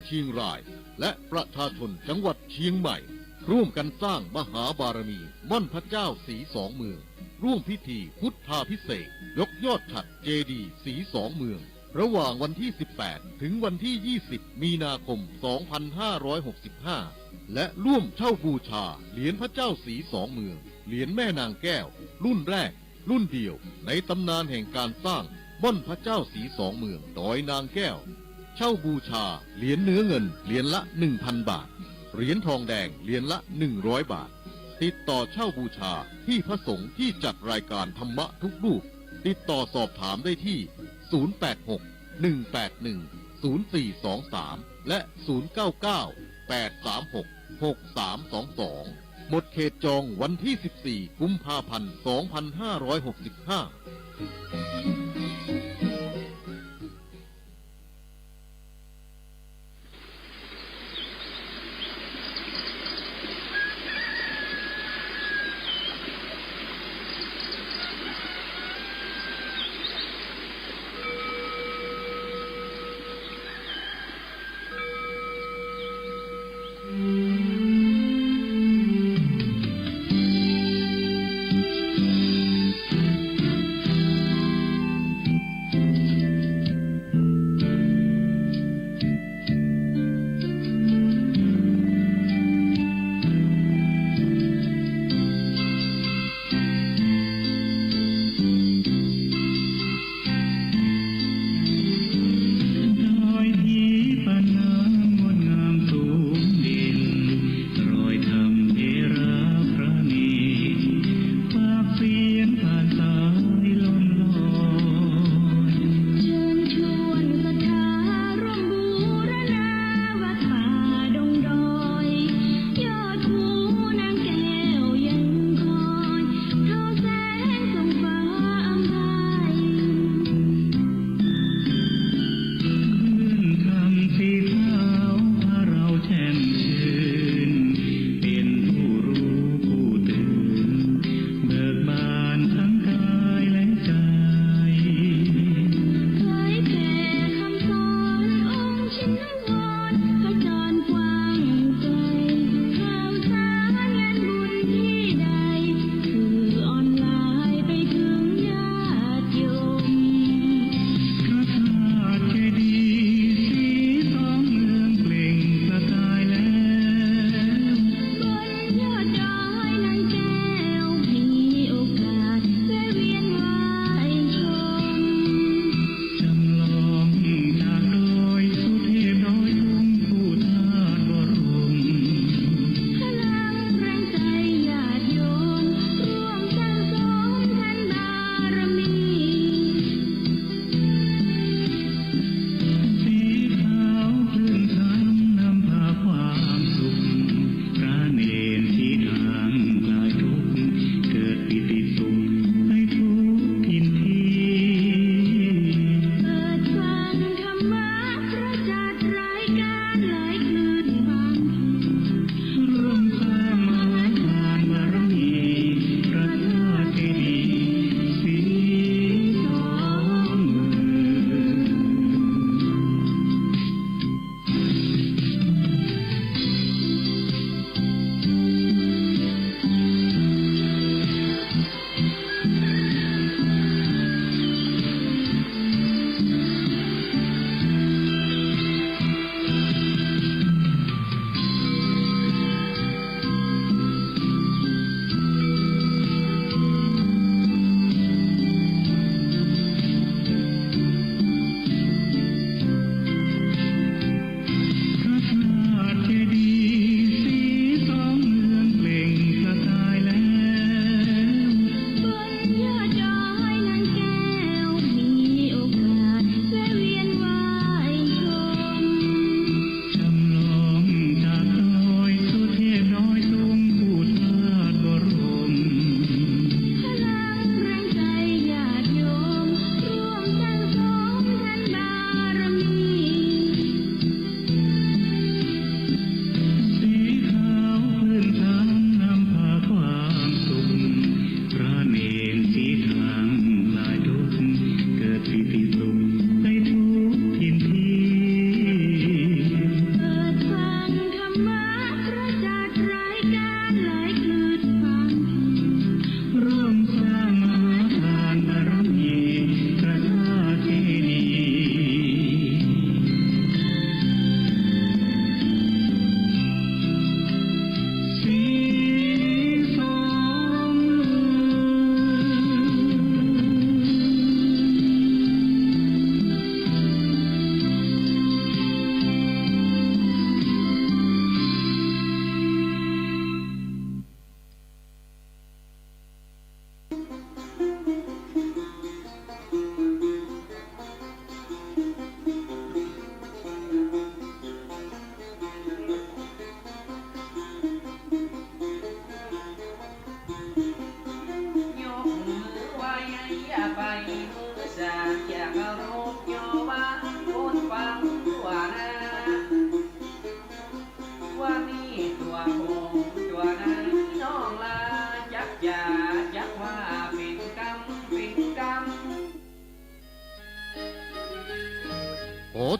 เชียงรายและประชาชนจังหวัดเชียงใหม่ร่วมกันสร้างมหาบารมีม่อนพระเจ้าศรีสองเมืองร่วมพิธีพุทธาภิเษกยกยอดฉัตรเจดีย์ศรีสองเมืองระหว่างวันที่ 18 ถึงวันที่ 20 มีนาคม 2565 และร่วมเช่าบูชาเหรียญพระเจ้าศรีสองเมืองเหรียญแม่นางแก้วรุ่นแรกรุ่นเดียวในตำนานแห่งการสร้างม่อนพระเจ้าศรีสองเมืองดอยนางแก้วเช่าบูชาเหรียญเนื้อเงินเหรียญละ 1,000 บาทเหรียญทองแดงเหรียญละ 100 บาทติดต่อเช่าบูชาที่พระสงฆ์ที่จัดรายการธรรมะทุกรูปติดต่อสอบถามได้ที่ 086-181-0423 และ 099-836-6322 หมดเขตจองวันที่ 14 กุมภาพันธ์ 2565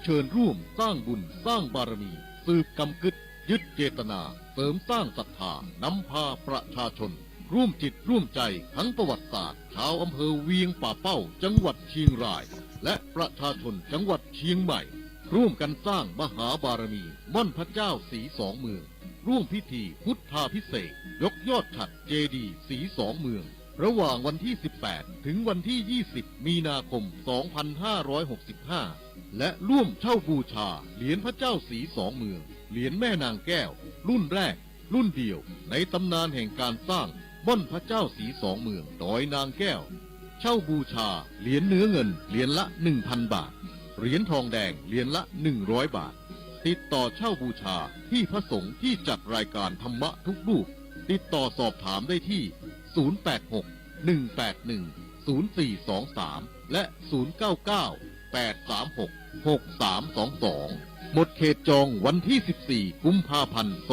เชิญร่วมสร้างบุญสร้างบารมีสืบกำกึดยึดเจตนาเสริมสร้างศรัทธานำพาประชาชนร่วมจิตร่วมใจทั้งประวัติศาสตร์ชาวอำเภอเวียงป่าเป้าจังหวัดเชียงรายและประชาชนจังหวัดเชียงใหม่ร่วมกันสร้างมหาบารมีม่อนพระเจ้าสีสองเมืองร่วมพิธีพุทธาภิเษกยกยอดฉัตรเจดีย์สีสองเมืองระหว่างวันที่ 18 ถึงวันที่ 20 มีนาคม 2565 และร่วมเช่าบูชาเหรียญพระเจ้าสีสองเมืองเหรียญแม่นางแก้วรุ่นแรกรุ่นเดียวในตำนานแห่งการสร้างม่อนพระเจ้าสีสองเมืองดอยนางแก้วเช่าบูชาเหรียญเนื้อเงินเหรียญละ 1,000 บาทเหรียญทองแดงเหรียญละ 100 บาทติดต่อเช่าบูชาที่พระสงฆ์ที่จัดรายการธรรมะทุกรูปติดต่อสอบถามได้ที่ 086-181-0423 และ 099-836-6322 หมดเขตจองวันที่ 14 กุมภาพันธ์ 2565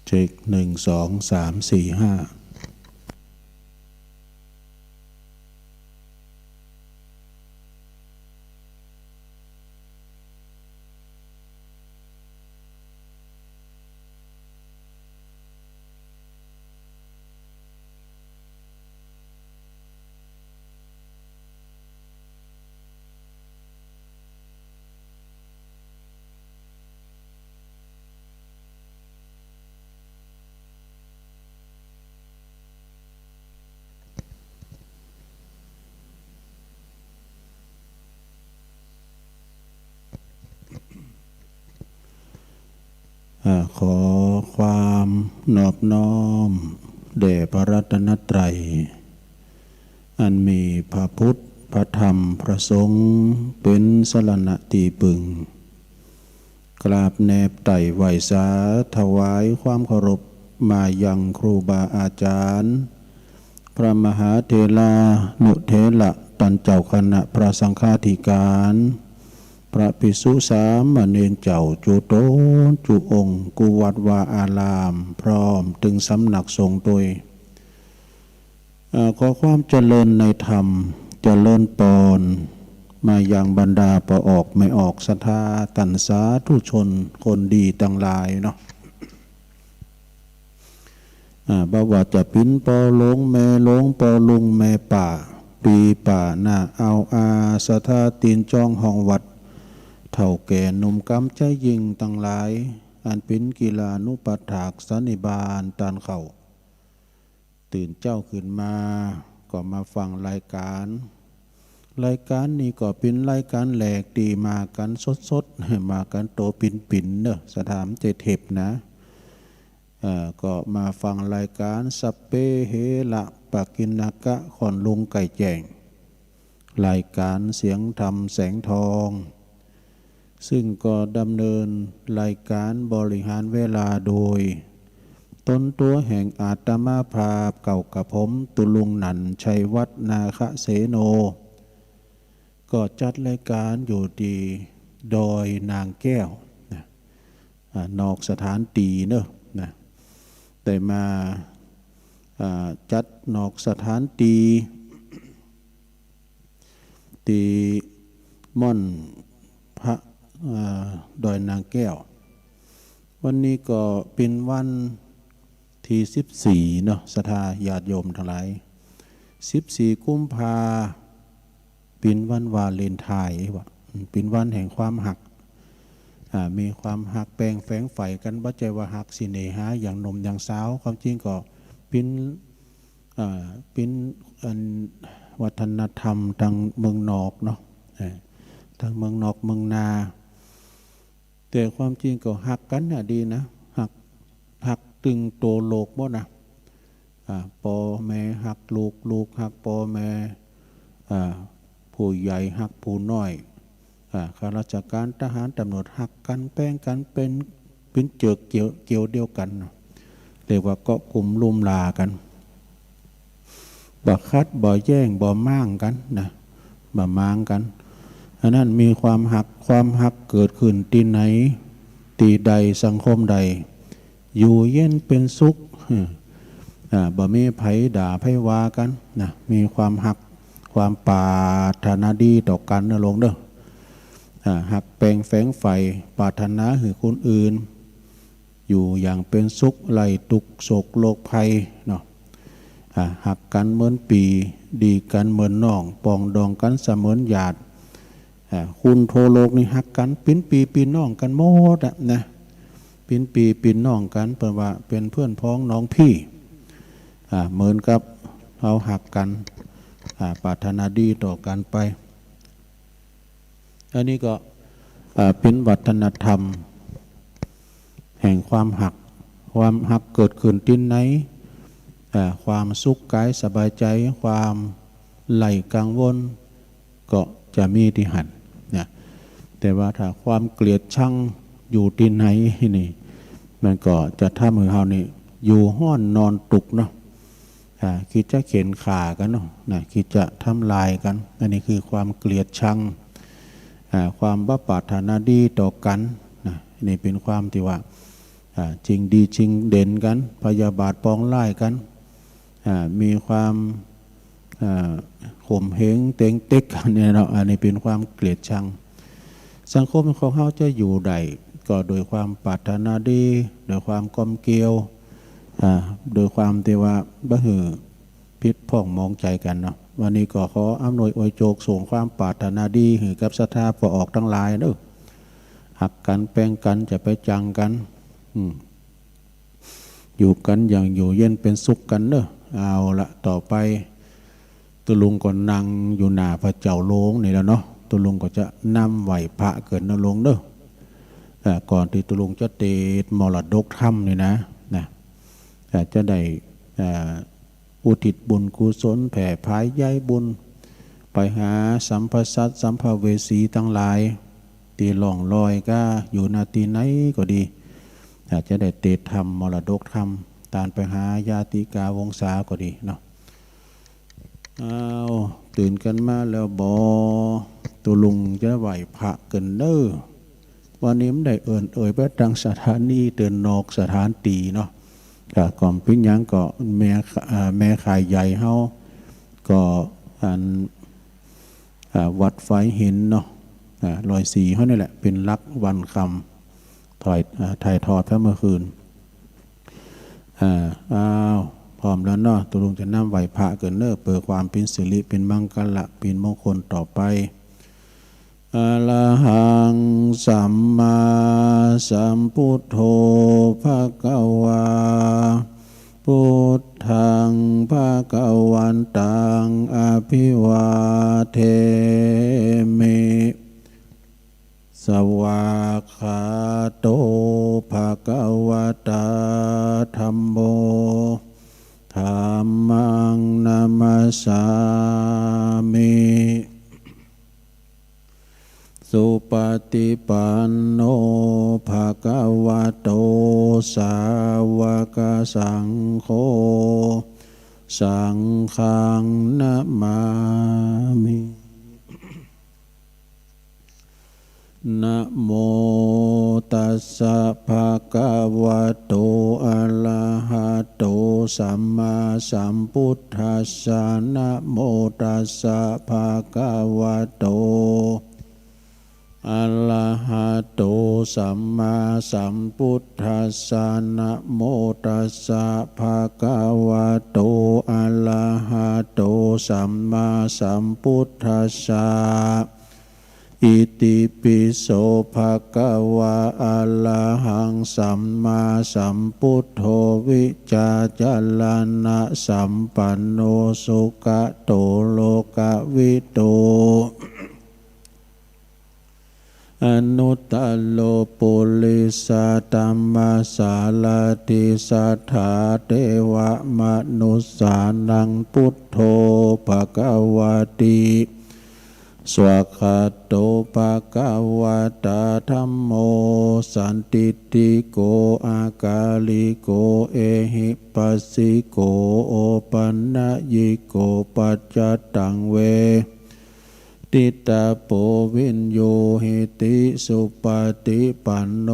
เช็ค1 2 3 4 5ขอความนอบน้อมแด่พระรัตนตรัยอันมีพระพุทธพระธรรมพระสงฆ์เป็นสรณะที่พึ่งกราบแนบไต่ไหวสาถวายความเคารพมายังครูบาอาจารย์พระมหาเถรานุเถระตันเจ้าคณะพระสังฆาธิการพระภิกษุสามเณรเจ้าจุโตจุองค์กุวัดวาอารามพร้อมถึงสำนักสงฆ์โดยขอความเจริญในธรรมเจริญปอนมาอย่างบรรดาประออกไม่ออกศรัทธาตัณสาธุชนคนดีต่างหลายเนาะบ่ว่าจะปิ้นปอหลงแม่หลงปอลุงแม่ป่าปีป่าหน้าเอาอาศรัทธาตีนจ้องห้องวัดเท่าแก่หนุ่มกำใจยิงต่างหลายอันเป็นกีฬานุปัฏฐากสันนิบาตตานเข่าตื่นเจ้าขึ้นมาก็มาฟังรายการนี้ก็เป็นรายการแหลกดีมากันสดมากันโตปิ่นเนอะสถานเจเทปนะก็มาฟังรายการสัพเพเหระปะกินกะขอนลุงไก่แจงรายการเสียงธรรมแสงทองซึ่งก็ดำเนินรายการบริหารเวลาโดยต้นตัวแห่งอาตมาภาพเก่ากับผมตุลุงหนันชัยวัฒนาคเสโนก็จัดรายการอยู่ดีโดยนางแก้วนอกสถานตีเนอะนะแต่มาจัดนอกสถานตีม่อนพระดอยนางแก้ววันนี้ก็เป็นวันที่14เนาะศรัทธาญาติโยมทั้งหลาย14 กุมภาเป็นวันวาเลนไทน์ว่ะเป็นวันแห่งความหักมีความหักแปลงแฝงใฝ่กันบ่ใจว่าหักสิเนหาอย่างหนุ่มอย่างสาวความจริงก็เป็นวัฒนธรรมทางเมืองนอกเนาะทางเมืองนอกเมืองนาแต่ความจริงก็หักกันน่ะดีนะหักตึงโตโลกบ่นะพ่อแม่หักลูกหักพ่อแม่ผู้ใหญ่หักผู้น้อยข้าราชการทหารตำรวจหักกันแป้งกันเป็นเกี่ยวเดียวกันเรียกว่าเกาะกลุ่มลุมลากันบ่คัดบ่แย่งบ่ม่างกันนะบ่ม้างกันอันนั้นมีความหักเกิดขึ้นที่ไหนที่ใดสังคมใดอยู่เย็นเป็นสุขบ่มีไผด่าไผว่ากันนะมีความหักความปรารถนาดีต่อกันนะลงเด้อหักแปลงแฝงใฝ่ปรารถนาให้คนอื่นอยู่อย่างเป็นสุขไล่ทุกข์โศกโรคภัยเนาะหักกันเหมือนปีดีกันเหมือนน้องปองดองกันเสมือนญาติคุณโทโลกนี่หักกันปิ้นปีปีน้องกันหมดนะปิ้นปีปีน้องกันเปิดว่าเป็นเพื่อนพ้องน้องพี่เหมือนกับเราหักกันปรารถนาดีต่อกันไปอันนี้ก็เป็นวัฒนธรรมแห่งความหักเกิดขึ้นที่ไหนความสุขกายสบายใจความไหลกังวลก็จะมีที่หันนะแต่ว่าถ้าความเกลียดชังอยู่ที่ไหนนี่มันก็จะทำให้เรานี่อยู่ห้อนนอนตุกเนาะคิดจะเข็นขากันเนาะคิดจะทำลายกันอันนี้คือความเกลียดชังความบ่ปรารถนาดีต่อกันนี่เป็นความที่ว่า จริงดีจริงเด่นกันพยาบาทปองไล่กันมีความข่มเหงเต็งเต็กกันเนี่ยเนาะอันนี้เป็นความเกลียดชังสังคมของเขาจะอยู่ได้ก็โดยความปรารถนาดีโดยความกลมเกลียวโดยความที่ว่าบ่หือพิษพ้องมองใจกันเนาะวันนี้ก็ขออำนวยอวยโจกส่งความปรารถนาดีให้กับศรัทธาผู้ออกทั้งหลายเด้อหักกันแป้งกันจะไปจังกันอยู่กันอย่างอยู่เย็นเป็นสุขกันเด้อเอาละต่อไปตุลุงก็นั่งอยู่หน้าพระเจ้าโลงนี่แล้วเนาะตุลุงก็จะนำไหวพระเกิดนลงเด้อก่อนที่ตุลุงจะเตดมรดกธรรมนี่นะจะได้อุทิศบุญกุศลแผ่พายย้ายบุญไปหาสัมภสัตสัมภเวสีทั้งหลายตีหล่องลอยก็อยู่นาทีไหนก็ดีจะได้เตดธรรมมรดกธรรมตามไปหาญาติกาวงศาก็ดีเนาะเอาตื่นกันมาแล้วบอตุลุงจะไหวพระเกินเด้อวันนี้มันได้เอ่ยไปทางสถานีเตือนนอกสถานตีเนาะก่อนปิ้งยังก็แม่ขายใหญ่เฮาก็วัดไฟหินเนาะ104เฮานี่แหละเป็นลักวันคำถ่ายทอดพระเมื่อคืนพร้อมแล้วเนาะตุลุงจะนำไหวพระเกินเน้อเปิดความเป็นสิริเป็นมังคละเป็นมงคลต่อไปอะระหังสัมมาสัมพุทโธภะคะวาพุทธังภะคะวันตังอภิวาเทมิสวากขาโตภะคะวะตาธัมโมธัมมังนามัสสามิสุปฏิปันโนภะคะวะโตสาวกสังโฆสังฆังนะมามินะโมตัสสะภะคะวะโตอะระหะโตสัมมาสัมพุทธัสสะนะโมตัสสะภะคะวะโตอะระหะโตสัมมาสัมพุทธัสสะนะโมตัสสะภะคะวะโตอะระหะโตสัมมาสัมพุทธัสสะอิติปิโสภะคะวะอะระหังสัมมาสัมพุทโธวิจาจารณะสัมปันโนสุขโตโลกวิโตอนุตตโลปุริสตัมมาสาลติสัทธาเทวมนุสสานังพุทโธภควติสวากขาโตภควตาธัมโมสันติติโกอากาลิโกเอหิปัสสิโกโอปันนยิโกปัจจตังเวติตาโปวินโยหิติสุปฏิปันโน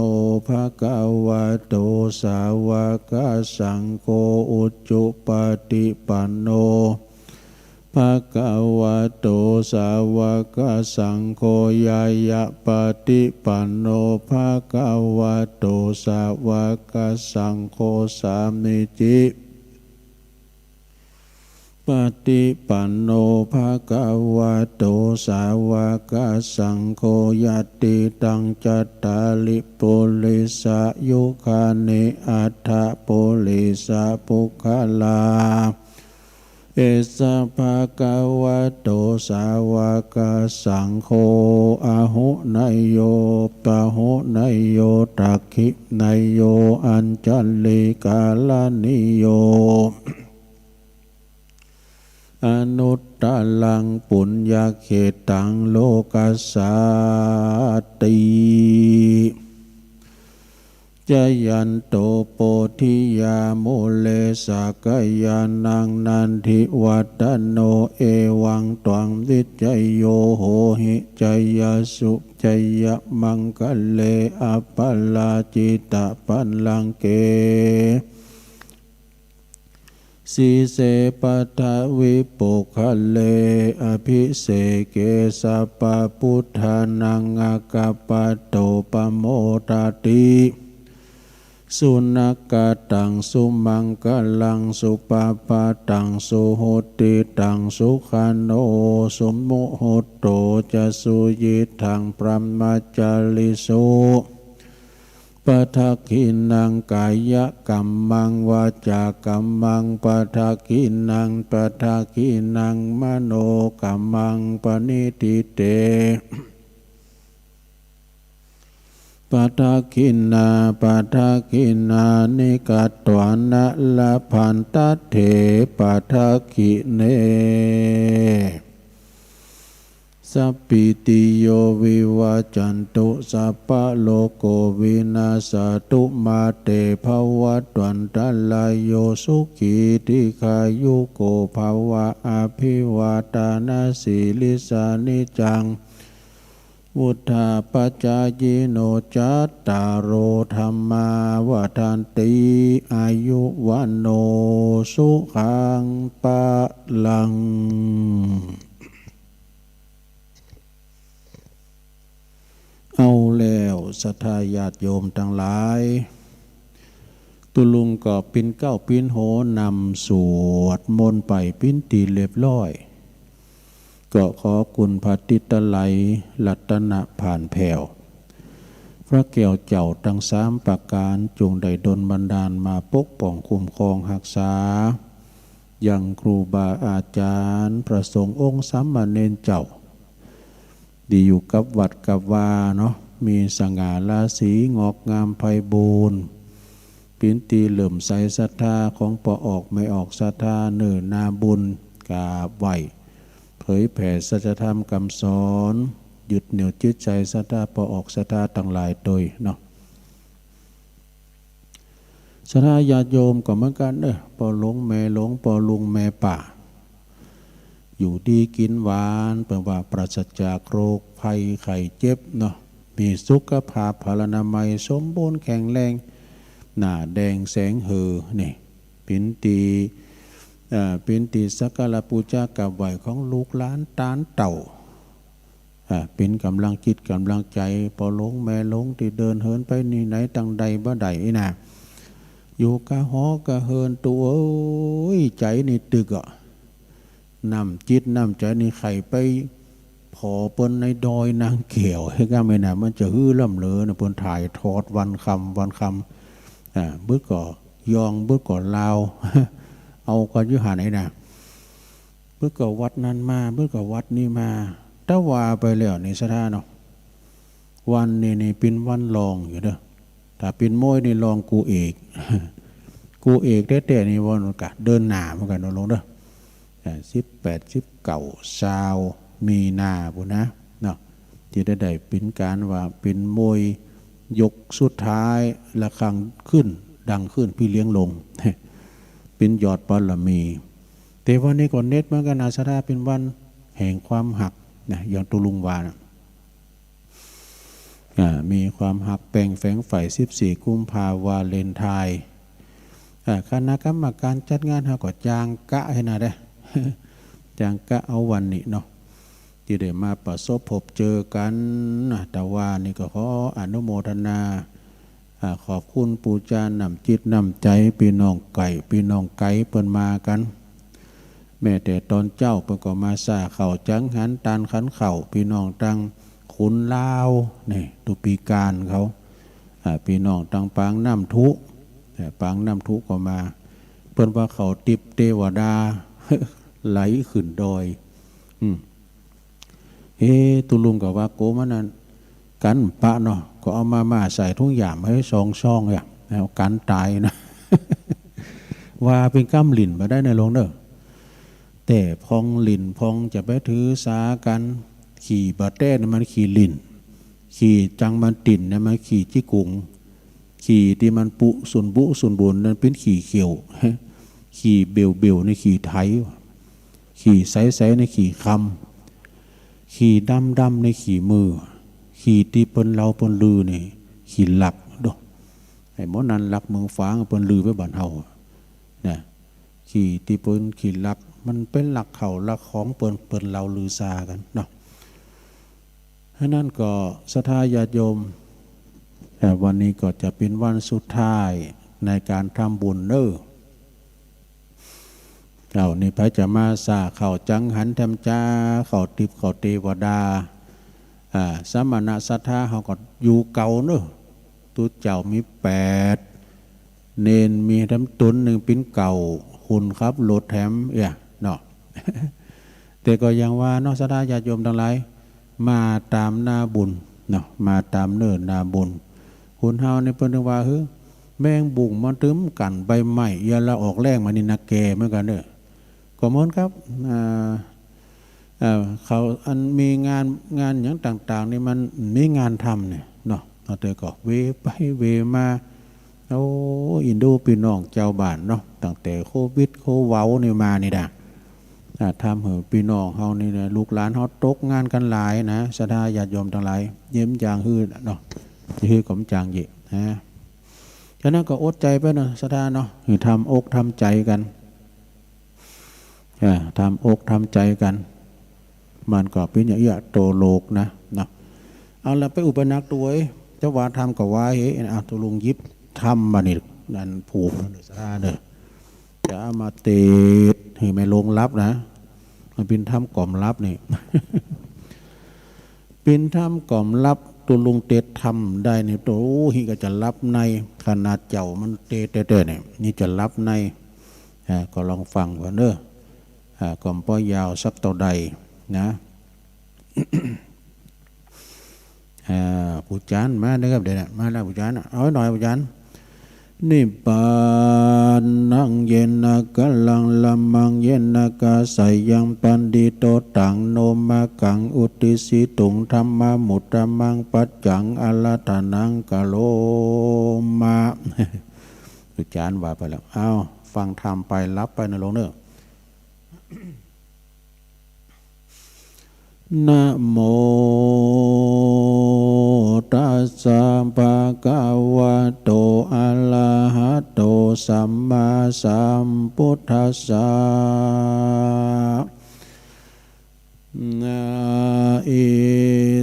ภะคะวะโตสาวกสังโฆอุจจุปฏิปันโนภะคะวะโตสาวกสังโฆยายะปฏิปันโนภะคะวะโตสาวกสังโฆสามิจิปฏิปันโนภะคะวะโตสาวกสังโฆยัตติตังจัตตาลิปุริสายุคานิอัฏฐปุริสาปุคลาเอสะภะคะวะโตสาวกสังโฆอะหุนยโยปะหุนยโยตักขินยโยอัญจัลลิกาลนิโยอนุตตลังปุญญเขตังโลกัสสาติจ จยันโตโปธิยาโมเลสากยานังนันทิวัตโนเอวังตวังวิจยโยโหหิจยสุจยมังคะเลอปัลลาจิตะปัลลังเกสีเสปัทวิปุคะเลอภิเสเกสัพพพุทธานังอากาปโตปโมตติสุนักกตังสุมังกลังสุปาปาตังสุโหติตังสุขันโนสมโมโหโตจะสุยิทังพรหมจาริโสปทักขินังกายกัมมังวาจากัมมังปทักขินังปทักขินังมโนกัมมังปณิทิเตปทักขินาปทักขินานิกัตตวานะละพันตเถปทักขิเนสัพพิติโยวิวัจจันตุสัพพะโลกโควินาศตุมาเตภวัตวันตรายโยสุขีติขายุโกภวะอภิวาทานาสีลิสานิจังวุธาปัจจายโนจัตตารโอธรรมาวทันติอายุวันโนสุขังปะลังเอาแล้วศรัทธาญาติโยมทั้งหลายตุลุงก็ปิ้นเก้าปิ้นโหนำสวดมนต์ไปปิ้นตีเรียบร้อยก็ขอคุณพระติตไลยรัตนะผ่านแผ่วพระแก้วเจ้าทั้งสามประการจงได้ดลบันดาลมาปกป้องคุ้มครองรักษายังครูบาอาจารย์พระสงฆ์องค์สามเณรเจ้าดีอยู่กับวัดกับวาเนาะมีสง่าราศีงอกงามไพบูรณ์ปินตีเหลื่อมใสศรัทธาของปอออกไม่ออกศรัทธาเนิ่นนาบุญกาบไหวเผยแผ่สัจธรรมคำสอนหยุดเหนี่ยวจิตใจศรัทธาปอออกศรัทธาต่างหลายโดยเนาะศรัทธาญาติโยมก็เหมือนกันปอหลงแม่หลงปอลุงแม่ป่าอยู่ดีกินหวานแปลว่าปราศจากโรคภัยไข้เจ็บเนาะมีสุขภาพพลานามัยสมบูรณ์แข็งแรงหน้าแดงแสงเหือนี่ปินตีสักการะปูชากับไหวของลูกหลานตานเต่าเป็นกำลังจิตกำลังใจพอหลงแม่หลงที่เดินเหินไปนี่ไหนตังใดบ่ใดนะอยู่กะหอกะเหินตัวใจนี่ตึกนำจิตนำใจนี่ไข่ไปพอเปิ้นในดอยนางเกี่ยวให้ก็ไม่น่ะมันจะฮื้อล่ำเลอนะเปิ้นถ่ายทอดวันคำบึกก่อยองบึกก่อลาวเอากันยุหาไหนนะบึกก่อวัดนั้นมาบึกก่อวัดนี้มาถ้าว่าไปแล้วในสถานเนาะวันนี่เป็นวันรองอยู่เด้อถ้าเป็นโม้ยนี่รองกูเอกกูเอกแต่นี่วันกะเดินหน้าเหมือนกันลงเด้อ18 19 20มีนาบุนะเนาะที่ได้เป็นการว่าเป็นมวยยกสุดท้ายระฆังขึ้นดังขึ้นพี่เลี้ยงลงเป็นยอดบารมีแต่วันนี้ก่อนเน็ตเหมือนกันอาสาเป็นวันแห่งความหักนะอย่างตุลุงวานะมีความหักแปลงแฝงฝ่าย14 กุมภาวาเลนไทน์คณะกรรมการจัดงานเขาก็จางกะให้นะได้จางกะเอาวันนี้เนาะที่ได้มาประสบพบเจอกันแต่ว่านี่ก็ขออนุโมทนาขอบคุณปู่จานนำจิตนำใจพี่น้องไก่เปิ้นมากันแม้แต่ตอนเจ้าเปิ้นก็มาซาเข่าจังหันตานขันเข่าพี่น้องตังขุนลาวนี่ตุปีการเขาพี่น้องตังปางน้ำทุปางน้ำทุก็มาเปิ้นว่าเขาติบเทวดาไหลขึ้นดอยตุลุงกับว่าโกมันนั้นกันปะเนาะก็เอามาใส่ทุกอย่างให้ช่องอย่างแล้วกันตายนะ ว่าเป็นก้ำหลินมาได้ในหลวงเด้อแต่พองหลินพองจะไปถือสากันขี่บาเต้นมันขี่หลินขี่จังมันติ่นเนี่ยมันขี่จี้กุง ขี่ที่มันปุส่วนบุส่วนบุญนั้นเป็นขี่เขียวขี่เบลเบลในขี่ไทยขี่ไซไซในขี่คำขี่ดำดำในขี่มือขี่ที่เปิ้นเราเปิ้นลือนี่ขี่หลักดอกไอ้หมอนันหลักเมืองฟ้าเปิ้นลือไว้บ้านเฮาเนี่ยขี่ที่เปิ้นขี่หลักมันเป็นหลักเข่าหลักของเปิ้นเราลือซากันเนาะฉะนั้นก็ศรัทธาญาติโยมวันนี้ก็จะเป็นวันสุดท้ายในการทำบุญเนอเจ้านี่พระจะมาสาเข่าจังหันธรรมจ้าเข่าติบเข่าเทวดาสมณะศรัทธาเขาก็อยู่เก่าเนอะตุเจ้ามี8เนนมีทำตุนหนึ่งปิ้นเก่าคุณครับโหลดแถมเนาะ แต่ก็ยังว่าเนาะศรัทธาญาติโยมทั้งหลายมาตามหน้าบุญเนาะมาตามเนิ่นหน้าบุญคุณเฮาในเพิ่นว่าแมงบุ่งมันตึมกันใบไม้อย่าละออกแรงมานี่นักแก่เหมือนกันเด้อก็เหมือนครับเขาอันมีงานอย่างต่างๆนี่มันมีงานทำเนี่ยเนาะแต่ก็เวไปเวมาโอ้อินโดพี่น้องเจ้าบ้านเนาะตั้งแต่โควิดโคเว้านี่มานี่ด่ะทำให้พี่น้องเฮานี่นะลูกหลานเฮาตกงานกันหลายนะศรัทธาญาติโยมทั้งหลายเยี่ยมจางฮืดเนาะฮืดกมจางเย่นะฉะนั้นก็อดใจไปเนาะศรัทธาเนาะทำอกทำใจกันทำอกทำใจกันมันก็เป็นอย่างนี้โตโลกนะเนาะเอาละไปอุปนักตัวเจ้าว่าทำกับว่าตัวลุงยิบทำมานี่นั่นผูกนั่นศรัทธาเด้อจะมาเตดให้ไม่ลงรับนะมันเป็นทำกล่อมรับนี่ เป็นทำกล่อมรับตัวลุงเตดทำได้เนี่ยตัวฮีก็จะรับในขนาดเจ้ามันเตดเนี่ยนี่จะรับในก็ลองฟังว่าเนอะกล่อมป้อยาวสักตัวใดนะผู้จานมาเด้อครับเดี๋ยวมาแล้วผู้จานเอาหน่อยผู้จานนิปานังเยนะกัลลังละมังเยนะกาไสยังปันดิโตตังโนมากังอุติสิตุงธรรมมุตตมังปัจจังอลตานังกะโลมาผู้จานว่าไปแล้วเอาฟังธรรมไปรับไปนะลงเนอะนะโมตัสสะภะคะวะโตอะระหะโตสัมมาสัมพุทธัสสะนะอิ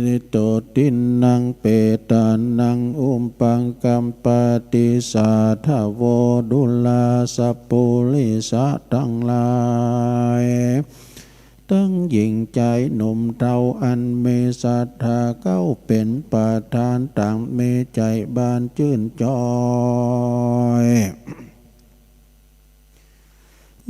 ริโตตินังเปตานังอุปปังกัมปติสาทะโวดุลาสัพพุลิสะทั้งหลายตั้งหญิงใจหนุ่มเทาอันมีศรัทธาเข้าเป็นประธานต่างมีใจบานชื่นจอย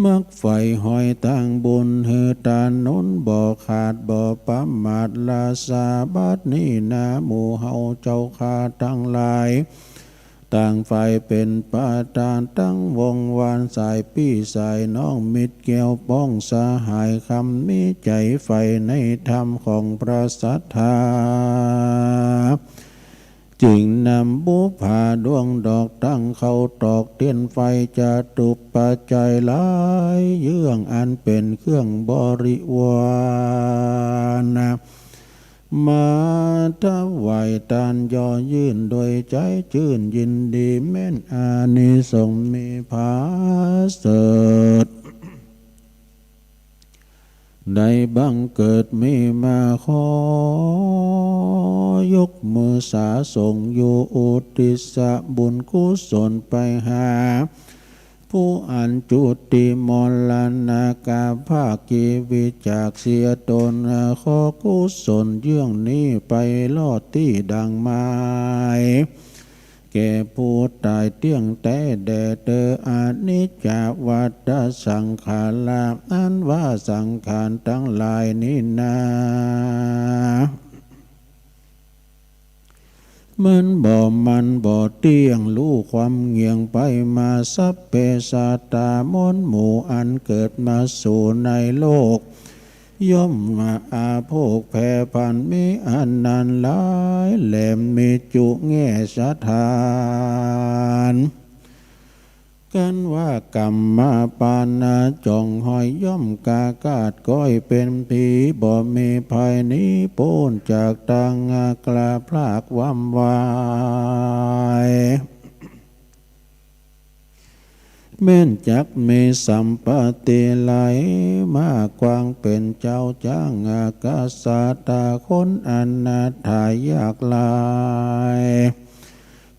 มักไฟหอยตั้งบุญเฮตานนนบ่ขาดบ่ประมาทลาสาบัดนี้นาหมู่เฮาเจ้าข้าทั้งหลายต่างฝ่ายเป็นประธานตั้งวงวานสายพี่สายน้องมิตรเกี่ยวป้องสหายคำมีใจไฟในธรรมของพระสัทธาจึงนำบุพาดวงดอกตั้งเข้าตอกเทียนไฟจะตุปปัจจัยหลายเยื่องอันเป็นเครื่องบริวารมาถวายทานย่อยื่นโดยใจชื่นยินดีแม้นอานิสงส์มีผาเสดได้บังเกิดมีมาขอยกมือสาส่งอยู่อุทิศบุญกุศลไปหาผู้อันจุติมรณกาภากีวิจากเสียตนขอกุศลเยื่องนี้ไปลอดที่ดังไม้แก่ผู้ตายเตี้ยงแต่แด่เตออานิจจวัฏสังขารอันว่าสังขารทั้งหลายนี้นามันบ่เตี้ยงรู้ความเงียงไปมาสัพเพสัตตามนหมู่อันเกิดมาสู่ในโลก ย่อมมาอาโภคแผ่พันมีอันนันหลายแหลมมีจุแง่สถานกันว่ากรรมมาปานาจองหอยย่อมกากาดก้อยเป็นผีบ่มีภัยนี้พ้นจากตังกลาพลากวำวายแม่นจักมีสัมปติไหลมากวางเป็นเจ้าจ้างอากาศาตาคนอนาถายากลาย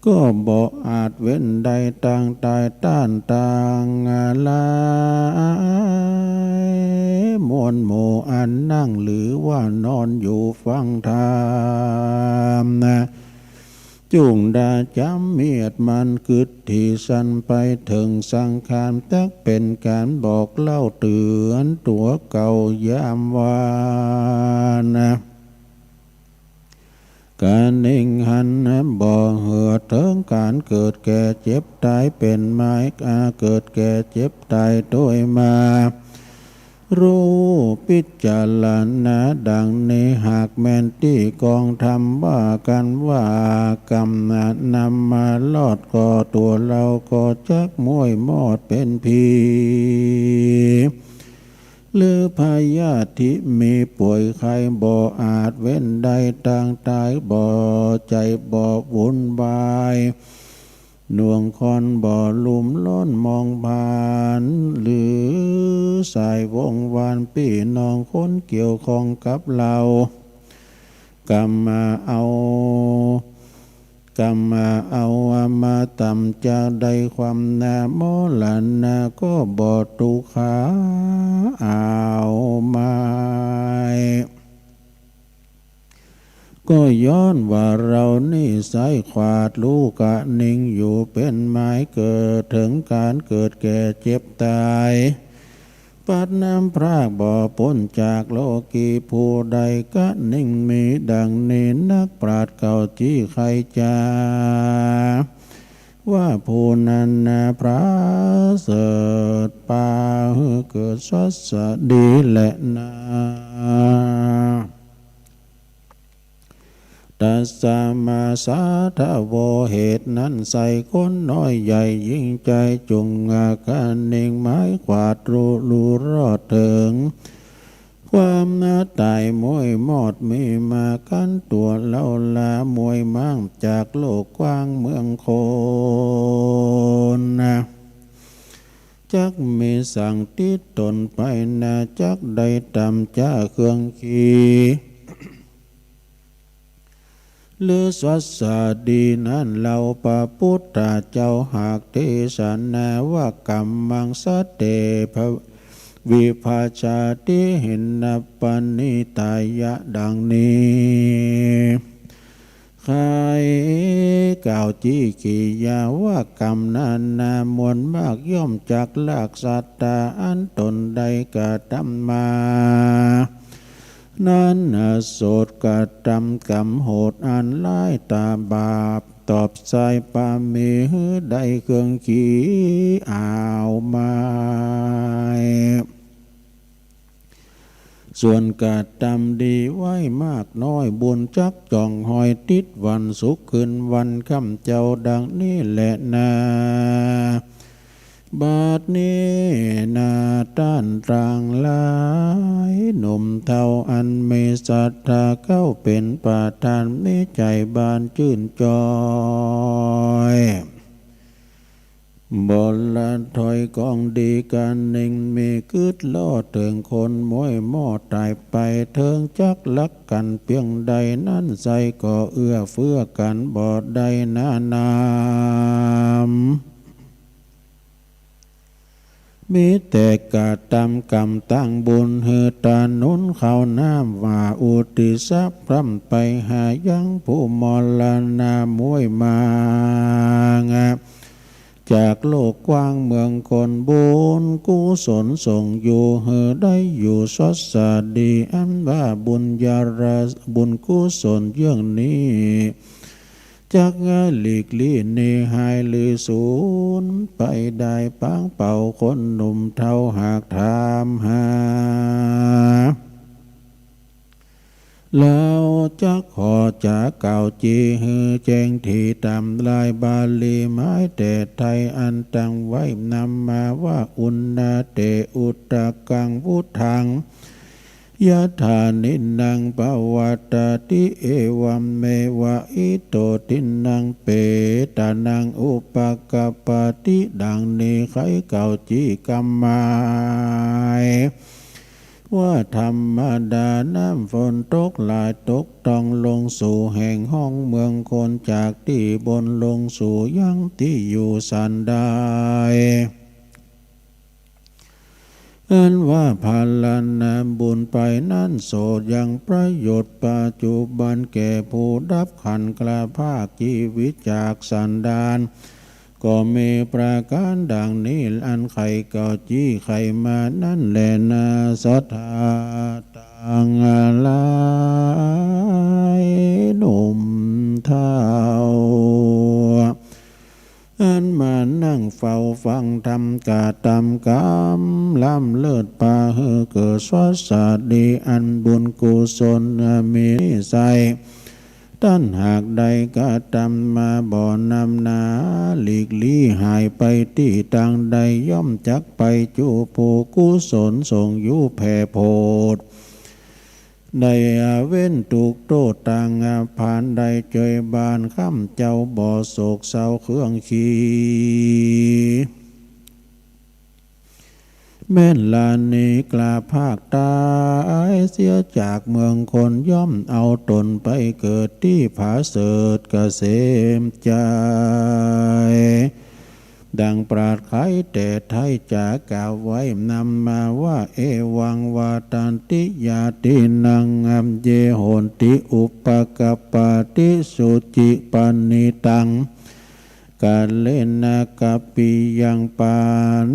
ก็บ่อาจเว้นใดต่างตายต้านต่างลายมวลหมู่อันนั่งหรือว่านอนอยู่ฟังธรรมจุงดาจำเมียดมันกึดที่สันไปถึงสังขารตักเป็นการบอกเล่าเตือนตัวเก่ายามวานการนิ่งหันบ่เหือถึงการเกิดแก่เจ็บตายเป็นไม้เกิดแก่เจ็บตายโดยมารู้พิจารณาดังนี้หากแม่นที่กองทำว่ากันว่ากรรมนำมาลอดก่อตัวเราก็จักม้วยมอดเป็นผีหรือพยาธิมีป่วยไข้บ่อาจเว้นใดต่างตายบ่ใจบ่วุ่นวายหน่วงคอนบ่ลุมล้นมองผ่านหรือสายวงวานพี่น้องคนเกี่ยวข้องกับเรากรรมมาเอามาตำจะได้ความนาโมลันนาก็บ่ตุขาเอามาก็ย้อนว่าเรานี่สายขวาดลูกกะนิ่งอยู่เป็นไม้เกิดถึงการเกิดแก่เจ็บตายปัดน้ำพรากบ่พ้นจากโลกีผู้ใดก็นิ่งมีดังนี้นักปราชญ์เก่าที่ใครจาว่าผู้นั้นพระเสริฐปาเกิดสดสดีแหละนาตัสสะมาสาทะโวเหตุนั้นใส่คนน้อยใหญ่ยิ่งใจจุงการนิ่งไม้ขวาดรู้รอดถึงความตายมวยมอดมีมากันตัวเล่าลามวยมั่งจากโลกกว้างเมืองโคนจักมีสั่งติดตนไปจักได้ตำจ้าเครื่องขี่หรือสวัสดีนั้นเราพระพุทธเจ้าหากเทศนาว่ากรรมังสัตเตภวิภาชาติหินนปณิตายะดังนี้ใครกล่าวจี้กิยาว่ากรรมนั้นมวลมากย่อมจากลากสัตตาอันตนใดกระทำมานั้นโสดกระทำกรรมโหดอันร้ายตาบาปตอบสายปามีได้เครื่องขี้อ่าวมาส่วนกาทำดีไว้มากน้อยบุญจักจ่องหอยติดวันสุขคืนวันค่ำเจ้าดังนี้แหละนาบาดนี้นาต้านตรางหลายหนุ่มเท่าอันมีศรัทธาเข้าเป็นประธานมีใจบานชื่นจอยบนละถอยกองดีการหนึ่งมีกึดล่อถึงคนมวยหม้อตายไปเทิงจักลักกันเพียงใดนั้นใจก็เอื้อเฟื้อกันบ่ได้นานามมีแต่กาตามกรรมตั้งบุญเฮือตานุนเขาน้ำว่าอุติสัพพรำไปหายังผู้มรณามวยมางจากโลกกว้างเมืองคนบุญกุศลส่งอยู่เฮือได้อยู่สดสดีอันว่าบุญญาระบุญกุศลเยื่องนี้จากหลีกลี่เนหายหรือศูนย์ไปได้ปังเป่าคนหนุ่มเท่าหากถามหา แล้วจะขอจากเก่าจีฮือแจ้งที่ตำลายบาลีไม้แต่ไทยอันตั้งไว้นำมาว่าอุณนาเตอุตตะกังวุธังยะธานินังปวัตติเอวัมเมวะอิโตตินังเปตานังอุปกปปติดังนี้ไขเก่าจีกรรมายว่าธรรมดาน้ำฝนตกหลายตกต้องลงสู่แห่งห้องเมืองคนจากที่บนลงสู่ยังที่อยู่สันไดอันว่าพาลานาบุญไปนั้นโสดยังประโยชน์ปัจจุบันแก่ผู้ดับขันกระภาคชีวิตจากสันดานก็มีประการดังนี้อันใครก็จี้ใครมานั่นแหละนาสัทธาตังลายหนุ่มเท่าอันมานั่งเฝ้าฟังธรรมกาตามกรรมล้ำเลิศปาเฮอเกิดสวัสดีอันบุญกุศลมีนิสัยท่านหากใดก็ตามมาบ่อนำนาหลีกลี่หายไปที่ต่างใดย่อมจักไปจูผู้กุศลส่งอยู่แผ่โพดได้เว้นถูกโทษต่างผ่านใดเจยบานข้ามเจ้าบ่อโศกเศร้าเครื่องขีแม่นลานนี้กลาภาคตายเสียจากเมืองคนย่อมเอาตนไปเกิดที่ผาเสดเกษมใจดังปราดไขแต่ไทยจากกล่าวไว้นำมาว่าเอวังวาตันติยาตินังอัมเยโหนติอุปกปปติสุจิปันนิตังกาเลนะกัปปิยังปา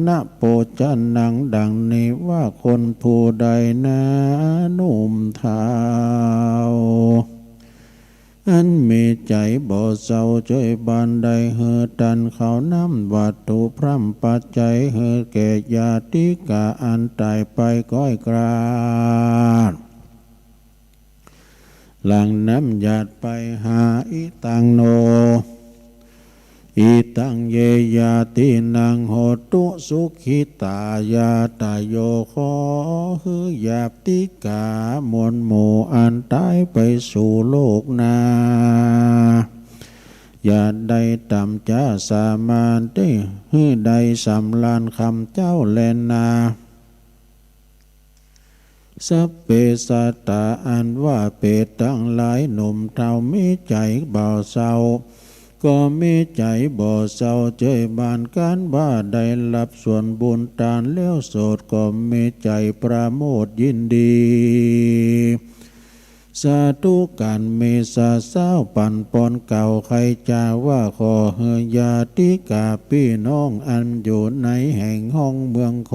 นะโปจันนังดังนี้ว่าคนผู้ใดนะหนุ่มเทาอันมีใจบ่เศร้าช่วยบานใดเฮือตันเขาน้ำวัตถุพร่ำปัจจัยเฮือแก่ญาติกาอันตายไปก้อยกราดหลังน้ำหยาดไปหาอิตังโนอิตังเยยาตินังโหตุสุขิตายาตายโยขอฮือยาติกามวลหมู่อันตายไปสู่โลกนาอย่าได้ต่ำจ้าสามานได้ฮือใดสำลานคำเจ้าแลนาสัพเพสัตตาอันว่าเปรตทั้งหลายหนุ่มเฒ่ามีใจเบาเศร้าก็มีใจบ่เศร้าเจยบานการว่าได้รับส่วนบุญตานเลี้ยวโสดก็มีใจประโมทยินดีสาธุการเมษาเศร้าปั่นปอนเก่าใครจาว่าขอเฮยาติกาพี่น้องอันอยู่ในแห่งห้องเมืองโค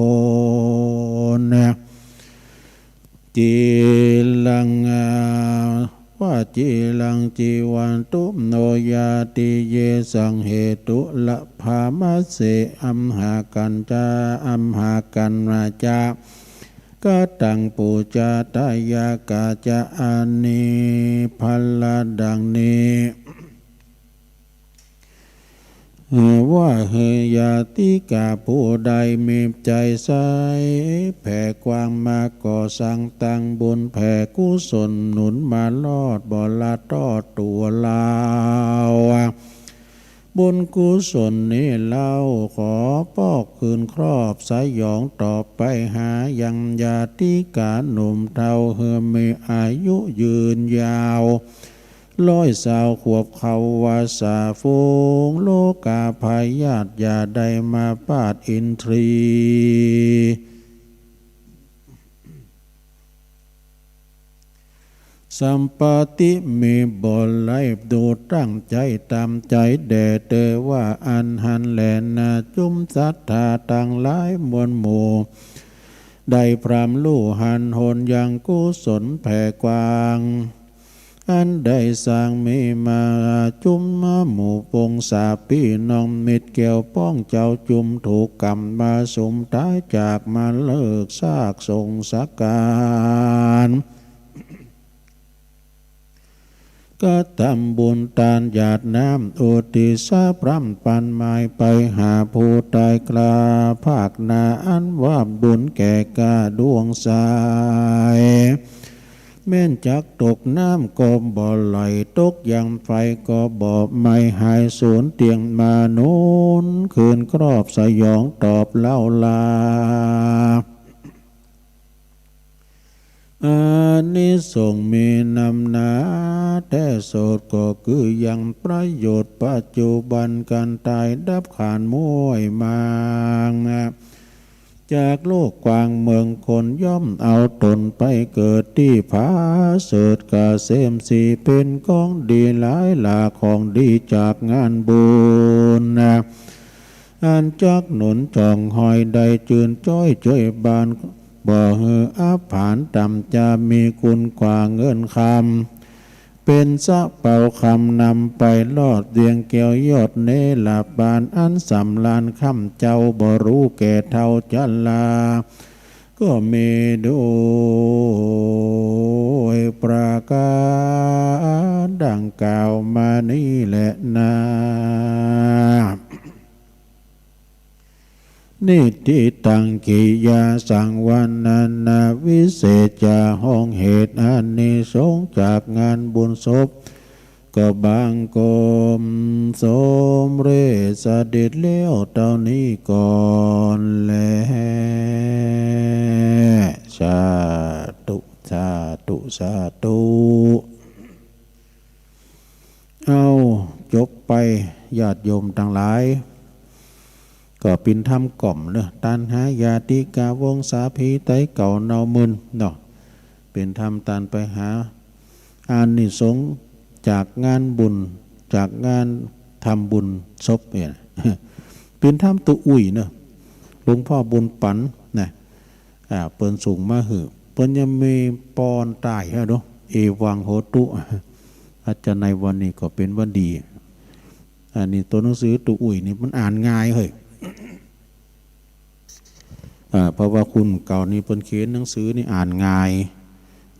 นจีลังว่าจีลังจีวันตุมโนยาติเยสังเหตุละภามาเสอัมหากันจาอัมหากันราจาก็ตังปูจาตายากาจะอานิพัลลดังนี้ว่าเฮยาติกาผู้ใดมีใจใสแผ่กว้างมาก่อสร้างตั้งบุญแผ่กุศลหนุนมาลอดบ่ละทอดตัวลาวบุญกุศลนี้เล่าขอปอกคืนครอบสายองต่อไปหายังญาติกาหนุ่มเฒ่าเฮือมีอายุยืนยาว100 ขวบเขาวาสาฟูงโลกาภายาตอย่าได้มาปาดอินทรีสัมปติมีบ่ไหลดูตั้งใจตามใจแด่เตว่าอันหันแลนาจุมศรัทธาต่างหลายมวลหมู่ได้พรามลู่หันหนยังกุศลแผ่กว้างอันได้สร้างมีมาจุมมาหมู่ปงสาพี่น้องมิตรเกี่ยวป้องเจ้าจุมถูกกรรมมาสมท้ายจากมาเลิกซากทรงสักการ ก็ทำบุญทานหยาดน้ำอุทิศพร่ำปันไม้ไปหาผู้ตายกลาภาคนาอันว่าบุญแก่กาดวงสายแม่นจักตกน้ำก็บ่ไหลตกยังไฟก็บ่ไม่หายสูญเตียงมานุนคืนครอบสยองตอบเล่าลาอานิสงส์มีนำหนาแต่โสดก็คือยังประโยชน์ปัจจุบันการตายดับขานมวยมางจากโลกกว้างเมืองคนย่อมเอาตนไปเกิดที่ผาเสดกาเสมสีเป็นของดีหลายหลาของดีจากงานบุญอันจักหนุนจองหอยใดจืนจ้อยช่วยบานบ่เหืออาผานต่ำจะมีคุณกว่าเงินคำเป็นสะเป่าคำนำไปลอดเรียงเกี่ยวยอดเนลาบานอันสำลานคำเจ้าบ่รู้แก่เท่าจันลาก็มีด้วยประการดังกล่าวมานี่แหละนะนิติตังกิยาสังวันนานาวิเศษจาห้องเหตุอานิสงส์จากงานบุญศพก็บางกรมสมเรสเด็จเลี้ยวเต่านี้ก่อนแลสาธุสาธุสาธุเอาจบไปญาติโยมทั้งหลายก็ปินทำกล่อมเนอะตันหายาติกาวงสาพีไตเก่าเนามึนเนาะเป็นทำตันไปหาอานิสงส์จากงานบุญจากงานทำบุญศพเนี่ยเป็นทำตุอุ่ยเนอะหลวงพ่อบุญปันนะเปิ้นสูงมาหือเปิ้นยังมีปอนตายฮะเนาะเอวังโหตุอาจารย์ในวันนี้ก็เป็นวันดีอันนี้ตัวหนังสือตุอุ่ยนี่มันอ่านง่ายเฮ้ยเพราะว่าคุณเก่านี่เปิ้นเขียนหนังสือนี่อ่านง่าย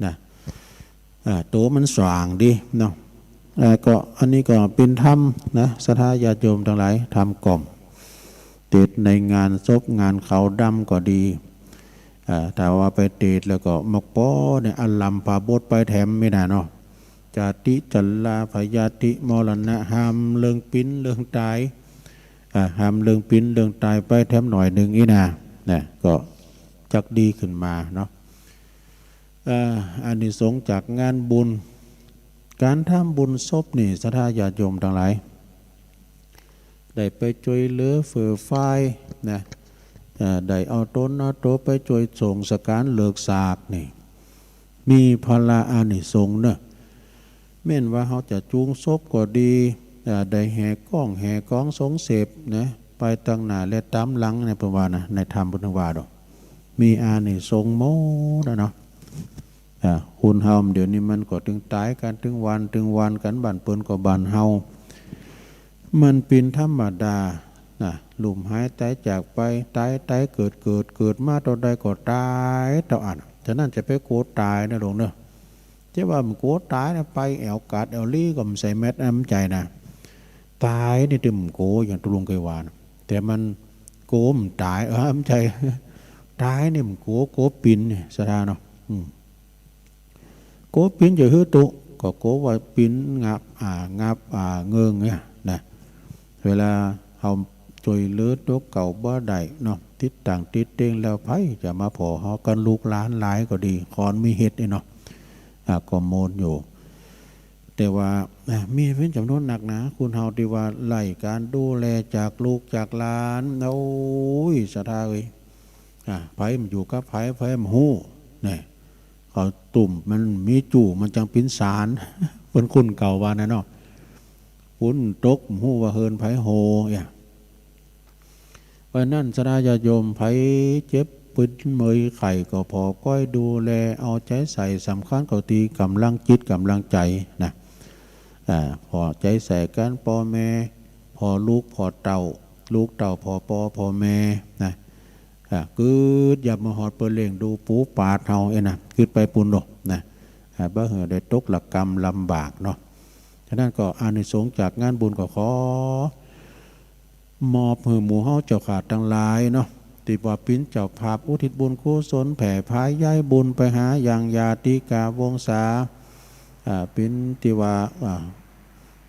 นะโตมันสว่างดีเนาะก็อันนี้ก็เป็นธรรมนะศรัทธาญาติโยมทั้งหลายทำกล่อมติดในงานศพงานเขาดำก็ดีแต่ว่าไปติดแล้วก็มกป้อเนี่ยอัลลัมพาบทไปแถมไม่ได้เนาะจาติจัลลาพยาติมรณะห้ามเรื่องปิ้นเรื่องตายห้ามเรื่องปิ้นเรื่องตายไปแถมหน่อยหนึ่งอีนะเนี่ยก็จักดีขึ้นมาเนาะอานิสงส์จากงานบุญการทำบุญศพนี่ศรัทธาญาติโยมทั้งหลายได้ไปช่วยเหลือเฟื่อไฟนะได้เอาต้นเอาโตไปช่วยส่งสการเลิกสากนี่มีพละอานิสงส์เนอะแม้นว่าเขาจะจูงศพก็ดีได้แห่กล้องสงเสพนะไปตั้งหน้าและตามหลังในประวัตินะในธรรมพุทธวาดมีอานิสงส์โมนะเนาะหุ่นเฮาเดี๋ยวนี้มันก็ถึงตายกันถึงวันกันบ้านเปิ้นก็บ้านเฮามันเป็นธรรมดานะลุ่มหายใจจากไปตายเกิดมาต่อใดก็ตายต่ออันฉะนั้นจะไปโกรธตายนะหลวงเนอะเจ้าว่ามันโกรธตายนะไปแอวกัดแอวลี่ก็มันใส่เม็ดน้ำใจนะตายนี่ตึมโกอย่างตุลุงเคยวานแต่มันโกมตายน้ำใจตายนี่มันโกปินเนี่ยสถานเนาะโกปินจะฮื้อตุก็โกว่าปินงับเงิงเนี่ยนะเวลาเขาช่วยเหลือตัวเก่าบ่ได้เนาะติดต่างติดเต้งแล้วไผจะมาพอเขากันลูกหลานหลายก็ดีคอนมีเฮ็ดเนาะก็โมนอยู่แต่ว่ามีเป็นจำนวนหนักนะคุณเฮาที่ว่าไล่การดูแลจากลูกจากหลานโอ้ยศรัทธาเอ้ยไผมันอยู่กับไผมันฮู้นี่เขาตุ่มมันมีจู่มันจังเป็นสารเป็นคุณเก่าว่านะเนาะคุณตกฮู้ว่าเฮินไผโหอย่างเพราะนั้นศรัทธาญาติโยมไผเจ็บปืนเมยไข่ก็พอก้อยดูแลเอาใจใส่สำคัญก็ตีกำลังจิตกำลังใจนะพอใจใส่กันพ่อแม่พอลูกพอเต่าลูกเต่าพอพ่อแม่นะคืออย่ามาหอดเปิดเล่งดูปูปาเทาเอ็นะคือไปปุ่นหรอกนะบ่เหอได้ตกหลักกรรมลำบากเนาะ ฉะนั้นก็อานิสงส์จากงานบุญก็ขอมอบให้หมู่เฮาเจ้าขาดทั้งหลายเนาะที่ว่าปิ้นเจ้าภาพอุทิศบุญกุศลแผ่พายย้ายบุญไปหาอย่างญาติกาวงศาปิ้นที่ว่า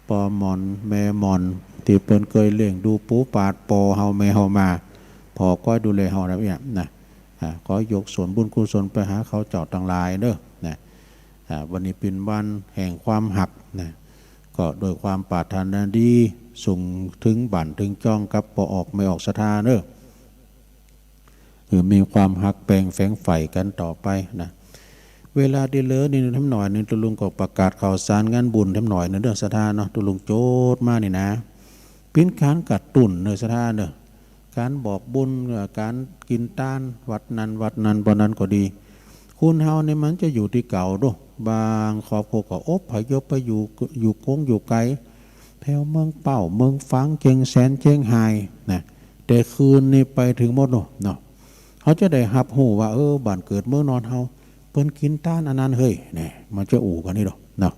ปอหมอนแม่หมอนที่เปิ้นเคยเลี้ยงดูปูปาดปอเฮาแม่เฮามาพอก็ดูแลเฮาแล้วเนี่ยนะขอยกส่วนบุญกุศลไปหาเขาเจ้าทั้งหลายเด้อนะวันนี้เป็นวันแห่งความหักนะก็โดยความปรารถนาดีส่งถึงบั่นถึงจ้องกับปอออกไม่ออกศรัทธาเด้อมีความหักแปลงแฝงใฝ่กันต่อไปนะเวลาดีเลอนี่ทำหน่อยนึงตุลุงก็ประกาศข่าวสารงานบุญทำหน่อยนึงเรื่องศรัทธาเนาะตุลุงโจทย์มากนี่นะปิ้นการกัดตุ่นเนื้อศรัทธาเนอะการบอกบุญการกินต้านวัดนั้นบนนั้นก็ดีคุณเฮาเนี่ยมันจะอยู่ที่เก่าด้วยบางครอบครัวก็อบพยพไปอยู่โค้งอยู่ไกลแถวเมืองเป้าเมืองฟังเจียงแสนเจียงไฮ้นะแต่คืนนี่ไปถึงหมดเนาะเขาจะได้หับหูว่าบ้านเกิดเมืองนอนเฮาเปิ้นกินต้านอันนั้นเฮ้ยเนี่ยมันจะอู่กันนี่ดอกเนาะ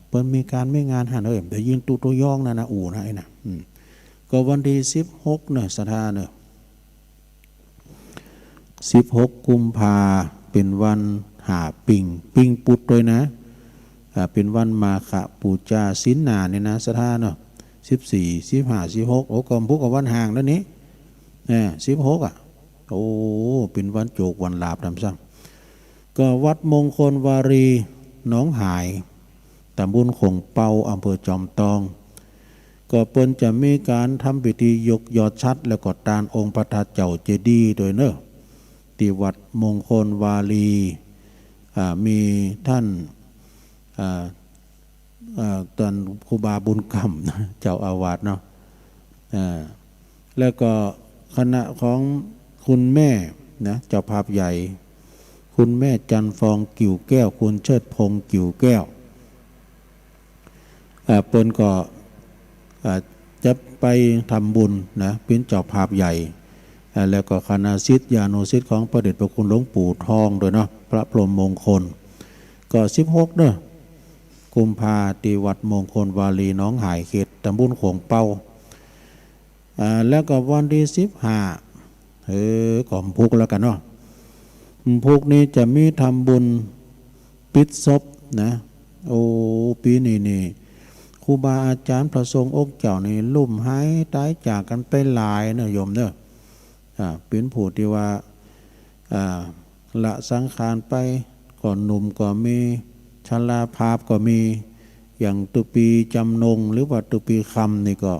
เปิ้นมีการไม่งานหันแต่ยิงตัวย่องนะอู่นะไอ้นะก็วันที่16เนี่ยศรัทธาเนี่ย16กุมภาเป็นวันหาปิงปุดโดยนะเป็นวันมาฆปูจาศีลหนาเนี่ยนะศรัทธาเนาะ14 15 16โอ้กรมพุกกับวันห่างแล้วนี้16โอ้เป็นวันโจกวันลาบทำซ้ำก็วัดมงคลวารีหนองหายตำบลคงเปาอำเภอจอมตองก็เปิ้นจะมีการทำพิธียกยอดชัดแล้วก็ตานองค์พระธาตุเจ้าเจดีย์โดยเนอะที่วัดมงคลวารีมีท่านตอนครูบาบุญคำเจ้าอาวาสเนาะแล้วก็คณะของคุณแม่นะเจ้าภาพใหญ่คุณแม่จันฟองกิ่วแก้วคุณเชิดพงษ์กิ่วแก้วเปิ้นก็จะไปทำบุญนะเป็นเจ้าภาพใหญ่แล้วก็คณะศิษยานุศิษย์ของพระเดชพระคุณหลวงปู่ทองโดยเนาะพระพรหมมงคลก็16เนาะกุมภาที่วัดมงคลวารีหนองหายเขตตำบลโขงเป้าแล้วก็วันที่15ก่อมพุกแล้วกันเนาะพุกนี้จะมีทำบุญปิดศพนะโอ้ปีนี้ครูบาอาจารย์พระสงฆ์องค์เจ้านี่ลุ่มหายตายจากกันไปหลายเนอะโยมเนอะเป็นผู้ที่ว่าละสังขารไปก่อนหนุ่มก็มีชราภาพก็มีอย่างตุปีจำนงหรือว่าตุปีคำนี่ก็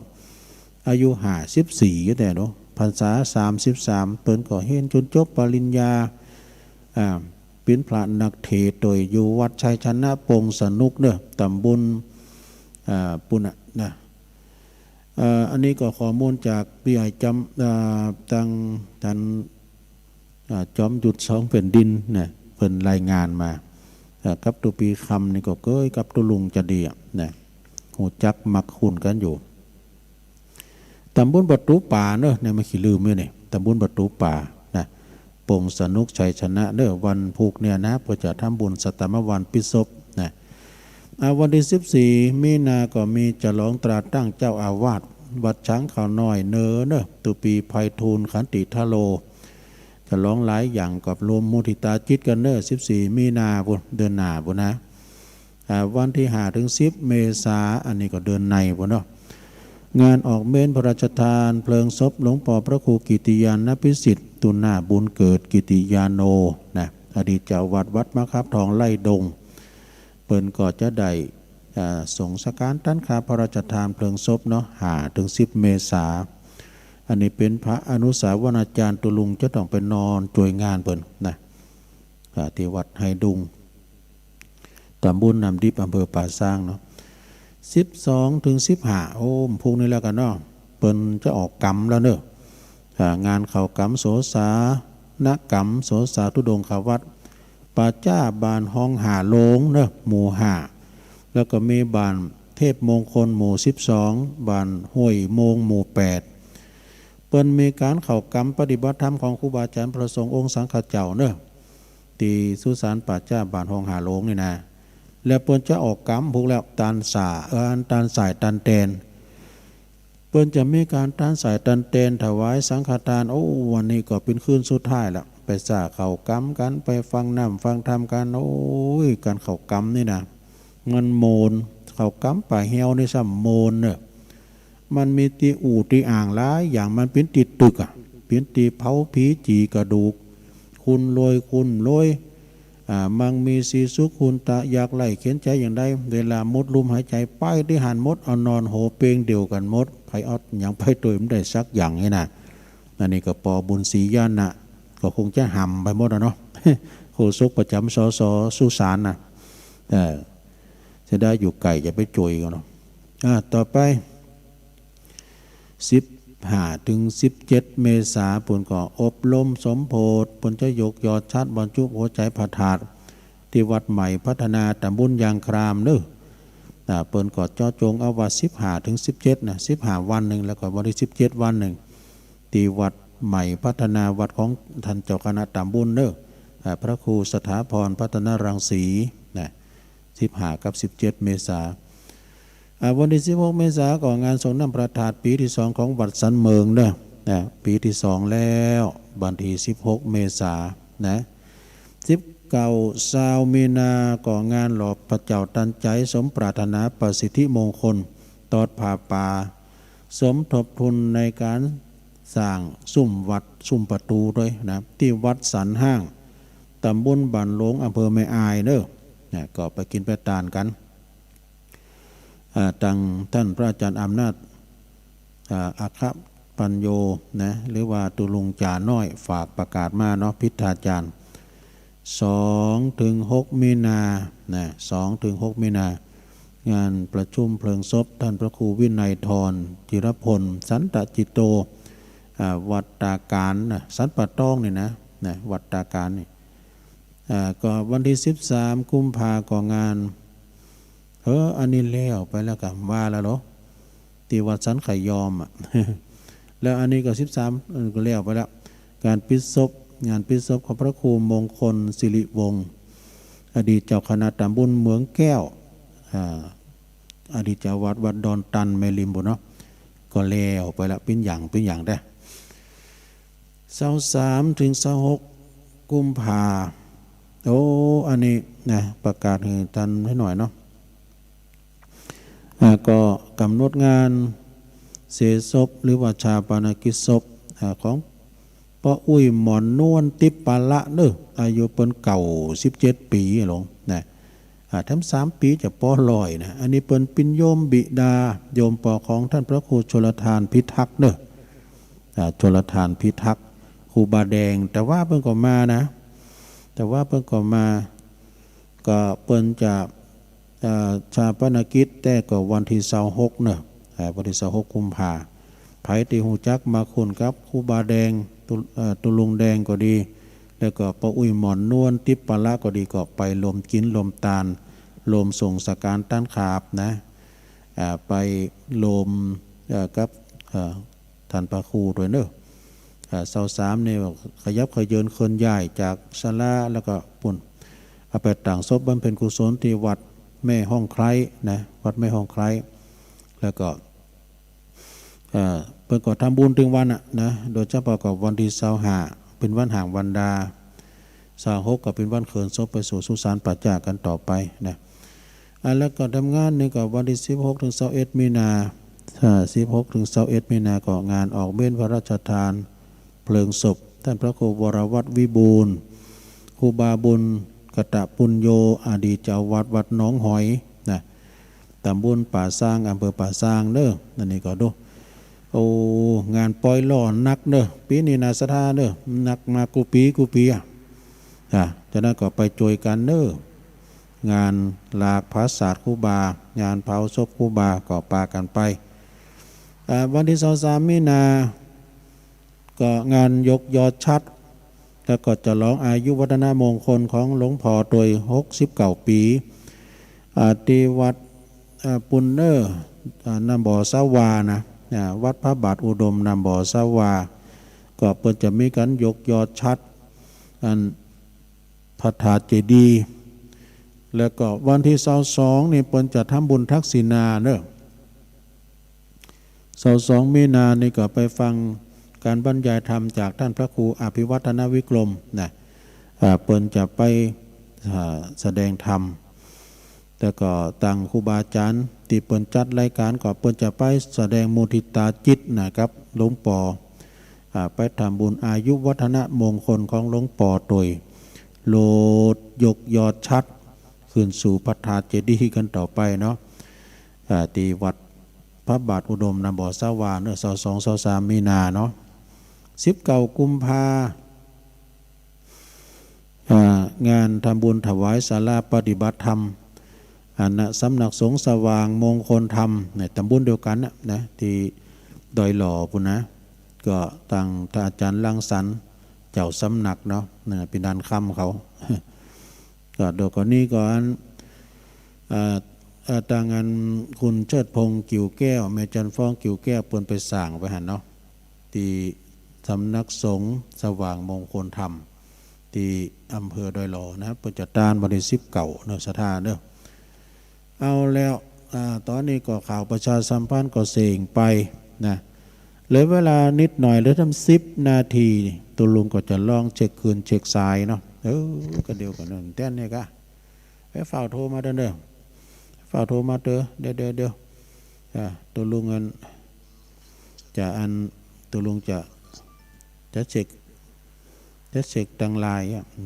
อายุ54แต่เนาะพรรษา33เปิ้นก็เห็นจนจบปริญญาเป็นพระนักเทศโดยอยู่วัดชัยชนะปงสนุกเนอะตำบลปุณะนะอันนี้ก็ข้อมูลจากพี่ใหญ่จำตังท่านจอมหยุดสองแผ่นดินนะเพิ่นรายงานมากับตุปีคำนี่ก็เกยกับตุลุงจะดีนะหูจักมักหุ่นกันอยู่ตำบลประตูป่าเนอะเนี่ยไม่ขี้ลืมเนี่ยตำบลประตูป่านะปงสนุกชัยชนะเนอะวันพุกเนี่ยนะเพื่อจะทำบุญสัตมวันปิศพนะวันที่14มีนาก็มีฉลองตราตั้งเจ้าอาวาสวัดช้างเขาน้อยเนอะตุปีไพฑูรย์ขันติทโลฉลองหลายอย่างกับรวมมุทิตาจิตกันเนอะ14มีนาบุเดือนหน้าบุนะวันที่5ถึง10เมษาอันนี้ก็เดือนในบุเนาะงานออกเมนพระราชทานเพลิงศพหลวงพ่อพระครูกิติยานพิสิทธิ์ตุนาบุญเกิดกิติยาโนนะอดีตเจ้าวัดมะครับทองไล่ดงเปิ้นก็จะได้ส่งสการตั้นคาพระราชทานเพลิงศพเนาะ5ถึง10เมษาอันนี้เป็นพระอนุสาวนาจารย์ตุลุงจะต้องไปนอนจ่วยงานเปิ้นนะที่วัดไฮดุงตำบลนำดิบอำเภอป่าซางเนาะ12ถึง15โอ้พวกนี้แล้วกันเนาะเปิ้นจะออกกรรมแล้วเนอะงานเข้ากรรมโสสานกรรมโสสาธุดงควัดป่าจ้าบานห้องหาโลงเนอะหมู่5แล้วก็มีบานเทพมงคลหมู่12บานห้วยโมงหมู่8เปิ้นมีการเข้ากรรมปฏิบัติธรรมของครูบาอาจารย์พระสงฆ์องค์สังฆเจ้าเนอะที่สุสานป่าจ้าบานห้องหาโลงนี่นะ แล้วเปิ้นจะออกกรรมพวกแล้วตานสาตานสายตานแตนเปิ้นจะมีการตานสายตานแตนถวายสังฆทานโอ้วันนี้ก็เป็นคืนสุดท้ายแล้วไปสาเข้ากรรมกันไปฟังน้ำฟังธรรมกันโอ้ยการเข้ากรรมนี่นะมันโมนเข้ากรรมป่าเหี่ยวนี่ซ้ำโมนเนี่ยมันมีตีอู่ตีอ่างหลายอย่างมันเป็นติดตึกอ่ะเป็นตีเผาผีจีกระดูกคุณรวยคุณรวยมังมีสีสุขคุณตะอยากไหลเข็นใจอย่างใดเวลามดลุมหายใจป้ายที่หันมดเอานอนโหเปงเดียวกันมดไผออดอย่างไผตัวมันได้สักอย่างนี่นะนั่นนี่ก็ปอบุญศรีญาณนะก็คงจะห่ำไปหมดเนาะ โฆษกประจำสสสุสานนะจะได้อยู่ไก่จะไปจุยกันเนาะต่อไป15 ถึง 17 เมษายนปุ่นก็อบรมสมโพธิปุ่นจะยกยอดชัดบรรจุหัวใจพระธาตุที่วัดใหม่พัฒนาตำบลยางครามเด้อเปิ้นก็จ่อจงเอาว่า15 ถึง 17นะ15 วันหนึ่งแล้วก็วันที่17 วันหนึ่งที่วัดใหม่พัฒนาวัดของท่านเจ้าคณะตำบลเด้อพระครูสถาพรพัฒนารังสีนะ15 กับ 17 เมษายนวันที่16 เมษายนก็งานสงฆ์น้ำประทาดปีที่2ของวัดสันเมืองเด้อปีที่2แล้ววันที่16 เมษายนนะ19 มีนาก็งานหลอบพระเจ้าตันใจสมปรารถนาประสิทธิมงคลตอดผ่าป่าสมทบทุนในการสร้างซุ้มวัดซุ้มประตูด้วยนะที่วัดสันห้างตำบลบ้านหลวงอำเภอแม่อายเด้อนะก็ไปกินไปทานกันตังท่านพระอาจารย์อำนาจอัครปัญโยนะหรือว่าตุลุงจ่าน้อยฝากประกาศมาเนาะพิธาจารย์2 ถึง 6 มีนานะ2 ถึง 6 มีนางานประชุมเพลิงศพท่านพระครูวินัยธรจิรพลสันตจิตโตวัดตาการนะสันปะต้องนี่นะวัดตาการนี่ก็วันที่13 กุมภาพันธ์ก็งานอันนี้แล้วไปแล้วกันว่าแล้วเนาะที่วัดสันไขยอมแล้วอันนี้ก็13ก็แล้วไปแล้วการปิดศพงานปิดศพของพระครูมงคลสิริวงศ์อดีตเจ้าคณะตำบลเมืองแก้วอดีตเจ้าวัดดอนตันเมลิมบุเนาะก็แล้วไปแล้วเป็นอย่างได้23 ถึง 26 กุมภาอันนี้นะประกาศให้ท่านให้หน่อยเนาะก็กำหนดงานเสศพหรือว่าชาปนกิจศพของป้าอุ้ยหมอนนวลติปปาละเด้ออายุเปิ้นเก่า17 ปีหลงนะทั้ง3 ปีจะป้อลอยนะอันนี้เปิ้นปินโยมบิดาโยมปอของท่านพระครูชลทานพิทักษ์เด้อชลทานพิทักษ์ครูบาแดงแต่ว่าเปิ้นก็มานะแต่ว่าเปิ้นก็มาก็เปิ้นจะชาปนกิจแต่ก็วันที่26เนอะวันที่26 กุมภาพันธ์ไผตีหูจักมาคุณครับครูบาแดงตุลุงแดงก็ดีแล้วก็ป้าอุ้ยหมอนนวลติปปาละก็ดีก็ไปลมกินลมตาลลมส่งสการต้านขาบนะไปลมกับท่านพระครูด้วยเนอะ23เนี่ยขยับขยืนเคลื่อนย้ายจากศาลาแล้วก็ปุ่นเอาไปต่างศพบำเพ็ญกุศลที่วัดแม่ห้องไคร้นะวัดแม่ห้องไคร้แล้วก็เปิดก่อทำบุญถึงวันนะโดยเฉพาะกับวันที่25เป็นวันห่างวันดา26ก็เป็นวันเขินศพไปสู่สุสานปัจจากันต่อไปนะแล้วก็ทำงานนี่ก็วันที่16 ถึง 21 มีนา16 ถึง 21 มีนาก็งานออกเบ้นพระราชทานเพลิงศพท่านพระครูวรวัฒน์วิบูลย์ครูบาบุญกตปุญโยอดีตเจ้าวัดหนองหอยนะตำบลป่าสร้างอำเภอป่าสร้างเด้อนั่นนี่ก็ดูงานปล่อยหล่อนักเด้อปีนี้นาสถาเด้อนักมากูปีจะนั้นก็ไปจอยกันเด้องานหลากภาษาครูบางานเผาศพครูบาก็ปากันไปวันที่23 มีนาก็งานยกยอดชัดแล้วก็จะร้องอายุวัฒนมงคลของหลวงพ่อโดย69 ปีที่วัดปุณเนอร์นำบ่อสาวานะวัดพระบาทอุดมนำบ่อสาวาก็เปิดจะมีการยกยอดชัดพระธาตุเจดีย์ แล้วก็วันที่22นี่เปิ้นจะทำบุญทักษิณาเนอะ22มีนานี่ก็ไปฟังการบรรยายธรรมจากท่านพระครูอภิวัฒนวิกรมนะเปิ้นจะไปแสดงธรรมแต่ก็ต่างครูบาอาจารย์ที่เปิ้นจัดรายการก็เปิ้นจะไปแสดงมุทิตาจิตนะครับหลวงปอไปทำบุญอายุวัฒนมงคลของหลวงปอโดยโลดยกยอดชัดขึ้นสู่พระธาตุเจดีย์กันต่อไปเนาะที่วัดพระบาทอุดมนะบ่อสาวาเนื้อ22-23มีนาเนาะ19กุมภางานทำบุญถวายศาลาปฏิบัติธรรมณสำนักสงฆ์สว่างมงคลธรรมในตำบลเดียวกันนะที่ดอยหล่อปุ่นนะก็ตั้งท่านอาจารย์ลังสรรค์เจ้าสำนักเนาะเป็นด้านค่ำเขาก็โดยก่อนนี้ก่อนต่างงานคุณเชิดพงศ์กิ่วแก้วแม่จันฟ้องกิ่วแก้วเปิ้นไปสร้างไปหันเนาะที่สำนักสงฆ์สว่างมงคลธรรมที่อำเภอดอยหล่อนะเปิ้นจะต้านบริสิบเก่าเนาะสถานเนาะเอาแล้วตอนนี้ก็ข่าวประชาสัมพันธ์ก็เสี่งไปนะเหลือเวลานิดหน่อยเหลือทำ10 นาทีตัวลุงก็จะลองเช็คคืนเช็คสายเนาะก็เดียวกันนั่นแต้นเนี่ยก็ไปฝ่าโทรมาเด้อฝ่าโทรมาเดี๋ยวตัวลุงเงินจะตัวลุงจะเช็คตังลาย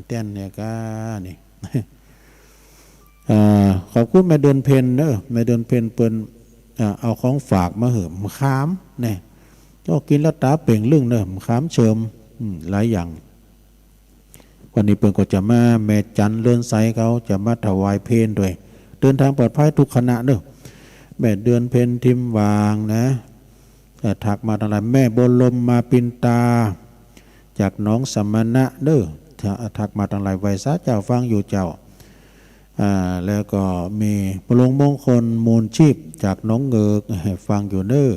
แต้นเนี่ยก็นี่ขอบคุณแม่เดือนเพ็ญเนอะแม่เดือนเพ็ญเปิ้นเอาของฝากมาเหิมขามเนี่ยก็กินแล้วตาเป่งลึ่งเนอะขามเชิมหลายอย่างวันนี้เปิ้นก็จะมาแม่จันเลื่อนไซเขาจะมาถวายเพลด้วยเดินทางปลอดภัยทุกขณะเนอะแม่เดือนเพ็ญทิมวางนะถักมาอะไรแม่บนลมมาปินตาจากน้องสมณะเนอะถักมาอะไรไวซะเจ้าฟังอยู่เจ้าแล้วก็มีปลงมงคลมูลชีพจากน้องเงิกฟังอยู่เนอ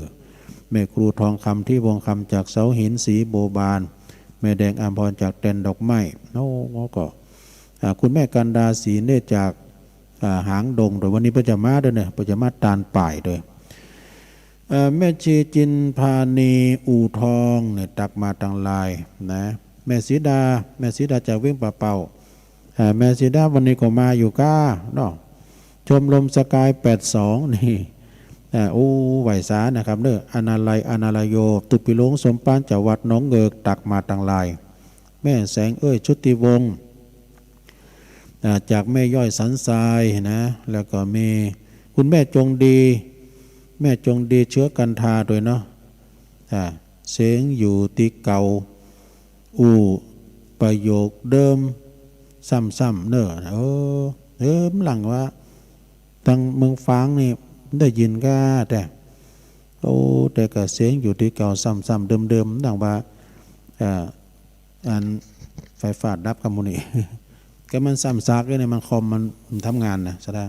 แม่ครูทองคำที่วงคำจากเสาหินสีโบบานแม่แดงอัมพรจากเต็นดอกไม้โน้ก็คุณแม่กันดาศรีเนตรจากหางดงโดยวันนี้ปัจจมาด้วยเนี่ยปัจจมาตาลป่ายด้วยแม่ชีจินพานีอู่ทองเนี่ยตักมาตังลายนะแม่สีดาจากวิ่งป่าเป่าแม่สีดาวันนี้ก็มาอยู่ก้าเนาะชมรมสกาย82นี่ไหวสานะครับเด้ออนาลัยโยตุปิลงสมปานจากวัดน้องเงิกตักมาตังลายแม่แสงชุติวงศ์จากแม่ย่อยสันทรายนะแล้วก็มีคุณแม่จงดีเชื้อกันทาด้วยเนาะเสียงอยู่ตีเก่าประโยคเดิมซ้ำเนอะหลังว่าทางเมืองฟางนี่ได้ยินก็แต่ก็เสียงอยู่ที่เก่าซ้ำเดิมดังว่าอันไฟฟ้าดับคำมูนี่ก็มันซ้ำซากเลยเนี่ยมันคอมมันทำงานนะใช่ไหม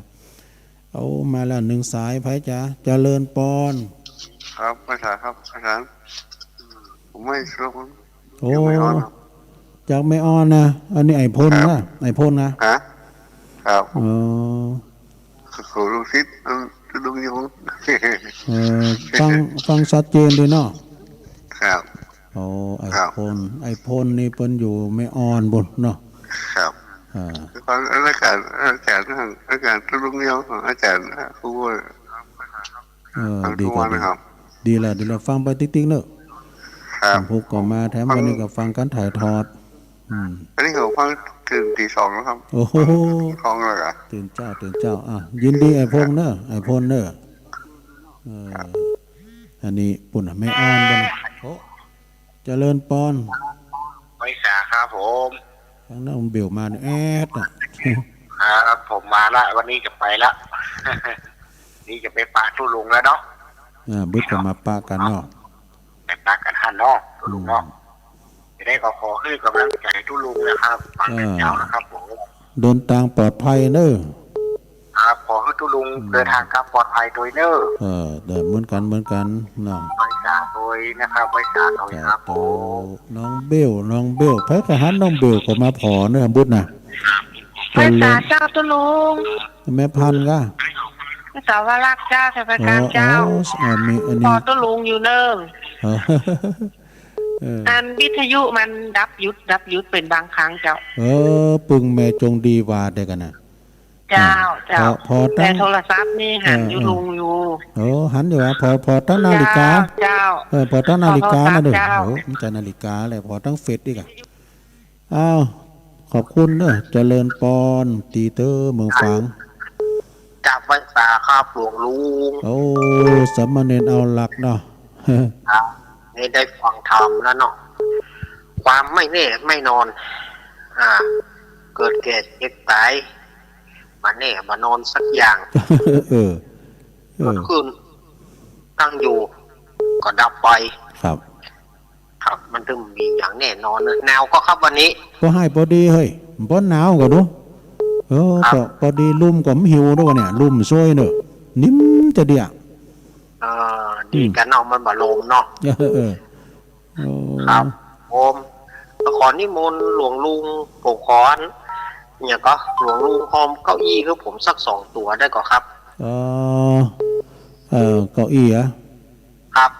เอามาแล้วหนึ่งสายไผ่จ้าเจริญปอนครับอาจารย์ครับอาจารย์ผมไม่รู้จากไม่อ้อนนะอันนี้ไอพ่นนะครับขอลูกศิษย์ลุงยงฟังชัดเจนดีเนาะครับไอพ่นนี่เปิ้นอยู่ไม่อ้อนบนเนาะครับฟังอาจารย์ลุงยงของอาจารย์ครูดีแล้วฟังไปติ๊กๆเนอะพวกก็มาแถมวันนี้ก็ฟังกันถ่ายทอดอันนี้เขาฟังตื่นตี 2แล้วครับโอ้โหฟังเลยอ่ะตื่นเจ้ายินดีไอพ่นเนอะอันนี้ปุ่นไม่อ้อนบ้างเจริญปอนไว้สาครับผมทางนั้นเบี่ยวมาแอดครับผมมาละวันนี้จะไปละนี่จะไปปะทุลุงแล้วเนาะบึ้ดก็มาปะกันเนาะไปปะกันหันเนาะทุลุงเนาะจะได้ขอให้กำลังใจทุลุงนะครับฟังเป็นเจ้านะครับผมเดินทางปลอดภัยเนอะครับขอให้ทุลุงเดินทางกลับปลอดภัยโดยเนอะเดินเหมือนกันเนาะไว้สาโดยนะครับไว้สาโดยครับน้องเบลไผทหารน้องเบลก็มาพอเนอะบุญนะ ภาษาเจ้าตุลุง แม่พันธุ์ก็ ภาษาวารักเจ้าสภากลางเจ้า มีอัน พอ นี้ ตุลุงอยู่เนิ่ง อ๋อ อันวิทยุมันดับยุดเป็นบางครั้งเจ้า ปึงแม่จงดีว่าได้กันนะ เจ้าพอตั้ แต่ ง โทรศัพท์นี่หันอยู่ลุงอยู่ หันอยู่ว่าพอตั้งนาฬิกา เจ้า พอตั้งนาฬิกานะเด้อ เจ้า มันจะนาฬิกาแหละพอตั้งเฟซอีกอ่ะอ้าวขอบคุณเด้อเจริญปอนตีเตอร์เมืองฝาง จากภาษาครับหลวงลุง โอ้สามเณรเอาหลักเนาะ นี่ได้ฟังธรรมแล้วเนาะความไม่แน่ไม่นอน เกิดแก่เจ็บตายมาแน่มานอนสักอย่าง เออ ขึ้นตั้งอยู่ก็ดับไป ครับ ครับมันถึงมีอย่างแน่นอนแนวก็ครับวันนี้ ก็ให้พอดีเฮ้ยพอหนาวก็ดูก็พอดีลุ่มก็มหิวด้วยเนี่ยลุ่มช่วยเนอะนิ่มจะเดีย ดีกันเนาะมันบาลมเนาะ ครับผมขอนิมนต์หลวงลุงผมขอเนี่ยก็หลวงลุงหอมเก้าอี้คือผมสัก2 ตัวได้ก็ครับ เก้าอี้อ่ะ ครับ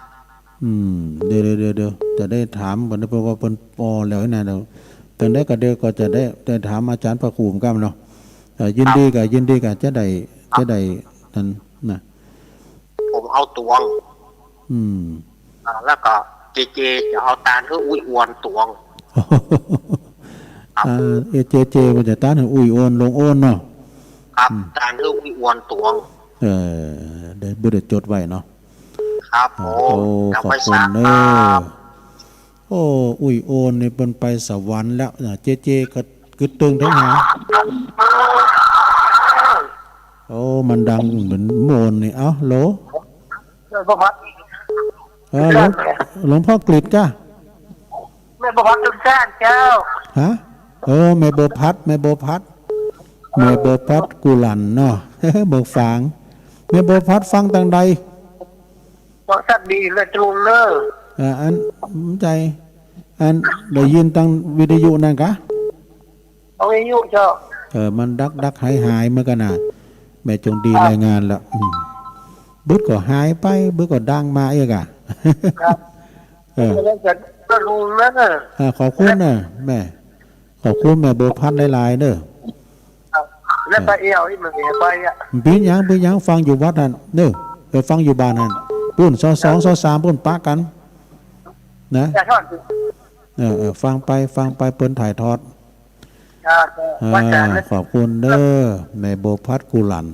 เดี๋ยวจะได้ถามก่อนนะเพราะว่าเป็นปอแล้วนะเดี๋ยวเป็นได้ก็เดี๋ยวก็จะได้ถามอาจารย์ประคูมกันเนาะยินดีกับจะได้นั่นนะ ผมเอาตวงแล้วก็เจจะเอาตาลเพื่ออุ้ยอวนตวง เจมันจะต้านอุ้ยโอนลงโอนเนาะ ครับตาลเพื่ออุ้ยอวนตวงเดี๋ยวเดี๋ยวจดไว้เนาะ ครับผมขอบคุณเนอะอุ้ยโอนนี่เป็นไปสวรรค์แล้วเจก็กึดตึงทั้งหามันดังเหมือนโมนนี่เอ้าโหลหลวงพ่อกฤษจ้าแม่บอกทุกท่านเจ้าฮะแม่โบพัดกุหลันเนาะ เบิกฝางแม่โบพัดฟังตังใดบอกสัตว์ดีเลยตรงเลอันใจอันได้ยินตังวิทยุนั่นกะเอาวิทยุเจ้ามันดักหายเมื่อกันน่ะแม่จงดีรายงานแล้วบึดก็หายไปบึดก็ดังมาอีกอ่ะครับก็รู้แล้วเนอะขอบคุณนะแม่ขอบคุณแม่โบพัดหลายๆเด้อแล้วไปเอวที่มันไปอ่ะปีนยังฟังอยู่วัดนั่นเด้อฟังอยู่บ้านนั่นปุ้น2 3ปุ้นปะกันนะฟังไปเปิ้นถ่ายทอดขอบคุณเด้อแม่โบพัดกุหลัน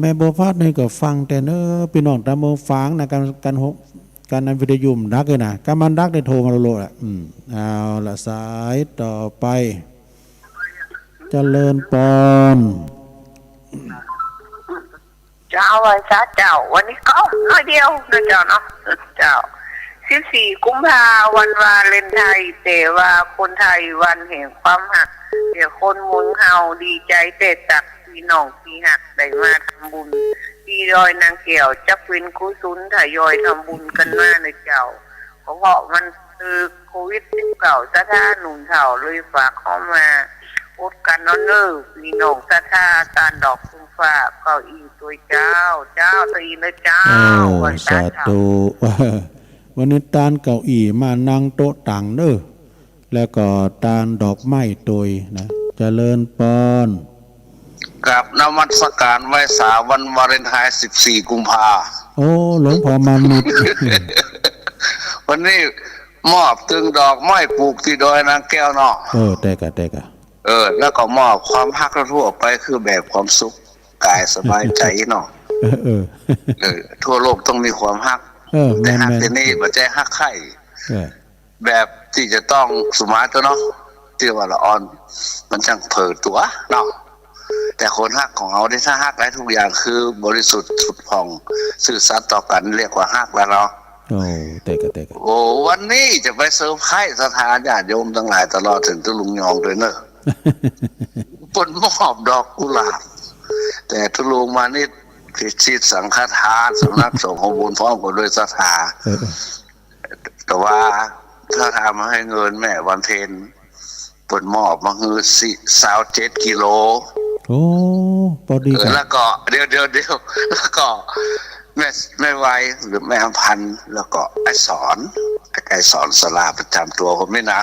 แม่โบพัดนี่ก็ฟังแต่เนอพี่น้องตามเมืองฝางนะการนั้นวิทยุมดักเลยนะการมันดักได้โทรมาโลดอ่ะเอาละสายต่อไปเจริญปอนเจ้าไว้ซะเจ้าวันนี้ก็น้อยเดียวนะเจ้าเนาะเจ้า14 กุมภาวันวาเลนไทน์แต่ว่าคนไทยวันแห่งความหักเดี๋ยวคนมุนเฮาดีใจเตะตักพี่น้องพี่หักได้มาทำบุญที่ดอยนางแก้วจักเป็นกุศลทยอยทำบุญกันมาในเจ้าเพราะมันคือโควิด19ซะท่าหนุนเถ่าเลยฝากเข้ามาอดกันเนอะพี่น้องซะท่าการดอกคุ้มฟ้าเก้าอี้ตัวเจ้าตีนะเจ้าสาธุวันนี้ตานเก้าอี้มานั่งโต๊ะต่างเด้อแล้วก็ตานดอกไม้ตยนะเจริญปอนกับนมัสการไหว้สาวันวาเลนไทน์14 กุมภาหลวงพ่อมามิด วันนี้มอบตึงดอกไม้ปลูกที่ดอยนางแก้วเนาะแต่กะแล้วก็มอบความฮักทั่วไปคือแบบความสุขกายสบายใจเนาะทั่วโลกต้องมีความฮักแต่ฮักที่นี่บ่ใจฮักใครแบบที่จะต้องสมาร์ทเนาะที่ว่าละอ่อนมันจังเผยตัวเนาะแต่คนฮักของเราได้ถ้าฮักได้ทุกอย่างคือบริสุทธิ์สุดผ่องซื่อสัตย์ต่อกันเรียกว่าฮักแล้วเนาะแต่กะวันนี้จะไปเซอร์ไพรส์สถานญาติโยมทั้งหลายตลอดถึงตุลุงยองด้วยเนอะปนมอบดอกกุหลาบแต่ตุลุงมานี่ชิดสังฆทานสำนักสงฆ์ของบุญพร้อมกันด้วยศรัทธาแต่ว่าถ้าทำให้เงินแม่วันเพ็ญ เปิดหมอบมาคือ27 กิโลโอ้พอดีแล้วก็เดี๋ยวแล้วก็แม่ไวหรือแม่อำพันธ์แล้วก็ไอ้สอนสลาประจำตัวผมนี่นะ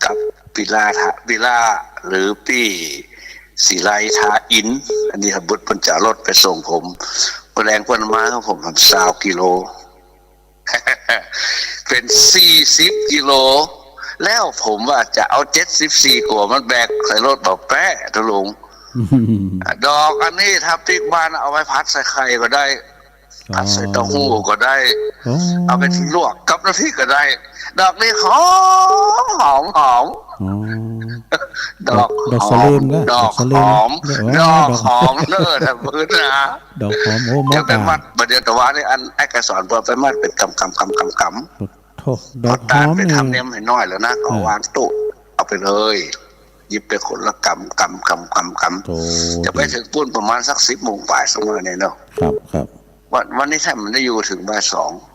กับปิล่าหรือปี้ศิไลทาอินอันนี้บุตรปัญจารถไปส่งผมแรงคนมาครับผม20 กิโล เป็น40 กิโลแล้วผมว่าจะเอา74กว่ามันแบกใส่รถแบบแป๊ะทะลุงดอกอันนี้ถ้าพริกบ้านเอาไว้พัดใส่ไข่ก็ได้ผัดใส่เต้าหู้ก็ได้เอาไปลวกกับน้ำพริกก็ได้ดอกนี้หอมดอกหอมเนอะนะพื้นนะดอกหอมโอ้จะไปมัดประเดี๋ยวแต่ว่านี่อันไอ้กระสอนพอไปมัดเป็นกำดอกหอมไปทำเนียมให้น้อยแล้วนะก็วางตู้เอาไปเลยหยิบไปคนละกำจะไปถึงปุ้นประมาณสัก10 โมงบ่ายสมมติเนี่ยเนาะครับวันนี้ถ้ามันได้อยู่ถึงบ่าย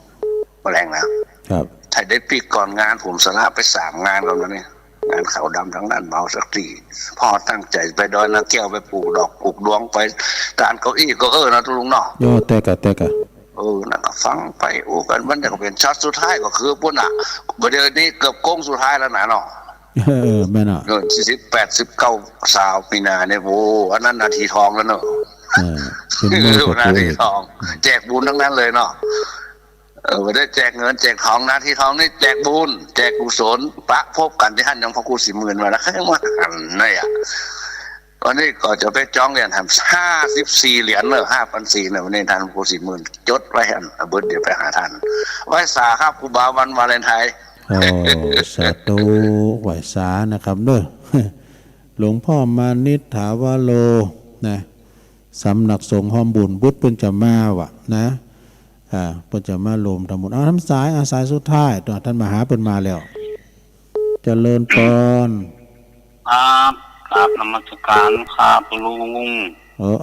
2แรงแล้วครับถ้าได้ปีก่อนงานผมสละไป3 งานแล้วนะเนี่ยงานเขาดำทั้งนั้นเมาสักทีพ่อตั้งใจไปดอยนะแก้วไปปลูกดอกปลูกดวงไปตานเก้าอี้ก็นะทุลุงเนาะโยแต่กะนั่นก็ฟังไปกันมันจะเป็นช็อตสุดท้ายก็คือปุ่นประเดี๋ยวนี้เกือบโค้งสุดท้ายแล้วนะเนาะแม่น่ะ48 19ปีนาเนี่ยอันนั้นนาทีทองแล้วเนาะนาทีทองแจกบุญทั้งนั้นเลยเนาะไม่ได้แจกเงินแจกทองนาทีทองนี่แจกบุญแจกกุศลปะพบกันที่ท่านยังพระครู40,000มาแล้วข้างมากันนี่ตอนนี้ก็จะไปจ้องเหรียญทำ54 เหรียญเนอะ5,400เนี่ยวันนี้ท่านพระครู40,000จดไว้ให้เบิร์ดเดี๋ยวไปหาท่านไหว้สาครับครูบาวันวาเลนไทน์สาธุไหว้สานะครับเด้อหลวงพ่อมานิถาวโลนะสำนักสงฆ์หอมบุญบุตรเพิ่นจะมาวะนะเพิ่นจะมาลมทำบุญเอาน้ำสายสุดท้ายตัวท่านมหาเพิ่นมาแล้วเจริญพรครับกราบนมัสการครับลุง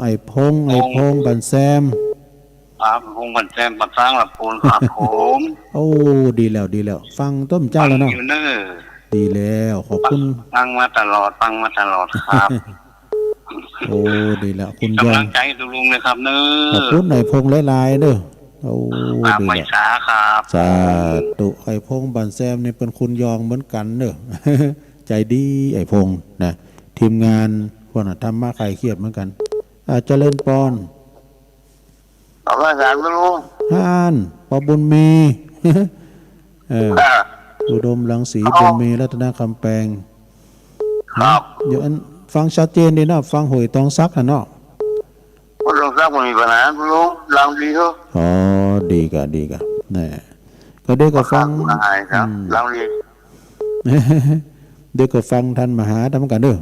ไอ้พงบันแซมครับพงบันแซมปัดสร้างหลับปูนครับผมโอ้ดีแล้วฟังต้มเจ้าแล้วเนาะดีแล้วขอบคุณฟังมาตลอดครับโอ้ดีแล้วคุณยอมกำลังใจลุงเลยครับเนอะขอบคุณไอ้พงหลายๆเด้อโอ้ดีแล้วสาครับสาธุไอ้พงบันแซมนี่เป็นคุณยองเหมือนกันเด้อใจดีไอ้พงนะทีมงานคนทำมาใครเครียดเหมือนกันเจริญปอนขอบคุณครับลุงปอบุญมีอุดมรังสีบุญมีรัตนคำแปลงครับเดี๋ยวฟังชัดเจนดีนะฟังหวยตองซักนะเนาะตองซักมันมีปัญหาลุงลองดีก็ดีกะนี่ก็เด็กก็ฟังลองดีเด็กก็ฟังท่านมหาทำกันเด้อ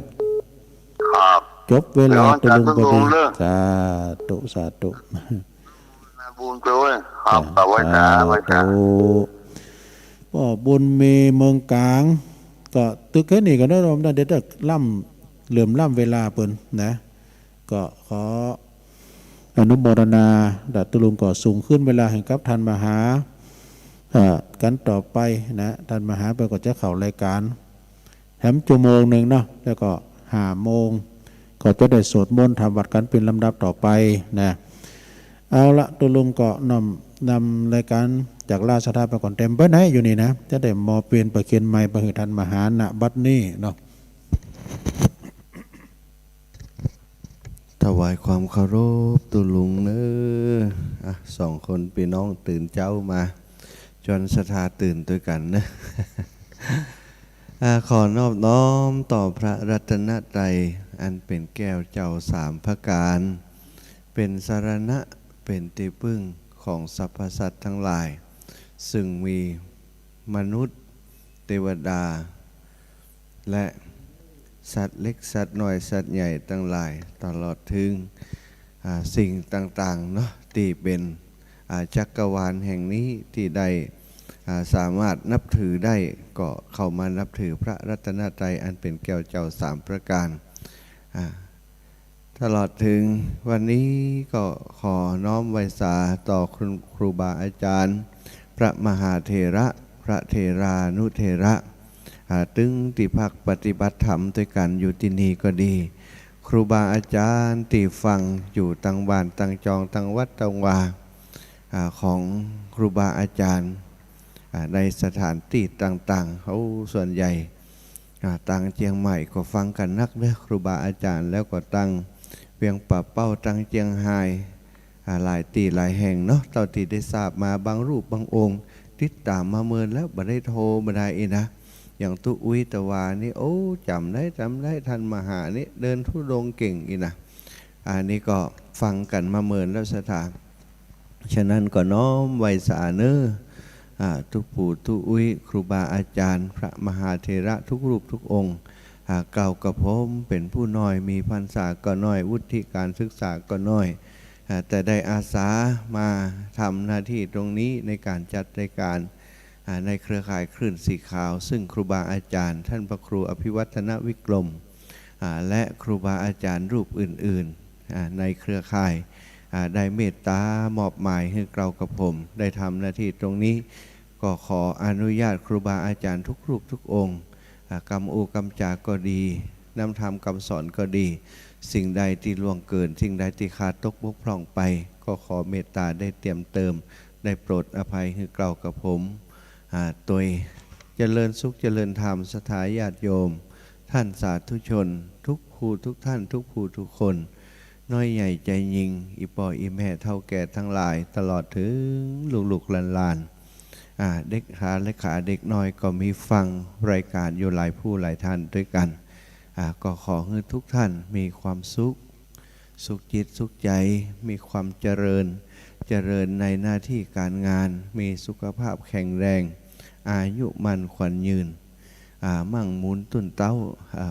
ครับจบเวลาตุลุงพอดีสาธุบุญเจ้าครับไว้จ้าก็บุญมีเมืองกลางก็ตึกแค่นี้ก็ได้รวมได้เด็ดเหลื่อมล่ำเวลาเปิ้นนะก็ขออนุโมทนาดัตตุลุงก็สูงขึ้นเวลาแห่งกับท่านมหากันต่อไปนะท่านมหาไปก็จะเข้ารายการแถมชั่วโมงหนึ่งเนาะแล้วก็5 โมงก็จะได้สวดมนต์ทำวัดกันเป็นลำดับต่อไปนะเอาละตุลุงก็นำรายการจากราชธาไปก่อนเต็มไปไหนอยู่นี่นะจะได้มอเปลี่ยนไปเขียนใหม่ไปให้ท่านมหาณบัดนี้เนาะถวายความเคารพตุลุงเนอะ2 คนพี่น้องตื่นเจ้ามาจนศรัทธาตื่นด้วยกันนะขอนอบน้อมต่อพระรัตนตรัยอันเป็นแก้วเจ้า3 ประการเป็นสรณะเป็นที่พึ่งของสรรพสัตว์ทั้งหลายซึ่งมีมนุษย์เทวดาและสัตว์เล็กสัตว์น้อยสัตว์ใหญ่ทั้งหลายตลอดถึงสิ่งต่างๆเนาะที่เป็นจักรวาลแห่งนี้ที่ได้สามารถนับถือได้ก็เข้ามานับถือพระรัตนตรัยอันเป็นแก้วเจ้า3 ประการตลอดถึงวันนี้ก็ขอน้อมไว้สาต่อคุณครูบาอาจารย์พระมหาเถระพระเถรานุเถระ ตึงติพักปฏิบัติธรรมด้วยกันอยู่ที่นี่ก็ดี ครูบาอาจารย์ที่ฟังอยู่ตังบ้านตังจองตังวัดตังวาของครูบาอาจารย์ในสถานที่ต่างๆเขาส่วนใหญ่ตังเจียงใหม่ก็ฟังกันนักเด้อครูบาอาจารย์แล้วก็ตังเวียงป่าเป้าตังเจียงไฮ้หลายตีหลายแห่งเนาะเท่าที่ได้ทราบมาบางรูปบางองค์ติดตามมาเมินแล้วบ่ได้โทรบ่ได้อีนะอย่างตุอุ้ยตะวานี่โอ้จำได้ท่านมหานี่เดินทุดงเก่งอีนะอันนี้ก็ฟังกันมาเมินแล้วสถานฉะนั้นก็น้อมไว้สาเนอทุกปู่ทุกอุ้ยครูบาอาจารย์พระมหาเถระทุกรูปทุกองค์เก่ากับผมเป็นผู้น้อยมีพรรษาก็น้อยวุฒิการศึกษาก็น้อยแต่ได้อาสามาทำหน้าที่ตรงนี้ในการจัดรายการในเครือข่ายคลื่นสีขาวซึ่งครูบาอาจารย์ท่านพระครูอภิวัฒนวิกรมและครูบาอาจารย์รูปอื่นๆในเครือข่ายได้เมตตามอบหมายให้เรากับผมได้ทำหน้าที่ตรงนี้ก็ขออนุญาตครูบาอาจารย์ทุกรูปทุกองค์กรรมอูกรรมจาก็ดีนำธรรมคำสอนก็ดีสิ่งใดที่ล่วงเกินสิ่งใดที่ขาดตกบกพร่องไปก็ขอเมตตาได้เตรียมเติมได้โปรดอภัยให้เรากับผมตัวเจริญสุขเจริญธรรมสถาญาติโยมท่านสาธุชนทุกผู้ทุกท่านทุกผู้ทุกคนน้อยใหญ่ใจยิงอีปออีแม่เท่าแก่ทั้งหลายตลอดถึงลูกหลานเด็กขาและขาเด็กน้อยก็มีฟังรายการอยู่หลายผู้หลายท่านด้วยกันก็ขอให้ทุกท่านมีความสุขจิตสุขใจมีความเจริญในหน้าที่การงานมีสุขภาพแข็งแรงอายุมั่นขวัญยืนมั่งมูลตุนเต้า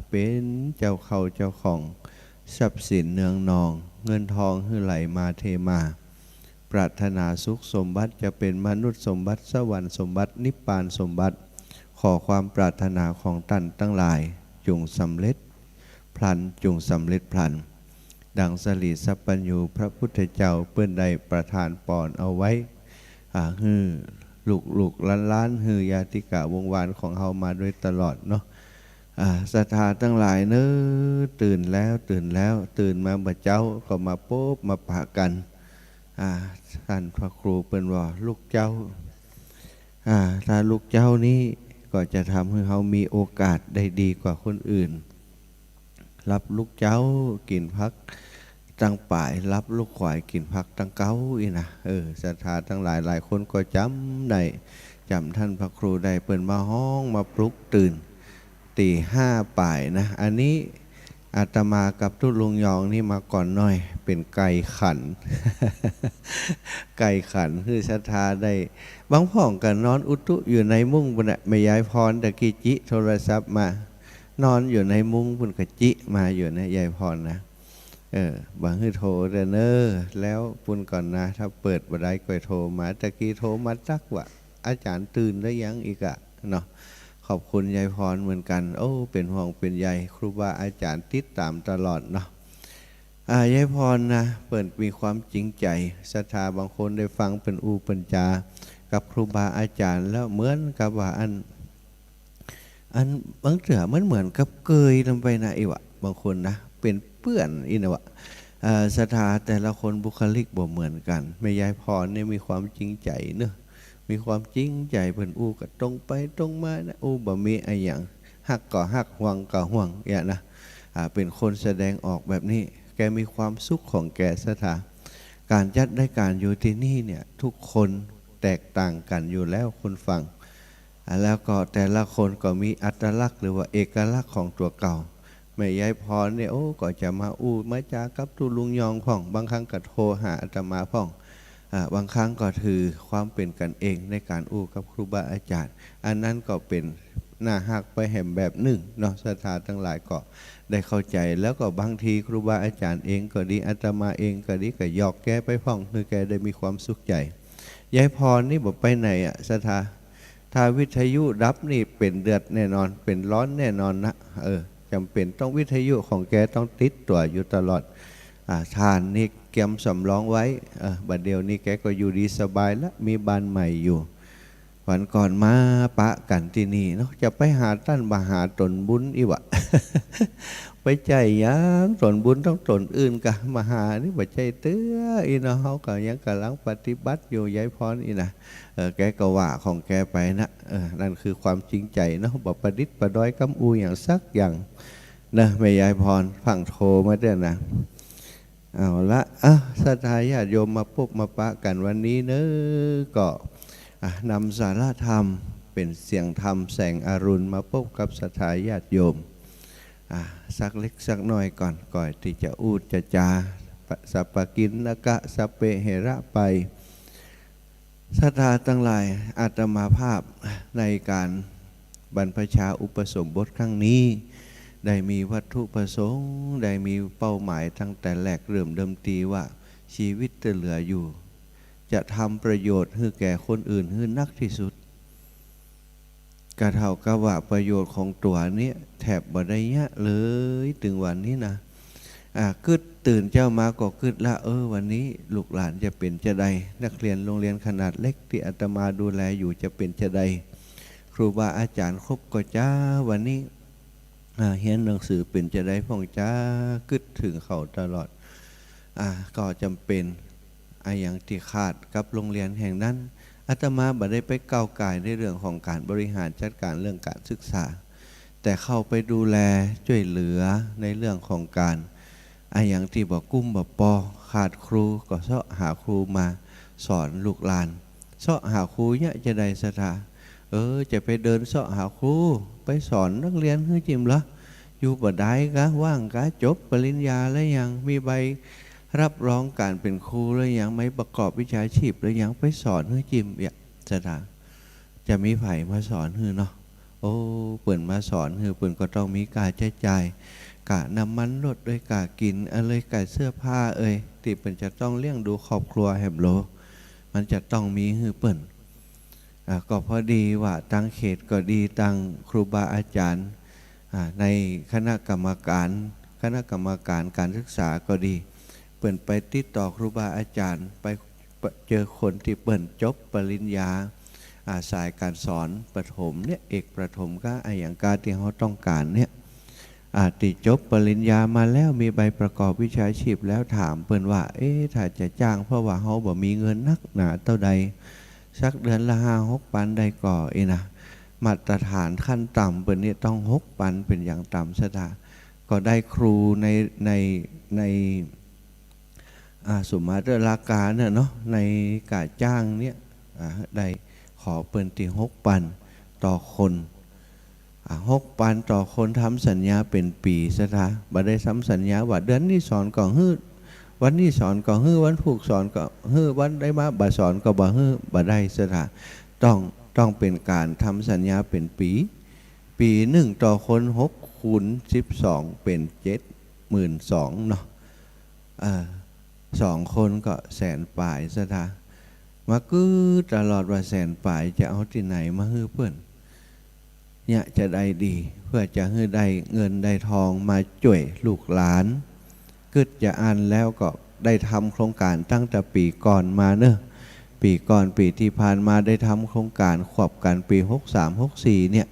เป็นเจ้าเขาเจ้าของทรัพย์สินเนืองนองเงินทองให้ไหลมาเทมาปรารถนาสุขสมบัติจะเป็นมนุษย์สมบัติสวรรค์สมบัตินิพพานสมบัติขอความปรารถนาของท่านทั้งหลายจงสำเร็จพลันจงสำเร็จพลันดังสลีสัพพัญญูพระพุทธเจ้าเปื้อนใดประทานปอนเอาไว้ฮือลูกล้านฮือยาติกะวงวานของเฮามาโดยตลอดเนาะศรัทธาทั้งหลายเน้อตื่นแล้วตื่นมาบ่เจ้าก็มาโป๊บมาปะกันท่านพระครูเป็นว่าลูกเจ้าถ้าลูกเจ้านี้ก็จะทำให้เขามีโอกาสได้ดีกว่าคนอื่นรับลูกเจ้ากินพักตั้งป่ายรับลูกขวายกินพักตั้งเก้าอีนะศรัทธาทั้งหลายคนก็จำได้จำท่านพระครูได้เปิดมาห้องมาปลุกตื่นตี 5ป่ายนะอันนี้อาตมากับทุลุงยองนี่มาก่อนหน่อยเป็นไก่ขัน ไก่ขันคือศรัทธาได้บางพ่องกันนอนอุตุอยู่ในมุ้งบนไม่ย้ายพรตะกี้จิโทรศัพท์มานอนอยู่ในมุ้งบนกะจิมาอยู่นะยายพรนะบางให้โทรเด้อเนอแล้วปุ่นก่อนนะถ้าเปิดบ่ได้ก็โทรมาตะกี้โทรมาตักว่าอาจารย์ตื่นได้ยังอีกอะเนาะขอบคุณยายพรเหมือนกันโอ้เป็นห่วงเป็นใยครูบาอาจารย์ติดตามตลอดเนาะยายพรนะเปิดมีความจริงใจศรัทธาบางคนได้ฟังเป็นอูเป็นจากับครูบาอาจารย์แล้วเหมือนกับว่าอันบางเถื่อมันเหมือนกับเกยลงไปนะอีวะบางคนนะเป็นเปื้อนอีนะวะศรัทธาแต่ละคนบุคลิกบ่เหมือนกันแม่ยายพรเนี่ยมีความจริงใจเนอะมีความจริงใจเป็นอูก็ตรงไปตรงมานะอูบ่มีอะไรอย่างหักก็หักห่วงก็ห่วงอย่างนะเป็นคนแสดงออกแบบนี้แกมีความสุขของแกศรัทธาการจัดได้การอยู่ที่นี่เนี่ยทุกคนแตกต่างกันอยู่แล้วคนฟังแล้วก็แต่ละคนก็มีอัตลักษณ์หรือว่าเอกลักษณ์ของตัวเก่าแม่ยายพรเนี่ยโอ้ก็จะมามาจากับตุลุงยองพ่องบางครั้งก็โทรหาอาตมาพ่องบางครั้งก็ถือความเป็นกันเองในการกับครูบาอาจารย์อันนั้นก็เป็นหน้าหักไปแห่มแบบหนึ่งเนาะศรัทธาทั้งหลายก็ได้เข้าใจแล้วก็บางทีครูบาอาจารย์เองก็ดีอาตมาเองก็ดีก็หยอกแกไปพ่องคือแกได้มีความสุขใจยายพรนี่บอกไปไหนศรัทธาถ้าวิทยุรับนี่เป็นเดือดแน่นอนเป็นร้อนแน่นอนนะจำเป็นต้องวิทยุของแกต้องติดตัวอยู่ตลอดทานนี่เก็บสำรองไว้บัดเดียวนี้แกก็อยู่ดีสบายแล้วมีบ้านใหม่อยู่ วันก่อนมาปะกันที่นี่เนาะจะไปหาท่านมาหาตนบุญอีวะ ไปใจยังตนบุญต้องตนอื่นกะมาหานี่บ่ใจเตื้ออีเนาะเขาก็ยังกำลังปฏิบัติอยู่ยายพรอีนะแกก็ว่าของแกไปนะนั่นคือความจริงใจเนาะบ่ประดิษฐ์ประดอยกำอูอย่างสักอย่างนะแม่ยายพรฟังโทรมาเด้อนะเอาละศรัทธาญาติโยมมาพบมาปะกันวันนี้เนอะก็นำสาระธรรมเป็นเสียงธรรมแสงอรุณมาพบกับศรัทธาญาติโยมสักเล็กสักน้อยก่อนที่จะอูดจะจาสัพปกินนะกะสัพเปเหระไปศรัทธาทั้งหลายอาตมาภาพในการบรรพชาอุปสมบทครั้งนี้ได้มีวัตถุประสงค์ได้มีเป้าหมายตั้งแต่แรกเริ่มเดิมทีว่าชีวิตจะเหลืออยู่จะทำประโยชน์ให้แก่คนอื่นให้นักที่สุดกระเท่ากับว่าประโยชน์ของตัวนี้แทบบ่ได้เยอะเลยถึงวันนี้นะกึดตื่นเจ้ามาก็กึดละวันนี้ลูกหลานจะเป็นจะใดนักเรียนโรงเรียนขนาดเล็กที่อาตมาดูแลอยู่จะเป็นจะใดครูบาอาจารย์ครบก็จ้าวันนี้เรียนหนังสือเป็นจะได้พ่องจ้ากึดถึงเขาตลอดก็จำเป็นอย่างที่ขาดกับโรงเรียนแห่งนั้นอาตมาบ่ได้ไปก้าวก่ายในเรื่องของการบริหารจัดการเรื่องการศึกษาแต่เข้าไปดูแลช่วยเหลือในเรื่องของการอย่างที่บอกกุ้มบอกปอขาดครูก็เสาะหาครูมาสอนลูกหลานเสาะหาครูเนี่ยจะได้ศรัทธาจะไปเดินเสาะหาครูไปสอนนักเรียนให้จิมละอยู่บ่ได้กะว่างกะจบปริญญาแล้วยังมีใบรับรองการเป็นครูแล้วยังไม่ประกอบวิชาชีพแล้วยังไปสอนให้จิมเนี่ยศรัทธาจะมีไผ่มาสอนให้เนาะเปิ่นมาสอนให้เปิ่นก็ต้องมีการใช้จ่ายกะน้ำมันรถด้วยกะกินอะไรกะเสื้อผ้าที่เปิ่นจะต้องเลี้ยงดูครอบครัวแฮมโลมันจะต้องมีให้เปิ่นก็พอดีว่าตั้งเขตก็ดีตั้งครูบาอาจารย์ในคณะกรรมการการศึกษาก็ดีเปิ่นไปติดต่อครูบาอาจารย์ไปเจอคนที่เปิ่นจบปริญญาสายการสอนประถมเนี่ยเอกประถมก็อย่างการที่เขาต้องการเนี่ยติจบปริญญามาแล้วมีใบประกอบวิชาชีพแล้วถามเปิ่นว่าถ้าจะจ้างเพราะว่าเขาบ่มีเงินนักหนาเท่าใดสักเดือนละ5-6 ปันได้ก่อนะมาตรฐานขั้นต่ำเปิ่นนี่ต้อง6 ปันเป็นอย่างต่ำซะได้ก็ได้ครูในสมมาตรราคาเนี่ยเนาะในการจ้างเนี่ยได้ขอเปิ่นที่6 ปันต่อคน6 ปันต่อคนทำสัญญาเป็นปีซะได้บ่ได้ทำสัญญาว่าเดือนนี้สอนก่อนฮื้อวันนี้สอนก็ฮื้อวันผูกสอนก็ฮื้อวันได้มาบ่สอนก็บ่ฮื้อบ่ได้ซะได้ต้องเป็นการทำสัญญาเป็นปีหนึ่งต่อคน6 คูณ 12เป็น72,000เนาะ2 คนก็100,000 ปลายซะได้มากือตลอดว่า100,000 ปลายจะเอาที่ไหนมาฮื้อเพิ่นเนี่ยจะได้ดีเพื่อจะให้ได้เงินได้ทองมาช่วยลูกหลานกึดจะอ่านแล้วก็ได้ทำโครงการตั้งแต่ปีก่อนมาเนอะปีก่อนปีที่ผ่านมาได้ทำโครงการขวบกันปี63-64เนี่ย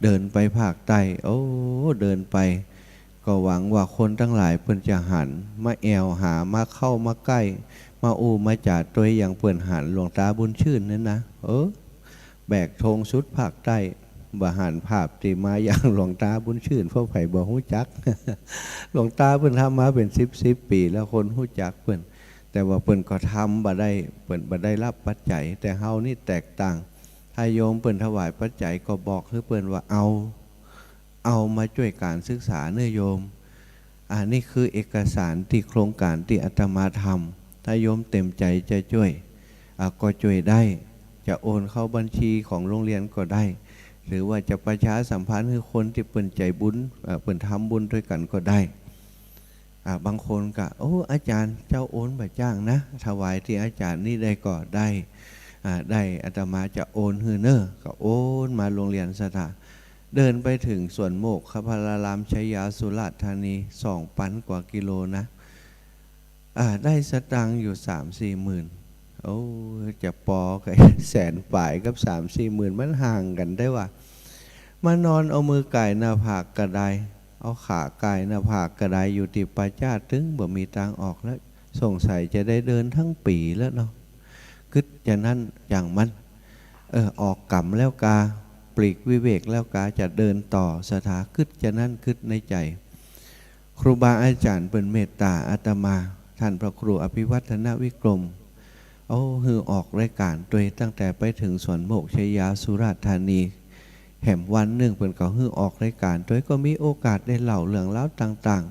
เดินไปภาคใต้เดินไปก็หวังว่าคนทั้งหลายเพิ่นจะหันมาแอวหามาเข้ามาใกล้มามาจ่าตัวอย่างเพิ่นหันหลวงตาบุญชื่นนั่นนะแบกธงชุดภาคใต้บาหันภาพที่มาอย่างหลวงตาบุญชื่นพวกไผ่บ่ฮู้จัก หลวงตาเพิ่นทำมาเป็น10 ปีแล้วคนฮู้จักเพิ่นแต่ว่าเพิ่นก็ทำบ่ได้เพิ่นบ่ได้รับปัจจัยแต่เฮานี่แตกต่างถ้าโยมเพิ่นถวายปัจจัยก็บอกให้เพิ่นว่าเอามาช่วยการศึกษาเนื้อโยมนี่คือเอกสารที่โครงการที่อาตมาทำถ้าโยมเต็มใจจะช่วยก็ช่วยได้จะโอนเข้าบัญชีของโรงเรียนก็ได้หรือว่าจะประชาสัมพันธ์ให้คนที่เปิ่นใจบุญเปิ่นทำบุญด้วยกันก็ได้บางคนก็อาจารย์เจ้าโอนบ่จ้างนะถวายที่อาจารย์นี่ได้ก็ได้อาตมาจะโอนฮือเนอก็โอนมาโรงเรียนสถาเดินไปถึงสวนโมกขพารามชัยยาสุราษฎร์ธานี2,000 กว่ากิโลนะได้สตางค์อยู่3-4 หมื่น โอ้จะปอกับแสนป่ายกับ3-4 หมื่นมันห่างกันได้ว่ามานอนเอามือไก่หน้าผากกระไดเอาขาไก่หน้าผากกระไดอยู่ติปาจาตึงบ่มีทางออกแล้วสงสัยจะได้เดินทั้งปีแล้วเนาะกึดจะนั่นอย่างมันออกกรรมแล้วกาปลีกวิเวกแล้วกาจะเดินต่อสถาคึดจะนั่นคึดในใจครูบาอาจารย์เป็นเมตตาอาตมาท่านพระครูอภิวัฒนวิกรมฮือออกรายการตัวตั้งแต่ไปถึงสวนโมกชัยยาสุราษฎร์ธานีแห่มวันหนึ่งเป็นก็ฮือออกรายการตัวก็มีโอกาสได้เล่าเรื่องเล่าต่าง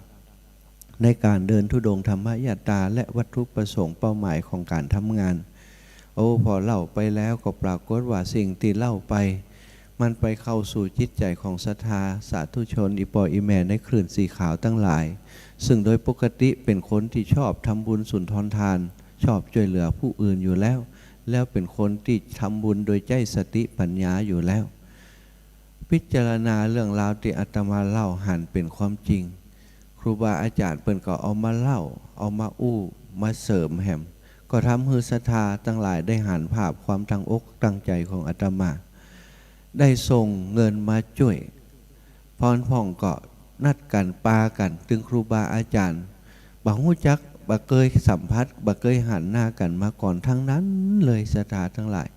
ๆในการเดินธุดงค์ธรรมยตราและวัตถุประสงค์เป้าหมายของการทำงานพอเล่าไปแล้วก็ปรากฏว่าสิ่งที่เล่าไปมันไปเข้าสู่จิตใจของศรัทธาสาธุชนอีปออีแม่ในคลื่นสีขาวตั้งหลายซึ่งโดยปกติเป็นคนที่ชอบทำบุญสุนทรทานชอบช่วยเหลือผู้อื่นอยู่แล้วเป็นคนที่ทำบุญโดยใจสติปัญญาอยู่แล้วพิจารณาเรื่องราวที่อาตมาเล่าหันเป็นความจริงครูบาอาจารย์เปิ่นก็เอามาเล่าเอามาอู้มาเสริมแหมก็ทำให้ศรัทธาตั้งหลายได้หันภาพความตั้งอกตั้งใจของอาตมาได้ส่งเงินมาช่วยพรพ่องก็นัดกันปากันถึงครูบาอาจารย์บ่ฮู้จักบ่เคยสัมผัสบ่เคยหันหน้ากันมาก่อนทั้งนั้นเลยศรัทธาทั้งหลาย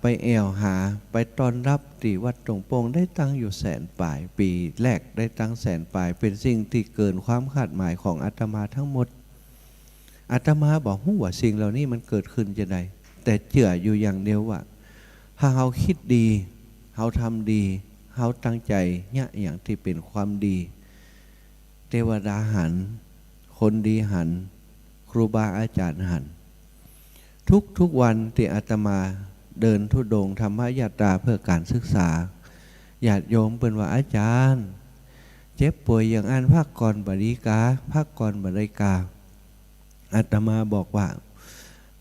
ไปแอวหาไปต้อนรับที่วัดตรงโป่งได้ตั้งอยู่แสนปลายปีแรกได้ตั้งแสนปลายเป็นสิ่งที่เกินความคาดหมายของอาตมาทั้งหมดอาตมาบอกฮู้ว่าสิ่งเหล่านี้มันเกิดขึ้นจะได้แต่เชื่ออยู่อย่างเดียวว่าถ้าเราคิดดีเราทำดีเราตั้งใจเนี่ยอย่างที่เป็นความดีเทวดาหันคนดีหันครูบาอาจารย์หันทุกวันที่อาตมาเดินธุดงค์ธรรมยตราเพื่อการศึกษาญาติโยมเป็นว่าอาจารย์เจ็บป่วยอย่างอันภาคก่อนบริกาภาคก่อนบริกาอาตมาบอกว่า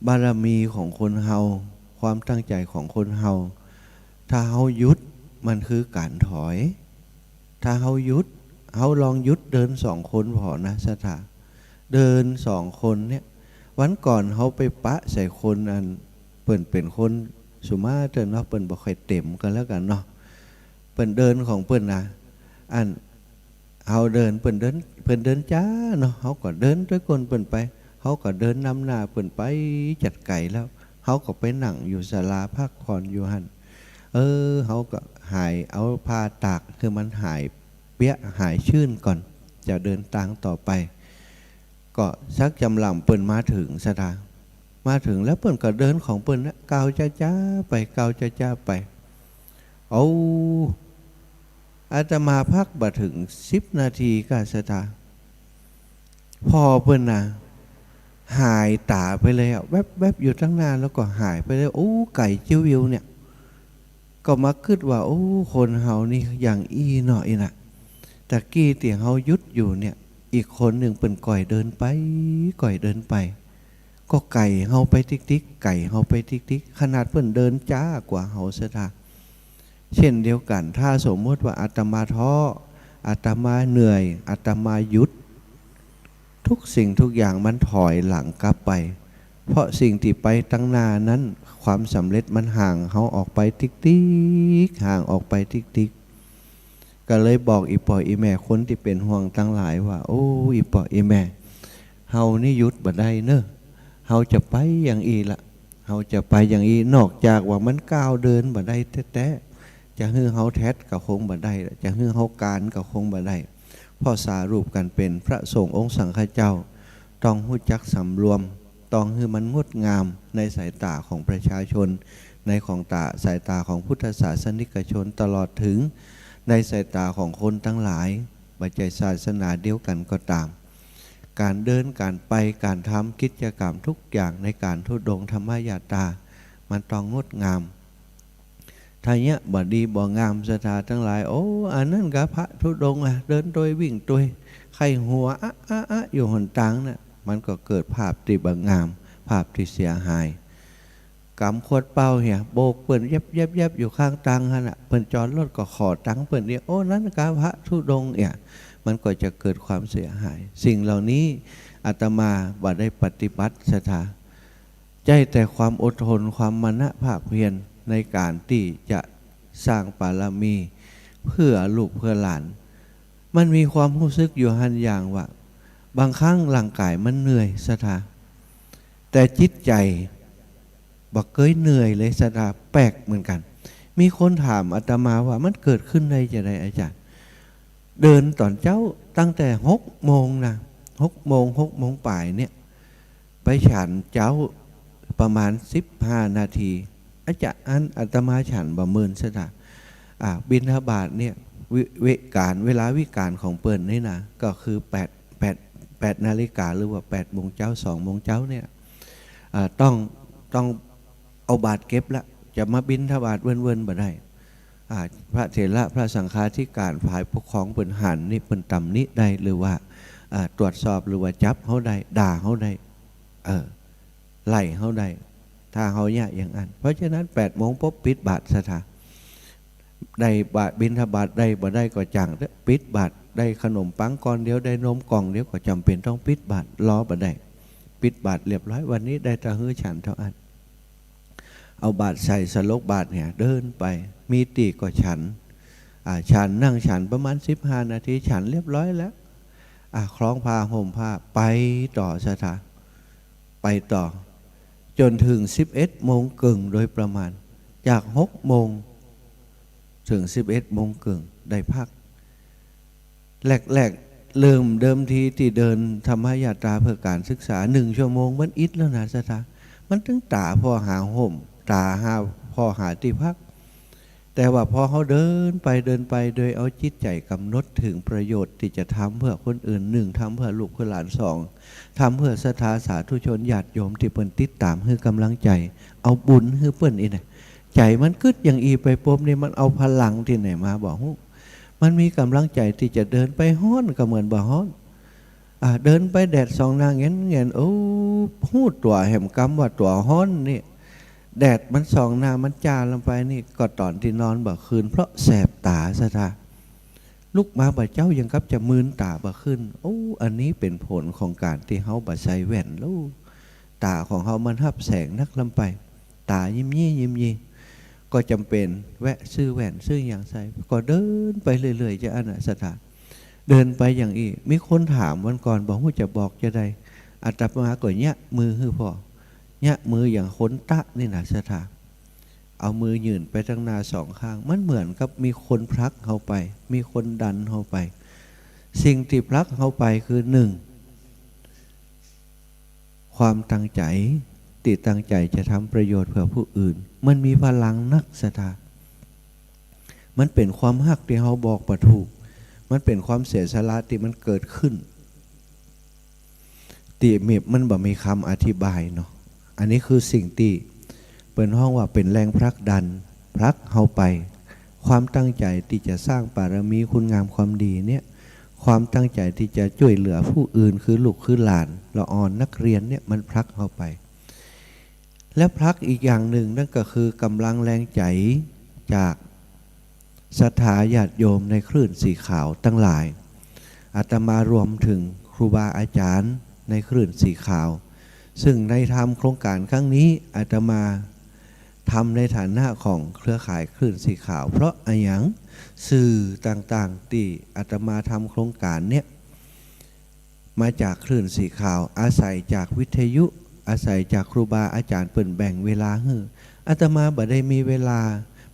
บารมีของคนเฮาความตั้งใจของคนเฮาถ้าเฮาหยุดมันคือการถอยถ้าเฮาหยุดเฮาลองหยุดเดิน2 คนพอนะสถาเดิน2 คนเนี่ยวันก่อนเฮาไปปะใส่คนอันเปิ่นเป็นคนสุมาเตินเนาะเปิ่นบ่ค่อยเต็มกันแล้วกันเนาะเปิ่นเดินของเปิ่นนะอันเฮาเดินเปิ่นเดินจ้าเนาะเฮาก็เดินด้วยคนเปิ่นไปเฮาก็เดินนำหน้าเปิ่นไปจัดไก่แล้วเขาก็ไปนั่งอยู่ศาลาพักผ่อนอยู่หันเขาก็หายเอาผ้าตากคือมันหายเปี้ยหายชื่นก่อนจะเดินทางต่อไปก็ซักจำลำเปิ่นมาถึงสถามาถึงแล้วเปิ่นก็เดินของเปิ่นนะก้าวจ้าไปก้าวจ้าไปอาตมาพักบ่ถึง10 นาทีก็สถาพอเปิ่นนะหายตาไปเลยอ่ะแวบอยู่ตั้งนานแล้วก็หายไปเลยไก่จิ้ววิวเนี่ยก็มาคิดว่าคนเฮานี่อย่างหน่อยน่ะแต่กี้ที่เฮายุดอยู่เนี่ยอีกคนหนึ่งเป็นก่อยเดินไปก็ไก่เฮาไปติ๊กไก่เฮาไปติ๊กขนาดเพิ่นเดินจ้ากว่าเฮาซะท่าเช่นเดียวกันถ้าสมมติว่าอาตมาท้ออาตมาเหนื่อยอาตมาหยุดทุกสิ่งทุกอย่างมันถอยหลังกลับไปเพราะสิ่งที่ไปตั้งหน้านั้นความสำเร็จมันห่างเขาออกไปติ๊กห่างออกไปติ๊กก็เลยบอกอีปออีแม่คนที่เป็นห่วงตั้งหลายว่าอีปออีแม่เฮานี่หยุดบ่ได้เนอะเฮาจะไปอย่างอีละเฮาจะไปอย่างอีนอกจากว่ามันก้าวเดินบ่ได้แท้ๆจะฮื้อเฮาแท้ก็คงบ่ได้จะฮื้อเฮาการก็คงบ่ได้พอสารูปกันเป็นพระสงฆ์องค์สังฆเจ้าต้องรู้จักสำรวมต้องให้มันงดงามในสายตาของประชาชนในสายตาของพุทธศาสนิกชนตลอดถึงในสายตาของคนทั้งหลายบัจจัยศาสนาเดียวกันก็ตามการเดินการไปการทำกิจกรรมทุกอย่างในการธุดงค์ธรรมยตรามันต้องงดงามถ้าเนี้ยบ่ดีบ่งามศรัทธาทั้งหลายอันนั้นก็พระธุดงค์เดินโดยวิ่งโดยไข้หัวอยู่หนทางน่ะมันก็เกิดภาพที่บ่งามภาพที่เสียหายกำขวดเป่าเหี่ยโบกเปิ่นเย็บอยู่ข้างตังฮะน่ะเปิ่นจอดรถก็ขอตังเปิ่นเนี่ยนั้นก็พระธุดงค์เนี่ยมันก็จะเกิดความเสียหายสิ่งเหล่านี้อาตมาบ่ได้ปฏิบัติศรัทธา ใจแต่ความอดทนความมณภาคเพียรในการที่จะสร้างบารมีเพื่อลูกเพื่อหลานมันมีความรู้สึกอยู่หันอย่างว่าบางครั้งร่างกายมันเหนื่อยสถาแต่จิตใจบอกเคยเหนื่อยเลยสถาแปลกเหมือนกันมีคนถามอาตมาว่ามันเกิดขึ้นได้จะได้อาจารย์เดินตอนเจ้าตั้งแต่6 โมงนะ6 โมงปลายเนี่ยไปฉันเจ้าประมาณ15 นาทีอาจารย์อาตมาฉันบะเมินสถาบิณฑบาตเนี่ยเวลาวิการของเปิ้นนี่นะก็คือ8 นาฬิกาหรือว่า8 โมงเจ้า2 โมงเจ้าเนี่ยต้องเอาบาตรเก็บละจะมาบิณฑบาตเวินบ่ได้พระเถระพระสังฆาธิการฝ่ายปกครองเปิ้นหันนี่เปิ้นตำนี้ได้หรือว่าตรวจสอบหรือว่าจับเขาได้ด่าเขาได้ไล่เขาได้ถ้าเขาเนี่ยอย่างนั้นเพราะฉะนั้น8 โมงปุ๊บปิดบาตรสถาได้บาตรบิณฑบาตได้บ่ได้ก็จังปิดบาตรได้ขนมปังก่อนเดียวได้นมกล่องเดียวก็จำเป็นต้องปิดบาตรล้อบ่ได้ปิดบาตรเรียบร้อยวันนี้ได้ตะฮื้อฉันเท่าอันเอาบาตรใส่สลกบาตรเนี่ยเดินไปมีตีก็ฉันนั่งฉันประมาณ15 นาทีฉันเรียบร้อยแล้วคล้องผ้าห่มผ้าไปต่อสถาไปต่อจนถึง11 โมงครึ่งโดยประมาณจาก6 โมงถึง11 โมงครึ่งได้พักแรกเริ่มเดิมทีที่เดินธรรมยาตราเพื่อการศึกษา1 ชั่วโมงมันอิดแล้วนะสถามันถึงตาพอหาห่มตาหาพอหาที่พักแต่ว่าพอเขาเดินไปโดยเอาจิตใจกำหนดถึงประโยชน์ที่จะทำเพื่อคนอื่น1ทำเพื่อลูกเพื่อหลาน2ทำเพื่อศรัทธาสาธุชนญาติโยมที่เปิ้นติดตามให้กำลังใจเอาบุญให้เปิ้นอีน่ะใจมันกึดอย่างอีไปปุ๊บนี่มันเอาพลังที่ไหนมาบอกมันมีกำลังใจที่จะเดินไปฮ้อนก็เหมือนบ่ฮ้อนเดินไปแดดส่องหน้าเงี้ยโอ้พูดตัวแหมกำว่าตัวฮ้อนนี่แดดมันส่องหน้ามันจ้าลงไปนี่ก็ตอนที่นอนบ่คืนเพราะแสบตาซะท่าลุกมาบ่เจ้ายังกับจะมืนตาบ่ขึ้นโอ้อันนี้เป็นผลของการที่เฮาบ่ใส่แว่นลูกตาของเฮามันรับแสงนักลำไปตายิ้มยี่ก็จำเป็นแวะซื้อแว่นซื้ออย่างใส่ก็เดินไปเรื่อยๆจะอันน่ะสถานเดินไปอย่างอีมีคนถามวันก่อนบอกว่าจะบอกจะได้อาตมาก็เนี่ยมือคือพ่อเนี่ยมืออย่างคนตะนี่นะสถานเอามือยืนไปทางหน้า2 ข้างมันเหมือนกับมีคนพลักเข้าไปมีคนดันเข้าไปสิ่งที่พลักเข้าไปคือ1ความตั้งใจติดตั้งใจจะทำประโยชน์เพื่อผู้อื่นมันมีพลังนักสถามันเป็นความฮักที่เขาบอกประถูกมันเป็นความเสียสละที่มันเกิดขึ้นตีเมบมันบ่มีคำอธิบายเนาะอันนี้คือสิ่งที่เป็นห้องว่าเป็นแรงผลักดันผลักเขาไปความตั้งใจที่จะสร้างบารมีคุณงามความดีเนี่ยความตั้งใจที่จะช่วยเหลือผู้อื่นคือลูกคือหลานละอ่อนนักเรียนเนี่ยมันผลักเขาไปและพลักอีกอย่างหนึ่งนั่นก็คือกำลังแรงใจจากศรัทธาญาติโยมในคลื่นสีขาวทั้งหลายอาตมารวมถึงครูบาอาจารย์ในคลื่นสีขาวซึ่งในทำโครงการครั้งนี้อาตมาทำในฐานะของเครือข่ายคลื่นสีขาวเพราะอะไรอย่างสื่อต่างๆที่อาตมาทำโครงการเนี่ยมาจากคลื่นสีขาวอาศัยจากวิทยุอาศัยจากครูบาอาจารย์เปิ่นแบ่งเวลาให้อาตมาบ่ได้มีเวลา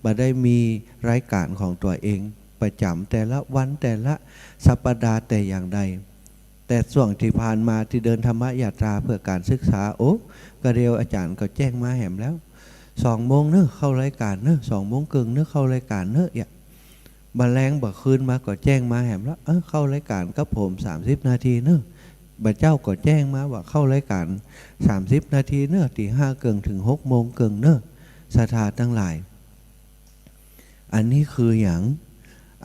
บ่ได้มีรายการของตัวเองประจำแต่ละวันแต่ละสัปดาห์แต่อย่างใดแต่ช่วงที่ผ่านมาที่เดินธรรมยาตราเพื่อการศึกษาโอ้กระเดียวอาจารย์ก็แจ้งมาแหมแล้ว2 โมงเนอะเข้ารายการเนอะ2 โมงครึ่งเนอะเข้ารายการเนอะอย่าบันแรงบ่คืนมาก็แจ้งมาแหมแล้วเข้ารายการกับผม30 นาทีเนอะบัดเจ้าก็แจ้งมาว่าเข้ารายการ30 นาทีเนอะตี5เกินถึง6 โมงเกินเนอะศรัทธาทั้งหลายอันนี้คืออย่าง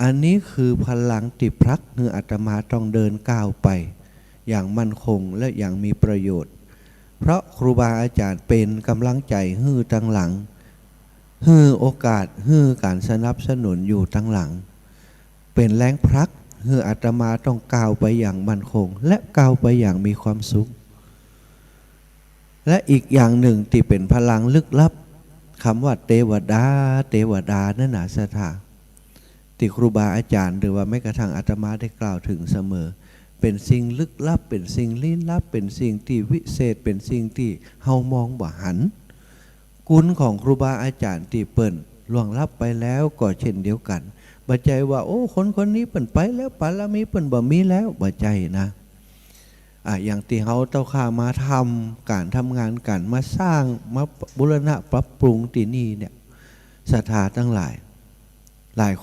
อันนี้คือพลังติพลักคืออาตมาต้องเดินก้าวไปอย่างมั่นคงและอย่างมีประโยชน์เพราะครูบาอาจารย์เป็นกำลังใจฮื้อตั้งหลังฮื้อโอกาสฮื้อการสนับสนุนอยู่ตั้งหลังเป็นแรงพลักฮื้ออาตมาต้องก้าวไปอย่างมั่นคงและก้าวไปอย่างมีความสุข และอีกอย่างหนึ่งที่เป็นพลังลึกลับคำว่าเทวดาเทวดานั่นน่ะสถาที่ครูบาอาจารย์หรือว่าแม้กระทั่งอาตมาได้กล่าวถึงเสมอเป็นสิ่งลึกลับเป็นสิ่งลี้ลับเป็นสิ่งที่วิเศษเป็นสิ่งที่เฮามองบ่หันกุลของครูบาอาจารย์ที่เปิ้นล่วงลับไปแล้วก็เช่นเดียวกันบ่ใจว่าโอ้คนนี้เปิ้นไปแล้วบารมีเปิ้นบ่มีแล้วบ่ใจนะอย่างที่เฮาเต้าข้ามาทำการทำงานกันมาสร้างมาบูรณะปรับปรุงที่นี่เนี่ยศรัทธาทั้งหลาย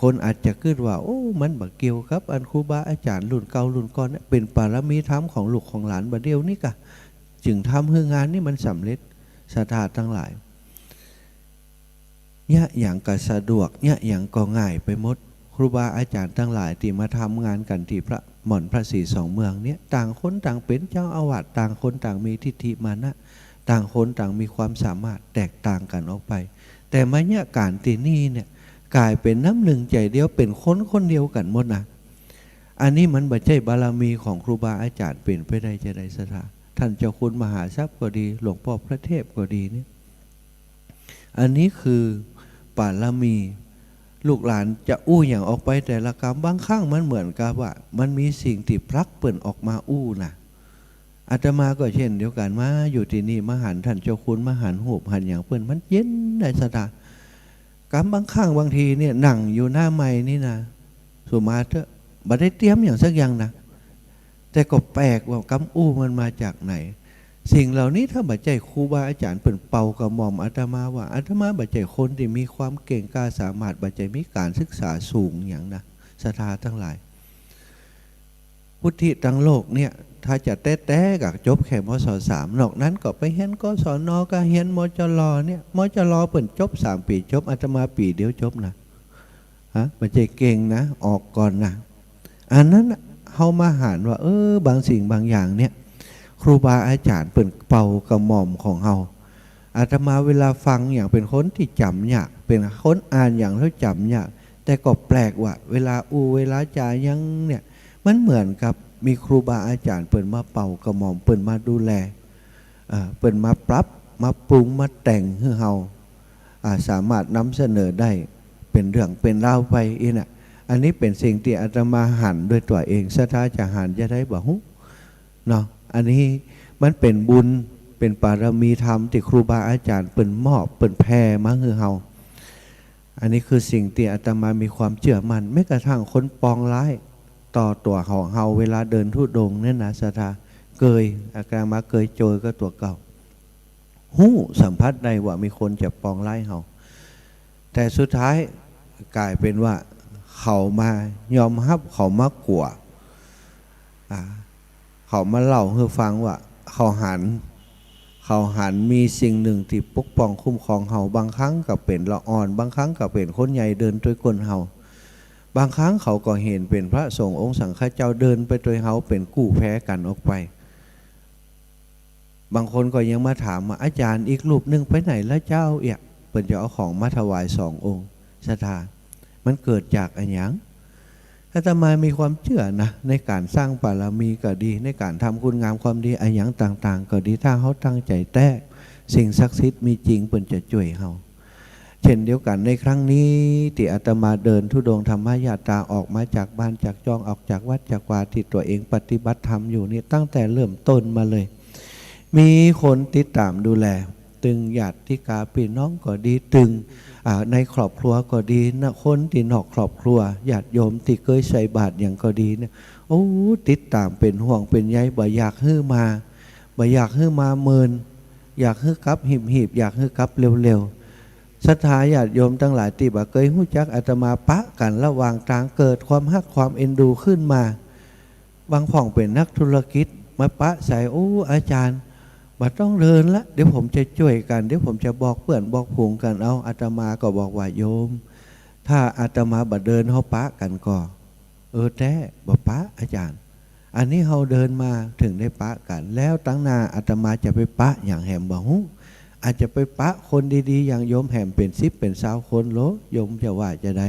คนอาจจะคิดว่าโอ้มันบ่เกี่ยวกับอันครูบาอาจารย์รุ่นเก่ารุ่นก่อนเนี่ยเป็นปารมีธรรมของลูกของหลานบ่เดียวนี่กะจึงทำให้งานนี้มันสำเร็จศรัทธาทั้งหลายเนี่ยอย่างก็สะดวกเนี่ยอย่างก็ง่ายไปหมดครูบาอาจารย์ทั้งหลายที่มาทำงานกันที่พระหม่อนพระศรีสองเมืองเนี่ยต่างคนต่างเป็นเจ้าอาวาสต่างคนต่างมีทิฏฐิมานะต่างคนต่างมีความสามารถแตกต่างกันออกไปแต่มาเนี่ยการที่นี่เนี่ยกลายเป็นน้ำหนึ่งใจเดียวเป็นคนเดียวกันหมดนะอันนี้มันบ่ใช่บารมีของครูบาอาจารย์เป็นไปได้จะได้สถาท่านเจ้าคุณมหาทรัพย์ก็ดีหลวงพ่อพระเทพก็ดีเนี่ยอันนี้คือบารมีลูกหลานจะอู้อย่างออกไปแต่ละกรรมบางครั้งมันเหมือนกับว่ามันมีสิ่งที่พลักเปิ่นออกมาอู้นะอาตมาก็เช่นเดียวกันมาอยู่ที่นี่มาหันท่านเจ้าคุณมาหันหูบหันอย่างเปิ่นมันเย็นได้สถากรรมบางครั้งบางทีเนี่ยหนังอยู่หน้าไม้นี่นะสุมาเถอะบ่ได้เตรียมอย่างสักอย่างนะแต่ก็แปลกว่ากรรมอู้มันมาจากไหนสิ่งเหล่านี้ถ้าบัจใจครูบาอาจารย์เป็นเป่ากระหม่อมอาตมาว่าอาตมาบัจใจคนที่มีความเก่งกล้าสามารถบัจใจมีการศึกษาสูงอย่างนะศรัทธาทั้งหลายพุทธิทั้งโลกเนี่ยถ้าจะแต้ๆกับจบแค่มศ.3 นอกนั้นก็ไปเฮียนกศน.ก็เฮียนมจร.เนี่ยมจร.เปิ่นจบ3 ปีจบอาตมาปีเดียวจบนะบัจใจเก่งนะออกก่อนนะอันนั้นเฮามาหารว่าบางสิ่งบางอย่างเนี่ยครูบาอาจารย์เป็นเป่ากระหม่อมของเฮาอาตมาเวลาฟังอย่างเป็นคนที่จำยากเป็นคนอ่านอย่างแล้วจำยากแต่ก็แปลกว่าเวลาเวลาจายังเนี่ยมันเหมือนกับมีครูบาอาจารย์เปิ่นมาเป่ากระหม่อมเปิ่นมาดูแลเปิ่นมาปรับมาปรุงมาแต่งให้เฮาสามารถนำเสนอได้เป็นเรื่องเป็นราวไปอีน่ะอันนี้เป็นสิ่งที่อาตมาหันด้วยตัวเองศรัทธาจะหันจะได้บ่ฮู้เนาะอันนี้มันเป็นบุญเป็นปารมีธรรมที่ครูบาอาจารย์เปิ่นมอบเปิ่นแผ่มาให้เฮาอันนี้คือสิ่งที่อาตมามีความเชื่อมั่นแม้กระทั่งคนปองร้ายต่อตัวของเฮาเวลาเดินธุดงค์เนี่ยนะศรัทธาอาตมาเคยเจอก็ตัวเก่าหู้สัมผัสได้ว่ามีคนจะปองร้ายเฮาแต่สุดท้ายกลายเป็นว่าเขามายอมรับเขามากลัวเขามาเล่าให้ฟังว่าเขาหันมีสิ่งหนึ่งที่ปกป้องคุ้มครองเฮาบางครั้งก็เป็นละอ่อนบางครั้งก็เป็นคนใหญ่เดินด้วยก้นเฮาบางครั้งเขาก็เห็นเป็นพระสงฆ์องค์สังฆเจ้าเดินไปโดยเฮาเป็นกู้แพ้กันออกไปบางคนก็ยังมาถามว่าอาจารย์อีกรูปหนึ่งไปไหนแล้วเจ้าเปิ่นจะเอาของมาถวาย2 องค์ศรัทธามันเกิดจากอันหยังอาตมามีความเชื่อนะในการสร้างบารมีก็ดีในการทำคุณงามความดีอันหยังต่างๆก็ดีถ้าเขาตั้งใจแท้สิ่งศักดิ์สิทธิ์มีจริงเปิ่นจะช่วยเขาเช่นเดียวกันในครั้งนี้ที่อาตมาเดินธุดงค์ธรรมญาตราออกมาจากบ้านจากจ้องออกจากวัดจากวาที่ตัวเองปฏิบัติธรรมอยู่นี่ตั้งแต่เริ่มต้นมาเลยมีคนติดตามดูแลตึงญาติกาพี่น้องก็ดีตึงในครอบครัวก็ดีนะคนที่นอกครอบครัวญาติโยมที่เคยใส่บาตรอย่างก็ดีเนี่ยโอ้ติดตามเป็นห่วงเป็นใยบ่อยากให้มาเมินอยากให้กลับหีบอยากให้กลับเร็วๆศรัทธาญาติโยมทั้งหลายที่บ่เคยฮู้จักอาตมาปะกันระหว่างทางเกิดความฮักความเอ็นดูขึ้นมาบางพ่องเป็นนักธุรกิจมาปะใส่โอ้อาจารย์บ่ต้องเดินละเดี๋ยวผมจะช่วยกันเดี๋ยวผมจะบอกเพื่อนบอกผูงกันเอาอาตมาก็บอกว่าโยมถ้าอาตมาบ่เดินเฮาปะกันก็แท้บ่ปะอาจารย์อันนี้เฮาเดินมาถึงได้ปะกันแล้วตั้งหน้าอาตมาจะไปปะอย่างแหมบ่ฮู้อาจจะไปปะคนดีๆอย่างโยมแหมเป็น10เป็น20คนโลโยมจะว่าจะได้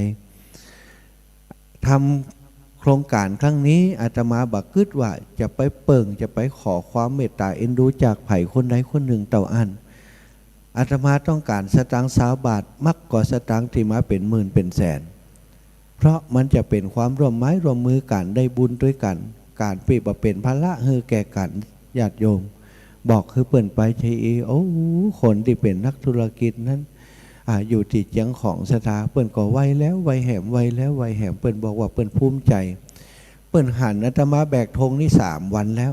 ท โครงการครั้งนี้อาตมาบักกึดว่าจะไปเปิ่งจะไปขอความเมตตาเอ็นดูจากไผ่คนใดคนหนึ่งเต่าอันอาตมาต้องการสตางค์20 บาทมักกว่าสตางค์ที่มาเป็นหมื่นเป็นแสนเพราะมันจะเป็นความร่วมไม้ร่วมมือกันได้บุญด้วยกันการเปรียบเป็นภาระเฮือแก่กันญาติโยมบอกคือเปิ่นไปใช่โอ้คนที่เป็นนักธุรกิจนั้นอยู่ที่เจียงของสถาเปิ่นก็ไวแล้วไวแหมไวแล้วไวแหมเปิ่นบอกว่าเปิ่นภูมิใจเปิ่นหันอาตมาแบกธงนี่3 วันแล้ว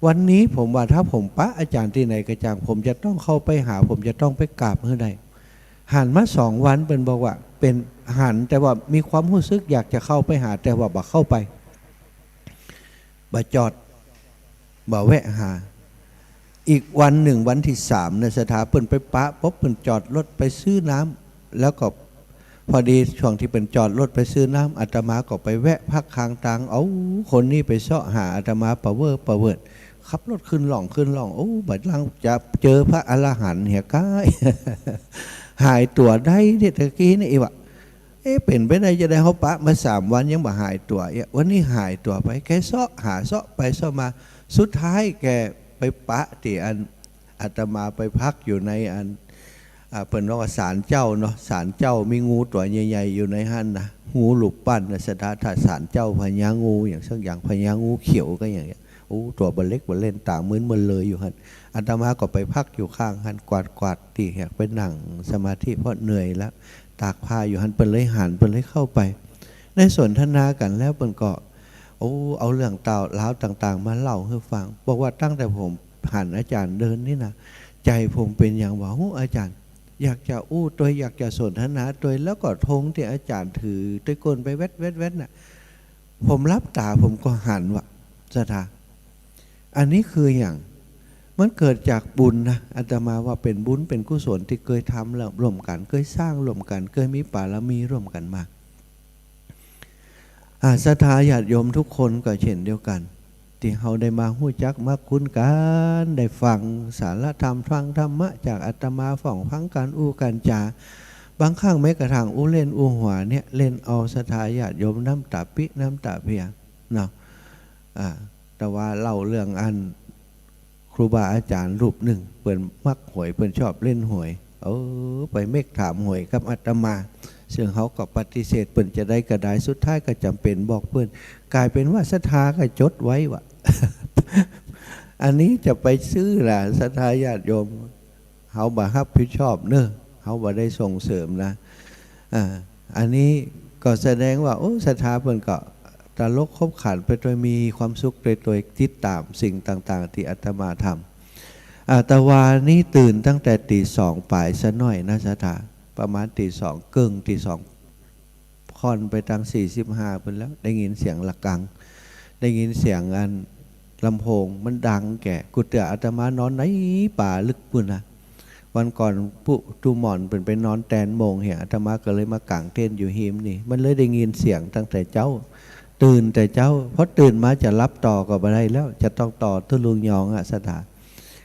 วันนี้ผมว่าถ้าผมปะอาจารย์ที่ไหนกระจ่างผมจะต้องเข้าไปหาผมจะต้องไปกราบเมื่อใดหันมา2 วันเปิ่นบอกว่าเป็นหันแต่ว่ามีความรู้สึกอยากจะเข้าไปหาแต่ว่าบ่เข้าไปบ่จอดบ่แวะหาอีกวันหนึ่งวันที่3ในสถาเปิ่นไปปะปุ๊บเปิ่นจอดรถไปซื้อน้ำแล้วก็พอดีช่วงที่เปิ่นจอดรถไปซื้อน้ำอาตมาก็ไปแวะพักค้างตังคนนี้ไปเสาะหาอาตมาประเวิดขับรถขึ้นหล่องบัดหลังจะเจอพระอรหันต์เหี่ยก้ายหายตัวได้เนี่ยตะกี้นี่วะเป็นไปได้จะได้เขาปะมา3 วันยังบ่หายตัววันนี้หายตัวไปแกเสาะหาเสาะไปเสาะมาสุดท้ายแกไปปะที่อันอาตมาไปพักอยู่ในอันเป็นว่าศาลเจ้าเนาะศาลเจ้ามีงูตัวใหญ่ๆอยู่ในหันนะงูหลุบปั้นนะสถาถ้าศาลเจ้าพญางูอย่างสักอย่างพญางูเขียวก็อย่างเงี้ยตัวบเล็กบเล่นต่างมื้นมันเลยอยู่หันอาตมาก็ไปพักอยู่ข้างหันกวาดตีแหกไปนั่งสมาธิเพราะเหนื่อยแล้วตากผ้าอยู่หันเปิ้นเลยหันเปิ้นเลยเข้าไปในสนทนากันแล้วเปิ้นก็เอาเรื่องราวต่างๆมาเล่าให้ฟังบอกว่าตั้งแต่ผมผ่านอาจารย์เดินนี่นะใจผมเป็นอย่างว่าอาจารย์อยากจะตัวอยากจะสนทนาตัวแล้วก็ธงที่อาจารย์ถือตะโกนไปเวทน่ะผมรับตาผมก็หันว่าสถาอันนี้คืออย่างมันเกิดจากบุญนะอาตมาว่าเป็นบุญเป็นกุศลที่เคยทำแล้วร่วมกันเคยสร้างร่วมกันเคยมีบารมีร่วมกันมาศรัทธาญาติโยมทุกคนก็เช่นเดียวกันที่เราได้มาหู้จักมาคุ้นกันได้ฟังสารธรรมฟังธรรมะจากอาตมาฟังการกันจาบางครั้งแม้กระทั่งเล่นหัวเนี่ยเล่นเอาศรัทธาญาติโยมน้ำตาปิน้ำตาเพียเนาะแต่ว่าเล่าเรื่องอันครูบาอาจารย์รูปหนึ่งเปิ่นมักหวยเปิ่นชอบเล่นหวยไปเมกถามหวยกับอาตมาซึ่งเขาก็ปฏิเสธเปิ่นจะได้กระไดสุดท้ายก็จำเป็นบอกเปิ่นกลายเป็นว่าศรัทธาก็จดไว้ว่า อันนี้จะไปซื้อล่ะศรัทธาญาติโยมเขาบ่รับผิดชอบเนอะเขาบ่ได้ส่งเสริมนะอันนี้ก็แสดงว่าศรัทธาเปิ่นก็ตลกคบขันไปโดยมีความสุขโดยตัวติดตามสิ่งต่างๆที่อาตมาทำแต่วานี้ตื่นตั้งแต่ตี 2ป่ายซะหน่อยนะศรัทธาประมาณตี 2 กึ่งตี 2ค่อนไปทาง45เป็นแล้วได้ยินเสียงระฆังได้ยินเสียงอันลำโพงมันดังแก่กุฏิอาตมานอนในป่าลึกปุ่นนะวันก่อนปุ๊ตูหมอนเป็นไปนอนแตนโมงเหี่ยอาตมาก็เลยมากางเต้นอยู่หิมนี่มันเลยได้ยินเสียงตั้งแต่เจ้าตื่นแต่เจ้าเพราะตื่นมาจะรับต่อก็ไม่ได้แล้วจะต้องต่อตุลุงยองสถา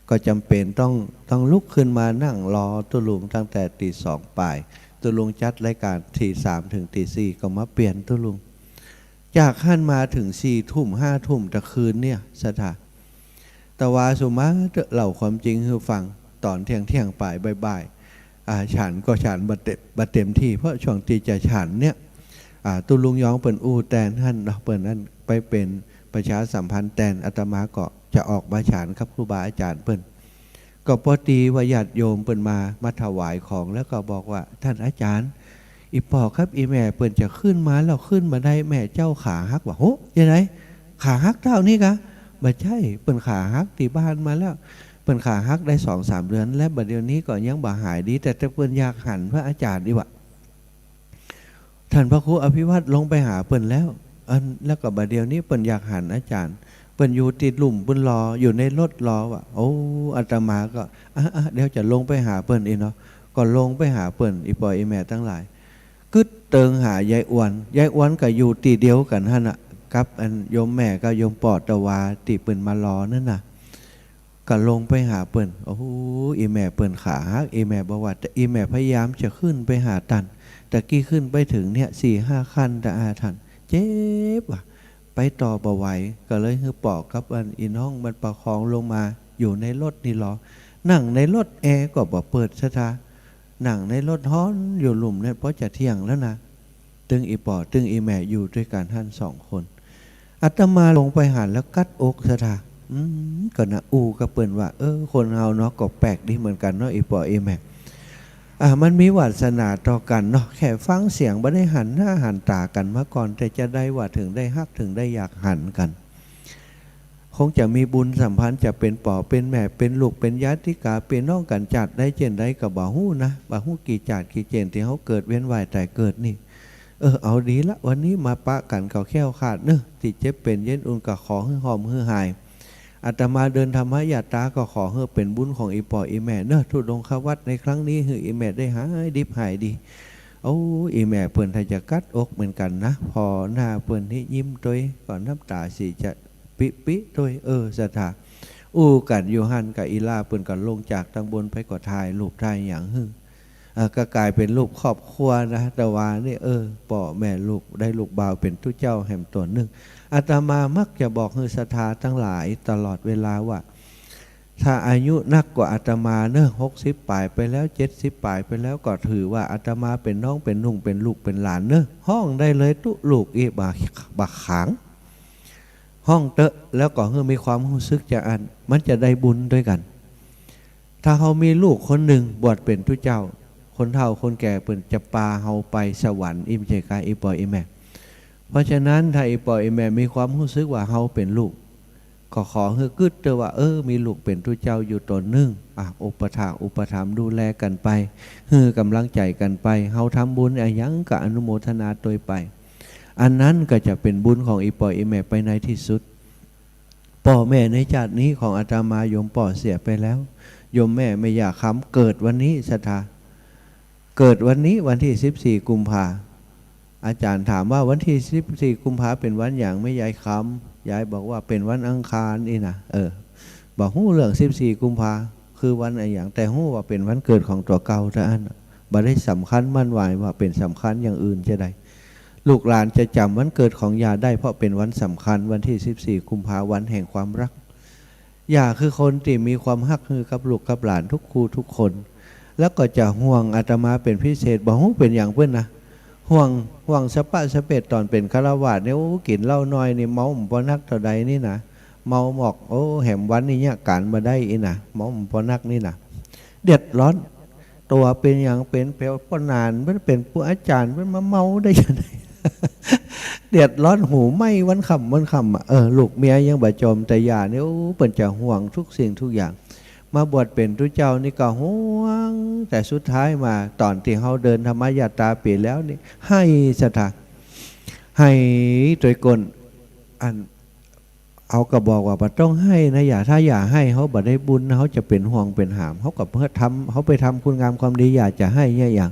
ก็จำเป็นต้องลุกขึ้นมานั่งรอตุลุงตั้งแต่ตี 2ป่ายตุลุงจัดรายการตี 3ถึงตี 4ก็มาเปลี่ยนตุลุงจากขั้นมาถึง4 ทุ่ม5 ทุ่มตะคืนเนี่ยสถาแต่ว่าสุมาเล่าความจริงคือฟังตอนเที่ยงป่ายบ่ายฉันก็ฉันบัดเต็มที่เพราะช่วงที่จะฉันเนี่ยตุลุงยองเปิ่นแตนท่านเปิ่นนั้นไปเป็นประชาสัมพันธ์แตนอาตมาก็จะออกมาฉันครับครูบาอาจารย์เปิ่นก็พอดีว่าญาติโยมเปิ่นมาถวายของแล้วก็บอกว่าท่านอาจารย์อีปอครับอีแม่เปิ่นจะขึ้นมาแล้วขึ้นมาได้แม่เจ้าขาหักว่าโหยังไงขาหักเท่านี้กะบ่ใช่เปิ่นขาหักที่บ้านมาแล้วเปิ่นขาหักได้ 2-3 เดือนและบัดเดี๋ยวนี้ก็ยังบ่หายดีแต่เปิ่นอยากหันพระอาจารย์ดีว่าท่านพระครูอภิวัตรลงไปหาเปิ่นแล้วแล้วก็บัดเดี๋ยวนี้เปิ่นอยากหันอาจารย์เปิ่นอยู่ติดหลุมเปิ่นรออยู่ในรถรอว่าอาตมาก็เดี๋ยวจะลงไปหาเปิ่นเนาะก็ลงไปหาเปิ่นอีปอยอีแม่ทั้งหลายกึดเติงหายายอ้วนก็อยู่ตีเดียวกันหั่นน่ะกับโยมแม่ก็โยมปอดตะวาติเปิ่นมารอนั่นน่ะก็ลงไปหาเปิ่นอีแม่เปิ่นขาหักอีแม่บอกว่าแต่อีแม่พยายามจะขึ้นไปหาตันตะกี้ขึ้นไปถึงเนี่ย4-5 ขั้นแต่ท่าน เจ็บว่ะไปต่อบ่ไหวก็เลยคือปอกกับอันอีน้องมันประคองลงมาอยู่ในรถนี่หรอนั่งในรถแอร์ก็บ่เปิดซะทานั่งในรถฮ้อนอยู่หลุมเนี่ยเพราะจะเที่ยงแล้วนะตึงอีปอตึงอีแม่อยู่ด้วยกันท่าน2 คนอาตมาลงไปหันแล้วกัดอกซะทาก็นะก็เปิ่นว่าคนเฮาเนาะก็แปลกดีเหมือนกันเนาะอีปออีแม่มันมีวาสนาต่อกันเนาะแค่ฟังเสียงบ่ได้หันหน้าหันตากันมาก่อนแต่จะได้ว่าถึงได้ฮักถึงได้อยากหันกันคงจะมีบุญสัมพันธ์จะเป็นป่อเป็นแม่เป็นลูกเป็นญาติกาเป็นน้องกันจัดได้เจนได้กับบ่ฮู้นะบ่ฮู้กี่จัดกี่เจนที่เขาเกิดเว้นวายแต่เกิดนี่เอาดีละวันนี้มาปะกันเขาแค้วขาดเนอะที่เจ็บเป็นเย็นอุ่นก็ขอให้หอมให้หายอาตมาเดินธรรมะยาตาก็ขอให้เป็นบุญของอีปออีแม่เนอะทุดงควัดในครั้งนี้ให้อีแม่ได้หายดิบหายดีอีแม่เปิ้นถ้าจะกัดอกเหมือนกันนะพอหน้าเปิ้นนี่ยิ้มตัวก่อนน้ำตาสิจะปิตัวสถากันอยู่หันกับอีลาเปิ้นก็ลงจากทางบนไปก็ถ่ายรูปถ่ายอย่างก็กลายเป็นรูปครอบครัวนะแต่ว่านี่ป่อแม่ลูกได้ลูกบ่าวเป็นตู้เจ้าแห่งตัวหนึ่งอาตมามักจะบอกให้ศรัทธาทั้งหลายตลอดเวลาว่าถ้าอายุนักกว่าอาตมาเนอะ60 ปลายไปแล้ว70 ปลายไปแล้วก็ถือว่าอาตมาเป็นน้องเป็นนุ่งเป็นลูกเป็นหลานเนอะห้องได้เลยตุลูกอีบาขังห้องเตอะแล้วก็มีความรู้สึกจะอันมันจะได้บุญด้วยกันถ้าเขามีลูกคนหนึ่งบวชเป็นตู้เจ้าคนเฒ่าคนแก่เปิ่นจะปาเฮาไปสวรรค์อิมเจกาอีปออีแม่เพราะฉะนั้นถ้าอีปออีแม่มีความรู้สึกว่าเฮาเป็นลูกก็ขอให้กึศเตอว่ามีลูกเป็นตู้เจ้าอยู่ตนหนึ่งอุปถัมภ์ดูแลกันไปกำลังใจกันไปเฮาทำบุญยังกับอนุโมทนาโดยไปอันนั้นก็จะเป็นบุญของอีปออีแม่ไปในที่สุดพ่อแม่ในชาตินี้ของอาตมาโยมป่อเสียไปแล้วโยมแม่ไม่อยากค้ำเกิดวันนี้ศรัทธาเกิดวันนี้วันที่14 กุมภาอาจารย์ถามว่าวันที่14 กุมภาเป็นวันอย่างไม่ยายคำยายบอกว่าเป็นวันอังคารนี่นะบอกหู้เรื่อง14 กุมภาคือวันอะไรอย่างแต่หู้ว่าเป็นวันเกิดของตัวเก่าท่านบ่ได้สำคัญมั่นหมายว่าเป็นสำคัญอย่างอื่นจะได้ลูกหลานจะจำวันเกิดของยาได้เพราะเป็นวันสำคัญวันที่14 กุมภาวันแห่งความรักยาคือคนที่มีความฮักคือกับลูกกับหลานทุกครูทุกคนแล้วก็จะห่วงอาตมาเป็นพิเศษบอกเป็นอย่างเพื่อนนะห่วงสะปะสะเปดตอนเป็นฆราวาสเนี่ยกินเหล้าน้อยนี่เมาพอนักเท่าใดนี่นะเมาหมอกแหมวันนี่เนี่ยการมาได้อีนะเมาพอนักนี่นะเดือดร้อนตัวเป็นอย่างเป็นเปลวปนานมันเป็นผู้อาจารย์มันมาเมาได้ยังไงเดือดร้อนหูไหมวันคำลูกเมียยังบาดจมแต่ยาเนี่ยเปิ่นจะห่วงทุกสิ่งทุกอย่างมาบวชเป็นตู้เจ้านี่ก็ห่วงแต่สุดท้ายมาตอนที่เขาเดินธรรมยาตราเปลี่ยนแล้วนี่ให้ศรัทธาให้โดยกลอันเอาก็บอกว่าบ่ต้องให้นะถ้าอย่าให้เขาบ่ได้บุญเขาจะเป็นห่วงเป็นหามเขากับเพื่อทำเขาไปทำคุณงามความดีอยากจะให้เนี่ยอย่าง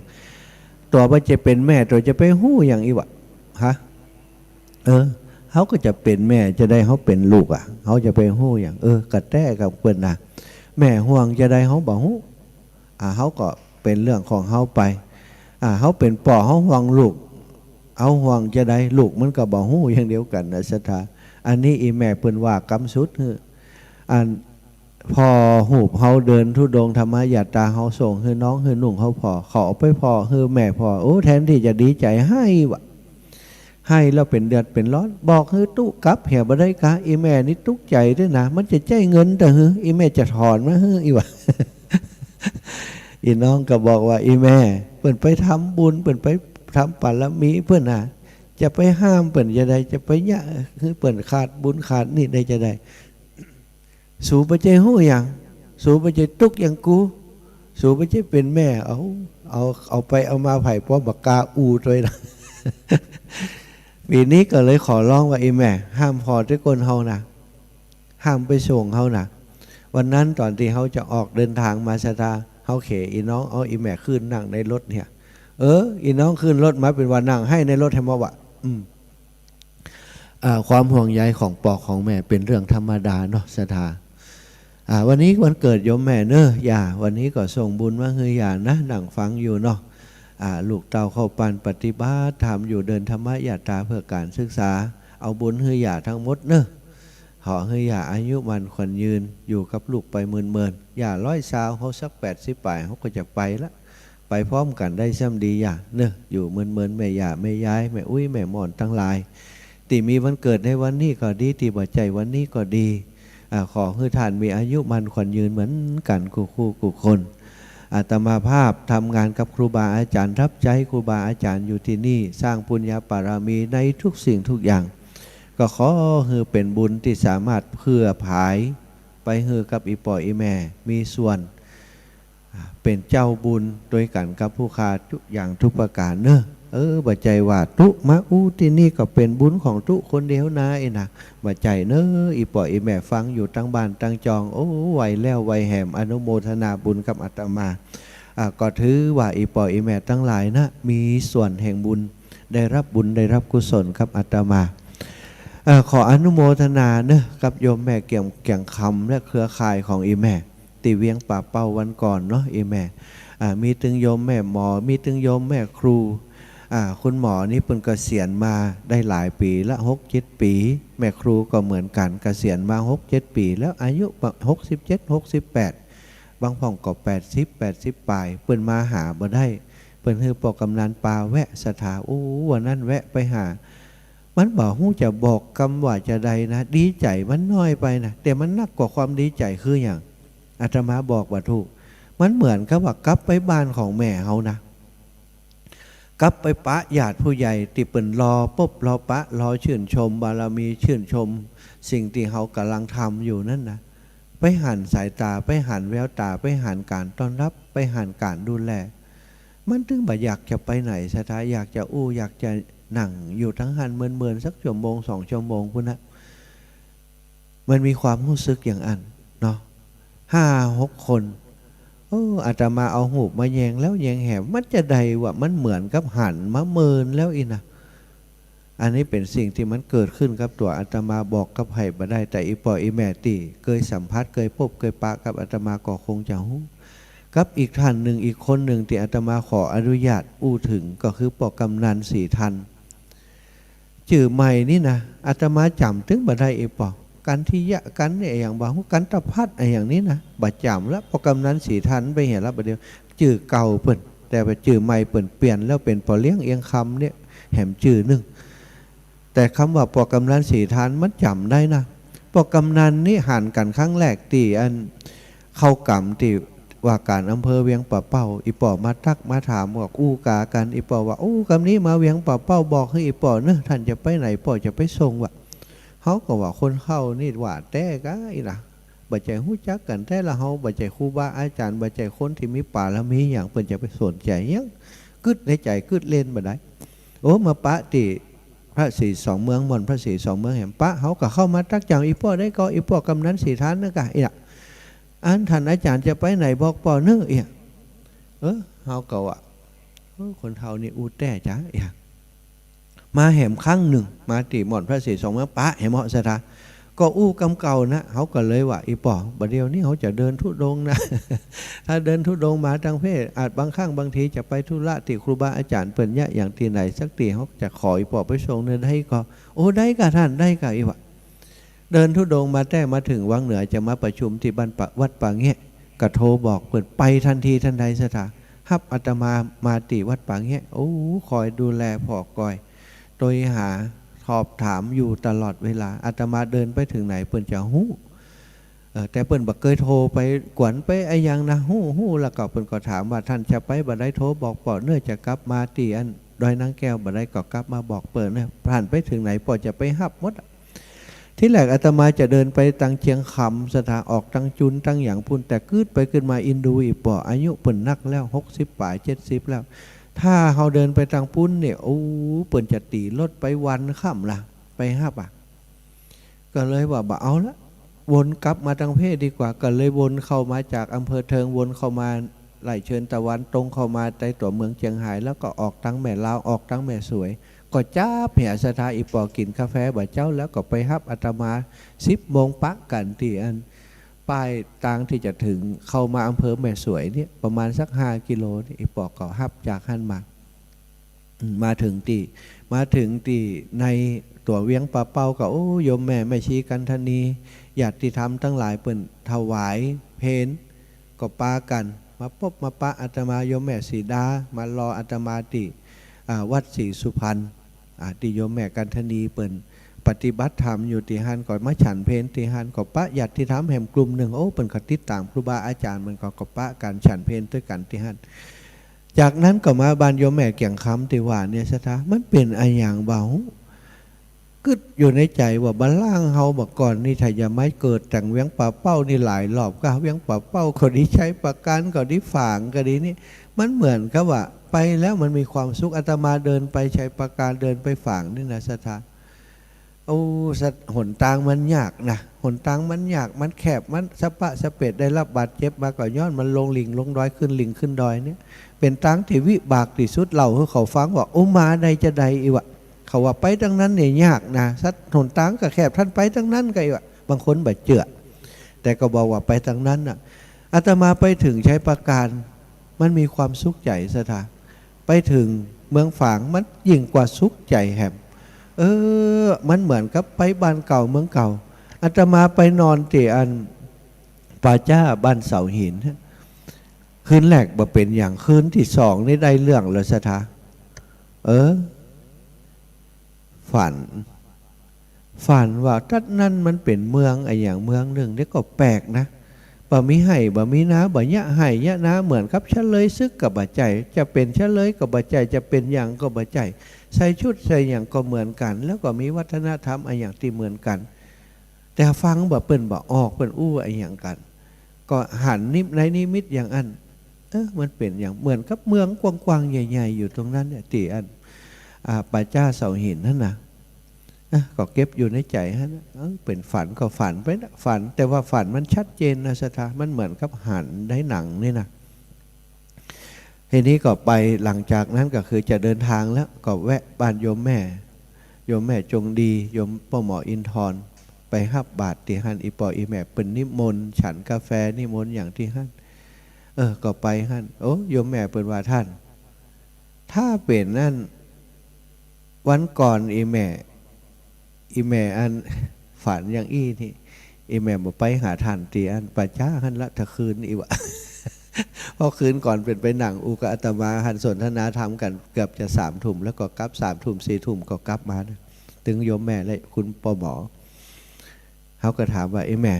ตัวว่าจะเป็นแม่ตัวจะไปหู้อย่างอีวะเขาก็จะเป็นแม่จะได้เขาเป็นลูกเขาจะไปหู้อย่างกระแต้กับเพื่อนนะแม่ห่วงจะได้เขาบอกเขาก็เป็นเรื่องของเขาไปเขาเป็นป่อเขาห่วงลูกเอาห่วงจะได้ลูกมันก็บอกหู้อย่างเดียวกันนะศรัทธาอันนี้อีแม่เปิ้นว่ากำสุดอันพอหูบเขาเดินทุดงธรรมะยาตาเขาส่งให้น้องให้นุ่งเขาพอขอไปพอให้แม่พอแทนที่จะดีใจให้แล้วเป็นเดือดเป็นร้อนบอกให้ตุ๊กลับเหี่ยบ่ได้กะอีแม่นี่ตุ๊กใจด้วยนะมันจะใจเงินแต่อีแม่จะถอนมาอีวะ อีน้องก็บอกว่าอีแม่เปิ่นไปทำบุญเปิ่นไปทำปาละมีเพื่อนจะไปห้ามเปิ่นจะได้จะไปเนี่ยคือเปิ่นขาดบุญขาดนี่ได้จะได้สูบไปใจหู้อย่างสูบไปใจตุ๊กอย่างกูสูบไปใจเป็นแม่เอาไปเอามาไผ่ป้อบักกาตัวนะ ปีนี้ก็เลยขอร้องว่าอีแม่ห้ามพอทุกคนเฮานะห้ามไปส่งเฮานะวันนั้นตอนที่เฮาจะออกเดินทางมาศรัทธาเฮาเขอีน้องเอาอีแม่ขึ้นนั่งในรถเนี่ยอีน้องขึ้นรถมาเป็นวันนั่งให้ในรถให้มาว่าความห่วงใยของปอกของแม่เป็นเรื่องธรรมดาเนาะศรัทธาวันนี้วันเกิดโยมแม่เนอะอย่าวันนี้ก็ส่งบุญมาคืออย่านะนั่งฟังอยู่เนาะ ลูกเต่าเข้าปันปฏิบัติทำอยู่เดินธรรมยาตราเพื่อการศึกษาเอาบุญเฮือหยาทั้งหมดเนอะขอเฮือหยาอายุมันขวัญยืนอยู่กับลูกไปเมินอย่า100เขาสัก80 ปลายเขาก็จะไปละไปพร้อมกันได้ซ้ำดีอย่าเนอะอยู่เมินแม่ย่าแม่ยายแม่อุ้ยแม่หมอนทั้งหลายที่มีวันเกิดในวันนี้ก็ดีที่บ่ใจวันนี้ก็ดีขอให้ท่านมีอายุมันขวัญยืนเหมือนกันคู่คนอาตมาภาพทำงานกับครูบาอาจารย์รับใจครูบาอาจารย์อยู่ที่นี่สร้างปุญญาบารมีในทุกสิ่งทุกอย่างก็ขอให้เป็นบุญที่สามารถเพื่อผายไปให้กับอีปออีแม่มีส่วนเป็นเจ้าบุญโดยกันกับผู้ขาทุกอย่างทุกประการเนอะบัจใจว่าตุมาที่นี่ก็เป็นบุญของตุคนเดียวนะนะบัจใจเนอะอีปออีแม่ฟังอยู่ตั้งบ้านตั้งจองโอ้ไวแล้วไวแหมอนุโมทนาบุญกับอาตมาก็ถือว่าอีปออีแม่ทั้งหลายนะมีส่วนแห่งบุญได้รับบุญได้รับกุศลครับอาตมาขออนุโมทนาเนอะกับโยมแม่เกี่ยงคำและเครือข่ายของอีแม่ตีเวียงป่าเป้าวันก่อนเนาะอีแม่มีตึงโยมแม่หมอมีตึงโยมแม่ครูคุณหมอนี่เพิ่งเกษียณมาได้หลายปีละ6-7 ปีแม่ครูก็เหมือนกันเกษียณมา6-7 ปีแล้วอายุ67-68บางพ่องก็80 ปลายเพิ่นมาหาบ่ได้เพิ่นคือปอกำนันปาแวะสถาวันนั้นแวะไปหามันบอกฮู้จะบอกคำว่าจะใดนะดีใจมันน้อยไปนะแต่มันนักกว่าความดีใจคืออย่างอาตมาบอกว่าถูกมันเหมือนกับว่ากลับไปบ้านของแม่เขานะกลับไปปะญาติผู้ใหญ่ติเปิ่นรอปุ๊บรอปะรอชื่นชมบารมีชื่นชมสิ่งที่เขากำลังทำอยู่นั่นนะไปหันสายตาไปหันแววตาไปหันการต้อนรับไปหันการดูแลมันถึงบ่อยากจะไปไหนสถาอยากจะอยากจะนั่งอยู่ทั้งหันเมินสัก1 ชั่วโมง 2 ชั่วโมงพุ่นนะมันมีความรู้สึกอย่างอันเนาะ5-6 คนอาตมาเอาหูมาแยงแล้วแยงแหมมันจะใดว่ามันเหมือนกับหันมาเมินแล้วอินะอันนี้เป็นสิ่งที่มันเกิดขึ้นกับตัวอาตมาบอกกับไผ่มาได้แต่อีปออีแม่ตีเคยสัมผัสเคยพบเคยปะกับอาตมาก็คงจะหูกับอีกท่านหนึ่งอีกคนหนึ่งที่อาตมาขออนุญาตถึงก็คือปอกำนัน4 ท่านชื่อใหม่นี่นะอาตมาจำถึงมาได้อีปอกันที่ยะกันเนี่ยอย่างบางกันตะพัดอะไรอย่างนี้นะบาดจำแล้วพอกำนัน4 ท่านไปเห็นแล้วประเดี๋ยวชื่อเก่าเปิ่นแต่ไปชื่อใหม่เปิ่นเปลี่ยนแล้วเป็นปอเลี้ยงเอียงคำเนี่ยแหมชื่อหนึ่งแต่คำว่าปอกำนัน4 ท่านมันจำได้นะปอกำนันนี่หันกันครั้งแรกตีอันเข้ากำตีว่าการอำเภอเวียงป่าเป้าอีปอมาทักมาถามบอกกากันอีปอว่าคำนี้มาเวียงป่าเป้าบอกให้อีปอเนอะท่านจะไปไหนปอจะไปส่งวะเขาก็ว่าคนเข้านี่ว่าแต่ก็อีนะบัจใจหู้จักกันแต่ละเขาบัจใจครูบาอาจารย์บัจใจคนที่มีป่าแล้วมีอย่างเปิ่นจะไปสนใจยังกึดในใจกึดเล่นบ่ได้มาปะติพระศรี2 เมืองมนพระศรี2 เมืองแห่งปะเขาก็เข้ามาตักจังอีพ่อได้ก็อีพ่อกำนัน4 ท่านนะกะอีน่ะอันท่านอาจารย์จะไปไหนบอกปอเนื้ออีกเขาก็ว่าคนเท่านี่แต่จ้าอีกมาแหมครั้งหนึ่งมาติหมอนพระศรี2 เมืองปะแหมเหาะสถาก็กำเก่านะเขาก็เลยว่าอีปอบัดเดียวนี้เขาจะเดินทุดงนะ ถ้าเดินทุดงมาทางเพศอาจบางครั้งบางทีจะไปธุระติครูบาอาจารย์เปิ่นยะอย่างที่ไหนสักตีเขาจะขออีปอไปส่งเดินได้ก็ได้กะท่านได้กะอีวะเดินทุดงมาแต่มาถึงวังเหนือจะมาประชุมที่บ้านวัดป่าเงี้ยกะโทรบอกเปิดไปทันทีทันใดสถาฮับอาตมาติวัดป่าเงี้ยคอยดูแลพ่อกอยโดยหาสอบถามอยู่ตลอดเวลาอาตมาเดินไปถึงไหนเปิ้นจะหู้แต่เปิ้นบักเคยโทรไปกวนไปไอ้ยังนะหู้แล้วก็เปิ้นก็ถามว่าท่านจะไปบ่ได้โทรบอกปอเนื่อจะกลับมาตีอันดอยนางแก้วบ่ได้ก็กลับมาบอกเปิ้นเนี่ยผ่านไปถึงไหนปอจะไปฮับหมดที่แรกอาตมาจะเดินไปตังเชียงคำสถาออกตังจุนตังอย่างพุ่นแต่คืดไปขึ้นมาอินดูอีปออายุเปิ้นนักแล้ว60 ปลาย70แล้วถ้าเขาเดินไปทางปุ้นเนี่ยเปิ่นจะตีรถไปวันค่ำล่ะไปฮับก็เลยว่าบ่เอาละวนกลับมาทางเพศดีกว่าก็เลยวนเข้ามาจากอำเภอเทิงวนเข้ามาไหลเชิญตะวันตรงเข้ามาในตัวเมืองเชียงรายแล้วก็ออกทางแม่ลาวออกทางแม่สวยก็จ้าเหี่ยสถาอีปอกินกาแฟบ่เจ้าแล้วก็ไปฮับอาตมา10 โมงปักกันที่อัน ป้ายทางที่จะถึงเข้ามาอำเภอแม่สวยเนี่ยประมาณสัก5 กิโลนี่อีปอกก็ฮับจากหันมาถึงที่ในตัวเวียงป่าเป้าก็โอ้โยมแม่แม่ชีกันธนีญาติธรรมทั้งหลายเปิ่นถวายเพลก็ปากันมาพบมาปะอาตมาโยมแม่สีดามารออาตมาที่วัดศรีสุพรรณที่โยมแม่กันธนีเปิ่นปฏิบัติธรรมอยู่ที่หันก่อนมาฉันเพลที่หันก็ปะญาติธรรมแห่งกลุ่มหนึ่งโอ้เปิ่นก็ติดตามครูบาอาจารย์มันก็ปะการฉันเพลด้วยกันที่หันจากนั้นก็มาบ้านโยมแม่เกี่ยงคำที่ว่าเนี่ยสถามันเป็นอะไรอย่างเบากึดอยู่ในใจว่าบ้านล่างเฮาบอกก่อนนี่ถ้าอย่าไม่เกิดแต่งเวียงป่าเป้านี่หลายรอบก็เวียงป่าเป้าก็ดีใช้ประกันก็ดีฝางก็ดีนี่มันเหมือนกับว่าไปแล้วมันมีความสุขอาตมาเดินไปใช้ประการเดินไปฝางนี่นะสถาโอ้หนทางมันยากนะหนทางมันยากมันแคบมันสะปะสะเปดได้รับบาดเจ็บมาก็ย้อนมันลงลิงลงดอยขึ้นลิงขึ้นดอยเนี่ยเป็นทางที่วิบากที่สุดเล่าให้เขาฟังว่าโอ้มาใดจะใดอีวะเขาว่าไปทั้งนั้นเนี่ยยากนะสัตว์หนทางก็แคบท่านไปทั้งนั้นก็อีวะบางคนบาดเจือแต่ก็บอกว่าไปทั้งนั้นน่ะอาตมาไปถึงใช้ประการมันมีความสุขใจสถาไปถึงเมืองฝางมันยิ่งกว่าสุขใจแหมมันเหมือนกับไปบ้านเก่าเมืองเก่าอาตมาไปนอนที่อันป่าจ้าบ้านเสาหินคืนแรกบ่เป็นอย่างคืนที่สองนี่ได้เรื่องเลยสถาฝันว่าทัดนั่นมันเป็นเมืองไอ้อย่างเมืองหนึ่งนี่ก็แปลกนะบ่มีให้บ่มีน้าบ่ยะให้ยะน้าเหมือนกับเฉลยซึกกับบ่ใจจะเป็นเฉลยกับบ่ใจจะเป็นอย่างก็บ่ใจใส่ชุดใส่อย่างก็เหมือนกันแล้วก็มีวัฒนธรรมไอ้อย่างที่เหมือนกันแต่ฟังบ่เปิ้นบ่ออกเปิ้นอู้ไอ้อย่างกันก็หันนิในนิมิตอย่างอันมันเป็นอย่างเหมือนกับเมืองกว้างๆใหญ่ๆอยู่ตรงนั้นเนี่ยที่อันป่าจ้าเสาหินนั่นนะก็เก็บอยู่ในใจฮะเป็นฝันก็ฝันไปนะฝันแต่ว่าฝันมันชัดเจนนะสถามันเหมือนกับหันได้หนังนี่นะทีนี้ก็ไปหลังจากนั้นก็คือจะเดินทางแล้วก็แวะบ้านโยมแม่จงดีโยมพ่อหมออินทร์ไปฮับบาตรที่ฮั่นอีปออีแม่เป็นนิมนต์ฉันกาแฟนิมนต์อย่างที่ฮั่นก็ไปฮั่นโอ้โยมแม่เป็นว่าท่านถ้าเป็นนั่นวันก่อนอีแม่อันฝันอย่างอี้นี่อีแม่บอกไปหาท่านตีอันป่าจ้าหันละถ้าคืนอีวะ พอคืนก่อนเป็นไปหนังอุกอาตมาหันสนทนาธรรมกันเกือบจะ3 ทุ่มแล้วก็กลับ3 ทุ่ม4 ทุ่มก็กลับมานะถึงโยมแม่และคุณปอหมอเขาก็ถามว่าแม่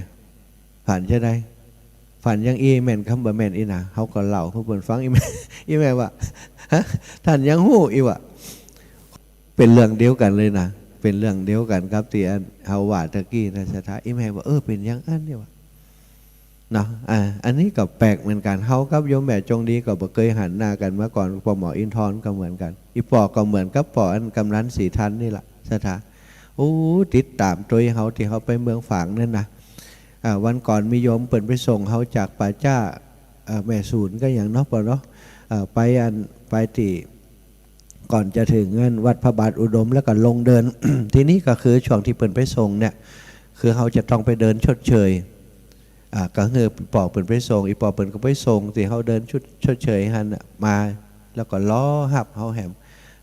ฝันจะได้ฝันยังอีแม่นคำบ่แม่นอีนะเขาก็เล่าเขาเปิดฟังอีแม่ว่าท่านยังหู้อีวะเป็นเรื่องเดียวกันเลยนะเป็นเรื่องเดียวกันครับที่เฮาว่าตะกี้นะสถาอีแม่ว่าเป็นอย่างอันเนี่ยวะเนาะอันนี้ก็แปลกเหมือนกันเฮากับโยมแม่จงดีก็บ่เคยหันหน้ากันมาก่อนปอหมออินทร์ก็เหมือนกันอีปอก็เหมือนกับปออันกำนันสีทันนี่แหละสถาติดตามตัวเฮาที่เขาไปเมืองฝางนั่นนะวันก่อนมีโยมเปิดไปส่งเขาจากป่าจ้าแม่ศูนย์ก็อย่างนอกปอเนาะไปที่ก่อนจะถึงวัดพระบาทอุดมแล้วก็ลงเดิน ทีนี้ก็คือช่วงที่เปิดไปส่งเนี่ยคือเขาจะต้องไปเดินชดเชยก็คือปอกเปิดไปส่งอีปอกเปิดก็ไปส่งที่เขาเดินชดเชยหันมาแล้วก็ล้อหับเขาแหม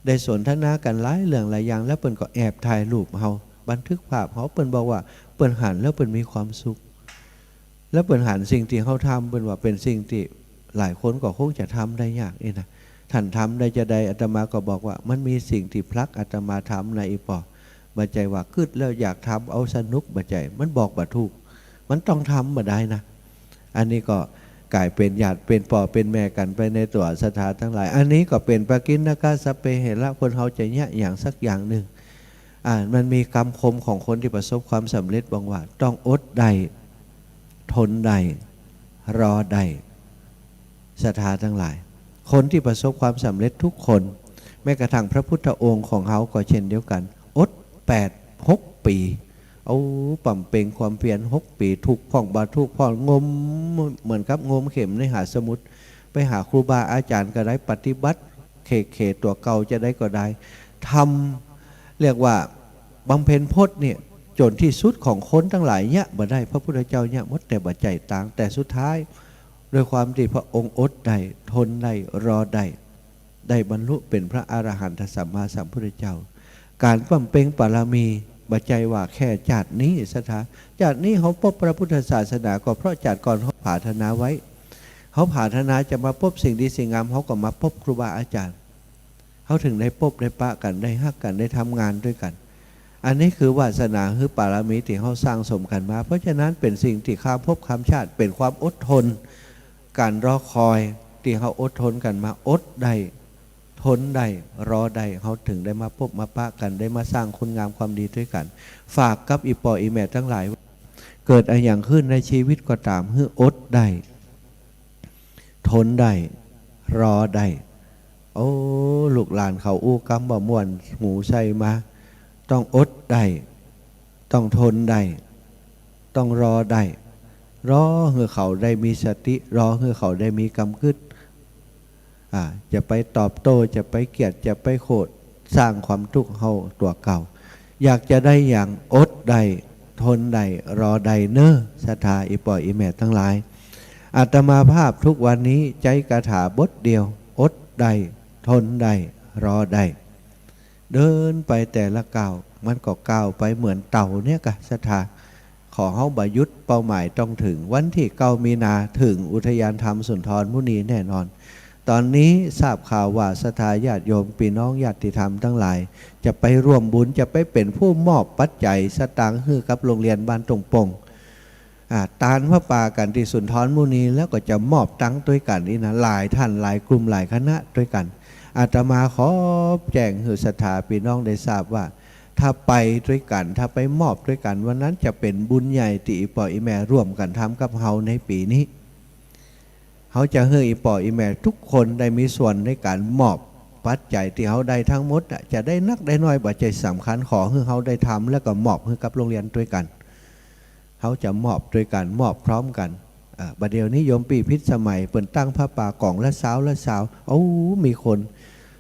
ได้สนทนากันหลายเรื่องหลายอย่างแล้วเปิดก็แอบถ่ายรูปเขาบันทึกภาพเขาเปิดบอกว่าเปิดหันแล้วเปิดมีความสุขแล้วเปิดหันสิ่งที่เขาทำเปิดว่าเป็นสิ่งที่หลายคนก็คงจะทำได้ยากนี่นะท่านทำได้จะใดอาตมาก็บอกว่ามันมีสิ่งที่พลักอาตมาทำในอีปอบาใจว่าคืดแล้วอยากทำเอาสนุกบาใจมันบอกบาถูกมันต้องทำมาได้นะอันนี้ก็กลายเป็นญาติเป็นปอเป็นแม่กันไปในตัวสถานทั้งหลายอันนี้ก็เป็นปากินนะกาสเปเหระคนเขาจะเนี่ยอย่างสักอย่างหนึ่งมันมีคำคมของคนที่ประสบความสำเร็จบอกว่าต้องอดได้ทนได้รอได้สถานทั้งหลายคนที่ประสบความสำเร็จทุกคนแม้กระทั่งพระพุทธองค์ของเขาก็เช่นเดียวกันอด6 ปีปั่มเป่งความเพียร6 ปีถูกพ่องบาทุกพ่องงมเหมือนกับงมเข็มในหาสมุทรไปหาครูบาอาจารย์ก็ได้ปฏิบัติเขตัวเก่าจะได้ก็ได้ทำเรียกว่าบำเพ็ญพจน์เนี่ยจ จนที่สุดของคนทั้งหลายเนี่ยบ่ได้พระพุทธเจ้าเนี่ยมดแต่บ่ใจต่างแต่สุดท้ายด้วยความที่พระองค์อดได้ทนได้รอได้บรรลุเป็นพระอรหันตสัมมาสัมพุทธเจ้าการบำเพ็ญบารมีบ่ใจว่าแค่ชาตินี้สถาชาตินี้เขาพบพระพุทธศาสนาก็เพราะชาติก่อนเขาปรารถนาไว้เขาปรารถนาจะมาพบสิ่งดีสิ่งงามเขาก็มาพบครูบาอาจารย์เขาถึงได้พบได้ปะกันได้ฮักกันได้ทำงานด้วยกันอันนี้คือวาสนาคือปารมีที่เขาสร้างสมกันมาเพราะฉะนั้นเป็นสิ่งที่ข้ามภพข้ามชาติเป็นความอดทนการรอคอยที่เขาอดทนกันมาอดได้ทนได้รอได้เขาถึงได้มาพบมาปะกันได้มาสร้างคุณงามความดีด้วยกันฝากกับอีปออีแม่ทั้งหลายเกิดอะไรอย่างขึ้นในชีวิตก็ตามคืออดได้ทนได้รอได้โอ้ลูกหลานเขาอู้กำบ่ม่วนหูใส่มาต้องอดได้ต้องทนได้ต้องรอได้รอเพื่อเขาได้มีสติรอเพื่อเขาได้มีกำกึดจะไปตอบโต้จะไปเกลียดจะไปโคดสร้างความทุกข์เขาตัวเก่าอยากจะได้อย่างอดได้ทนได้รอได้เน้อศรัทธาอีปอยอีแม่ทั้งหลายอาตมาภาพทุกวันนี้ใจกระถาบทเดียวอดได้ทนได้รอได้เดินไปแต่ละก้าวมันก็ก้าวไปเหมือนเต่าเนี่ยกะศรัทธาขอเฮาบ่ยุดเป้าหมายต้องถึงวันที่9 มีนาถึงอุทยานธรรมสุนทรมุนีแน่นอนตอนนี้ทราบข่าวว่าศรัทธาญาติโยมพี่น้องญาติธรรมทั้งหลายจะไปร่วมบุญจะไปเป็นผู้มอบปัจจัยสตางค์ให้กับโรงเรียนบ้านตรงปงตานพระป่ากันที่สุนทรมุนีแล้วก็จะมอบตังค์ด้วยกันนี่นะหลายท่านหลายกลุ่มหลายคณะด้วยกันอาตมาขอแจ้งให้ศรัทธาพี่น้องได้ทราบว่าถ้าไปด้วยกันถ้าไปมอบด้วยกันวันนั้นจะเป็นบุญใหญ่ที่อีปออีแม่ร่วมกันทำกับเฮาในปีนี้เขาจะให้อีปออีแม่ทุกคนได้มีส่วนในการมอบปัจจัยที่เขาได้ทั้งหมดจะได้นักได้น้อยปัจจัยสำคัญขอให้เขาได้ทำแล้วก็มอบให้กับโรงเรียนด้วยกันเขาจะมอบด้วยกันมอบพร้อมกันบัดเดี๋ยวนี้โยมปีพิษสมัยเปิดตั้งพระป่ากล่องละสาวโอ้มีคน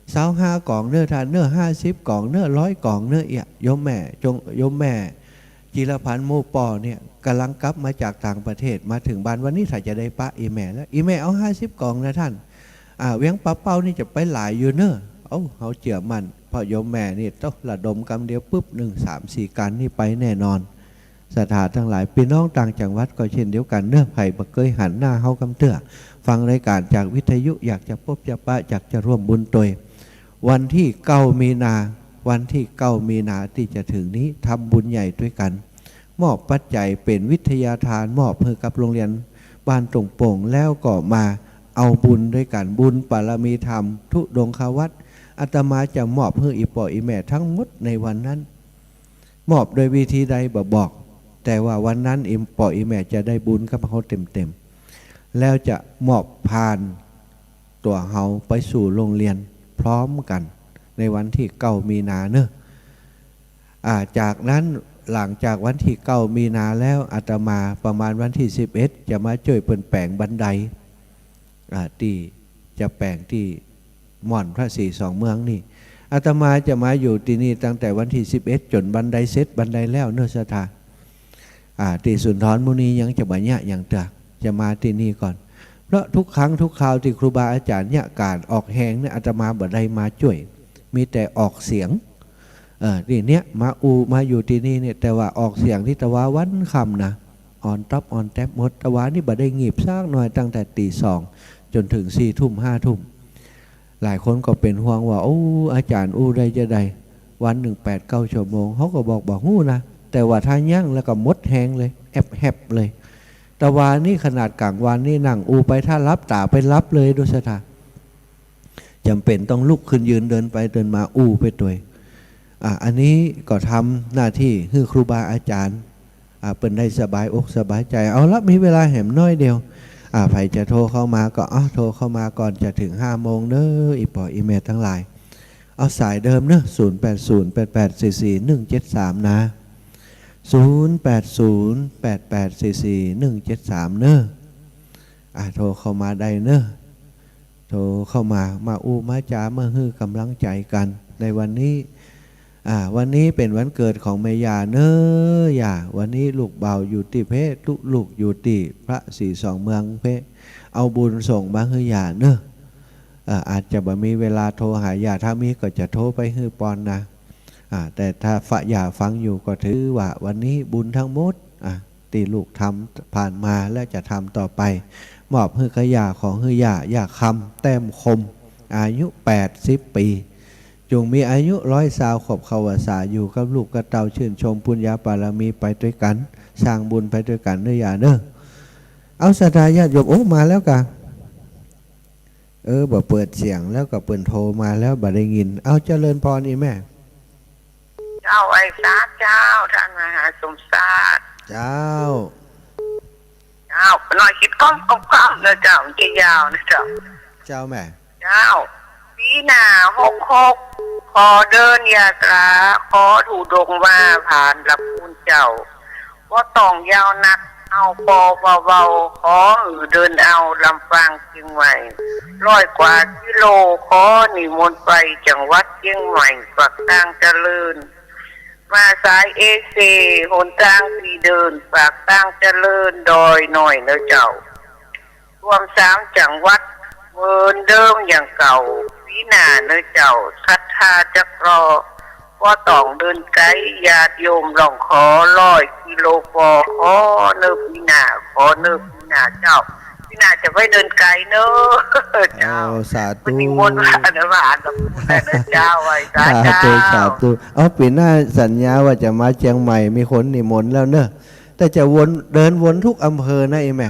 25 กล่องเนื้อทานเนื้อ50 กล่องเนื้อ100 กล่องเนื้อโยมแม่จิรพันธ์โมปอเนี่ยกำลังกลับมาจากต่างประเทศมาถึงบ้านวันนี้ถ้าจะได้ปะอีแม่แล้วอีแม่เอา50 กล่องนะท่านเวียงปะเป้านี่จะไปหลายอยู่เนอะเขาเจือมันเพราะโยมแม่นี่ต้องระดมกำเดียวปุ๊บ1 3 4กันนี่ไปแน่นอนสถานทั้งหลายพี่น้องต่างจังหวัดก็เช่นเดียวกันเนื้อไผ่บักเกยหันหน้าเฮากำเตื้อฟังรายการจากวิทยุอยากจะพบจะปะอยากจะร่วมบุญตัววันที่9 มีนาที่จะถึงนี้ทำบุญใหญ่ด้วยกันมอบปัจจัยเป็นวิทยาทานมอบให้กับโรงเรียนบ้านตรงโป่งแล้วก็มาเอาบุญด้วยกันบุญปารมีธรรมทุดงควัตอาตมาจะมอบให้อีปออีแม่ทั้งหมดในวันนั้นมอบโดยวิธีใดบอกแต่ว่าวันนั้นอีปออีแม่จะได้บุญกับเขาเต็มแล้วจะมอบผ่านตัวเขาไปสู่โรงเรียนพร้อมกันในวันที่9 มีนาเนอะจากนั้นหลังจากวันที่9 มีนาแล้วอาตมาประมาณวันที่11จะมาช่วยเปิ่นแปลงบันไดที่จะแปลงที่ม่อนพระศรี2 เมืองนี่อาตมาจะมาอยู่ที่นี่ตั้งแต่วันที่11จนบันไดเสร็จบันไดแล้วเนอะศรัทธาที่สุนทรมุนียังจะบ่ยะอย่างเตอจะมาที่นี่ก่อนเพราะทุกครั้งทุกคราวที่ครูบาอาจารย์เนี่ยการออกแหงเนี่ยอาตมาบ่ได้มาช่วยมีแต่ออกเสียงที่เนี้ยมาอยู่ที่นี่เนี่ยแต่ว่าออกเสียงที่ตะวาวันคำนะออนท็อปออนแท็บหมดตะวานี่บ่ได้งีบซากหน่อยตั้งแต่ตี 2จนถึง4 ทุ่ม5 ทุ่มหลายคนก็เป็นห่วงว่าอาจารย์ได้จะได้วัน1 8 9 ชั่วโมงเขาก็บอกหู้นะแต่ว่าถ้ายั่งแล้วก็มดแหงเลยแอบเลยตะวานี่ขนาดกลางวันนี่นั่งไปถ้ารับตาไปรับเลยดูสถาจำเป็นต้องลุกขึ้นยืนเดินไปเดินมาไปตัวอันนี้ก็ทำหน้าที่คือครูบาอาจารย์เป็นได้สบายอกสบายใจเอาละมีเวลาแหมน้อยเดียวใครจะโทรเข้ามาก็โทรเข้ามาก่อนจะถึง5 โมงเด้ออีปออีเมลทั้งหลายเอาสายเดิมเนอะ0808844173นะ0808844173เนอะโทรเข้ามาได้เนอะโทรเข้ามามาจามาฮื้อกำลังใจกันในวันนี้ วันนี้เป็นวันเกิดของแม่ย่าเนอย่าวันนี้ลูกเบาอยู่ที่เพชรลูกอยู่ที่พระศรีสองเมืองเพชรเอาบุญส่งมาให้ย่าเนอะอาจจะบ่มีเวลาโทรหาย่าถ้ามีก็จะโทรไปให้ปอนนะแต่ถ้าย่าฟังอยู่ก็ถือว่าวันนี้บุญทั้งหมดตีลูกทำผ่านมาและจะทำต่อไปมอบให้กับย่าของให้ย่าคำแต้มคมอายุ80 ปีจงมีอายุ120 ขบเขาวสาอยู่กับลูกกับเต่าชื่นชมปุญญาบารมีไปด้วยกันสร้างบุญไปด้วยกันเนื้อย่าเนอะเอาศรัทธาญาติโยมโอ้มาแล้วกะบ่เปิดเสียงแล้วก็เปิดโทรมาแล้วบ่ได้ยินเอาเจริญพรอีแม่เจ้าไอ้สาเจ้าท่านมหาสมศาสตร์เจ้าหน่อยคิดก้มนะเจ้าจะยาวนะเจ้าแม่เจ้าปีหน้า66ขอเดินยาตราขอถูดงว่าผ่านรับคุณเจ้าว่าต้องยาวนักเอาปอเบาๆขอเดินเอาลำฟังเชียงใหม่100 กว่ากิโลขอนิมนต์ไปจังหวัดเชียงใหม่ปักทางเจริญมาสายเอเซหนทางที่เดินปากทางเจริญดอยหน่อยเนอะเจ้ารวม3 จังหวัดเหมือนเดิมอย่างเก่าปีหน้าเนอะเจ้าศรัทธาจักรอว่าต้องเดินไกลญาติโยมลองขอ100 กิโลขอเนอะปีหน้าขอเนอะปีหน้าเจ้าปีหน้าจะไปเดินไกลเนอะเจ้าสาธุมีมนต์ว่าเนอะว่าเนอะเจ้าไว้สาธุปีหน้าสัญญาว่าจะมาเชียงใหม่มีคนนิมนต์แล้วเนอะแต่จะเดินวนทุกอำเภอนะไอ้แม่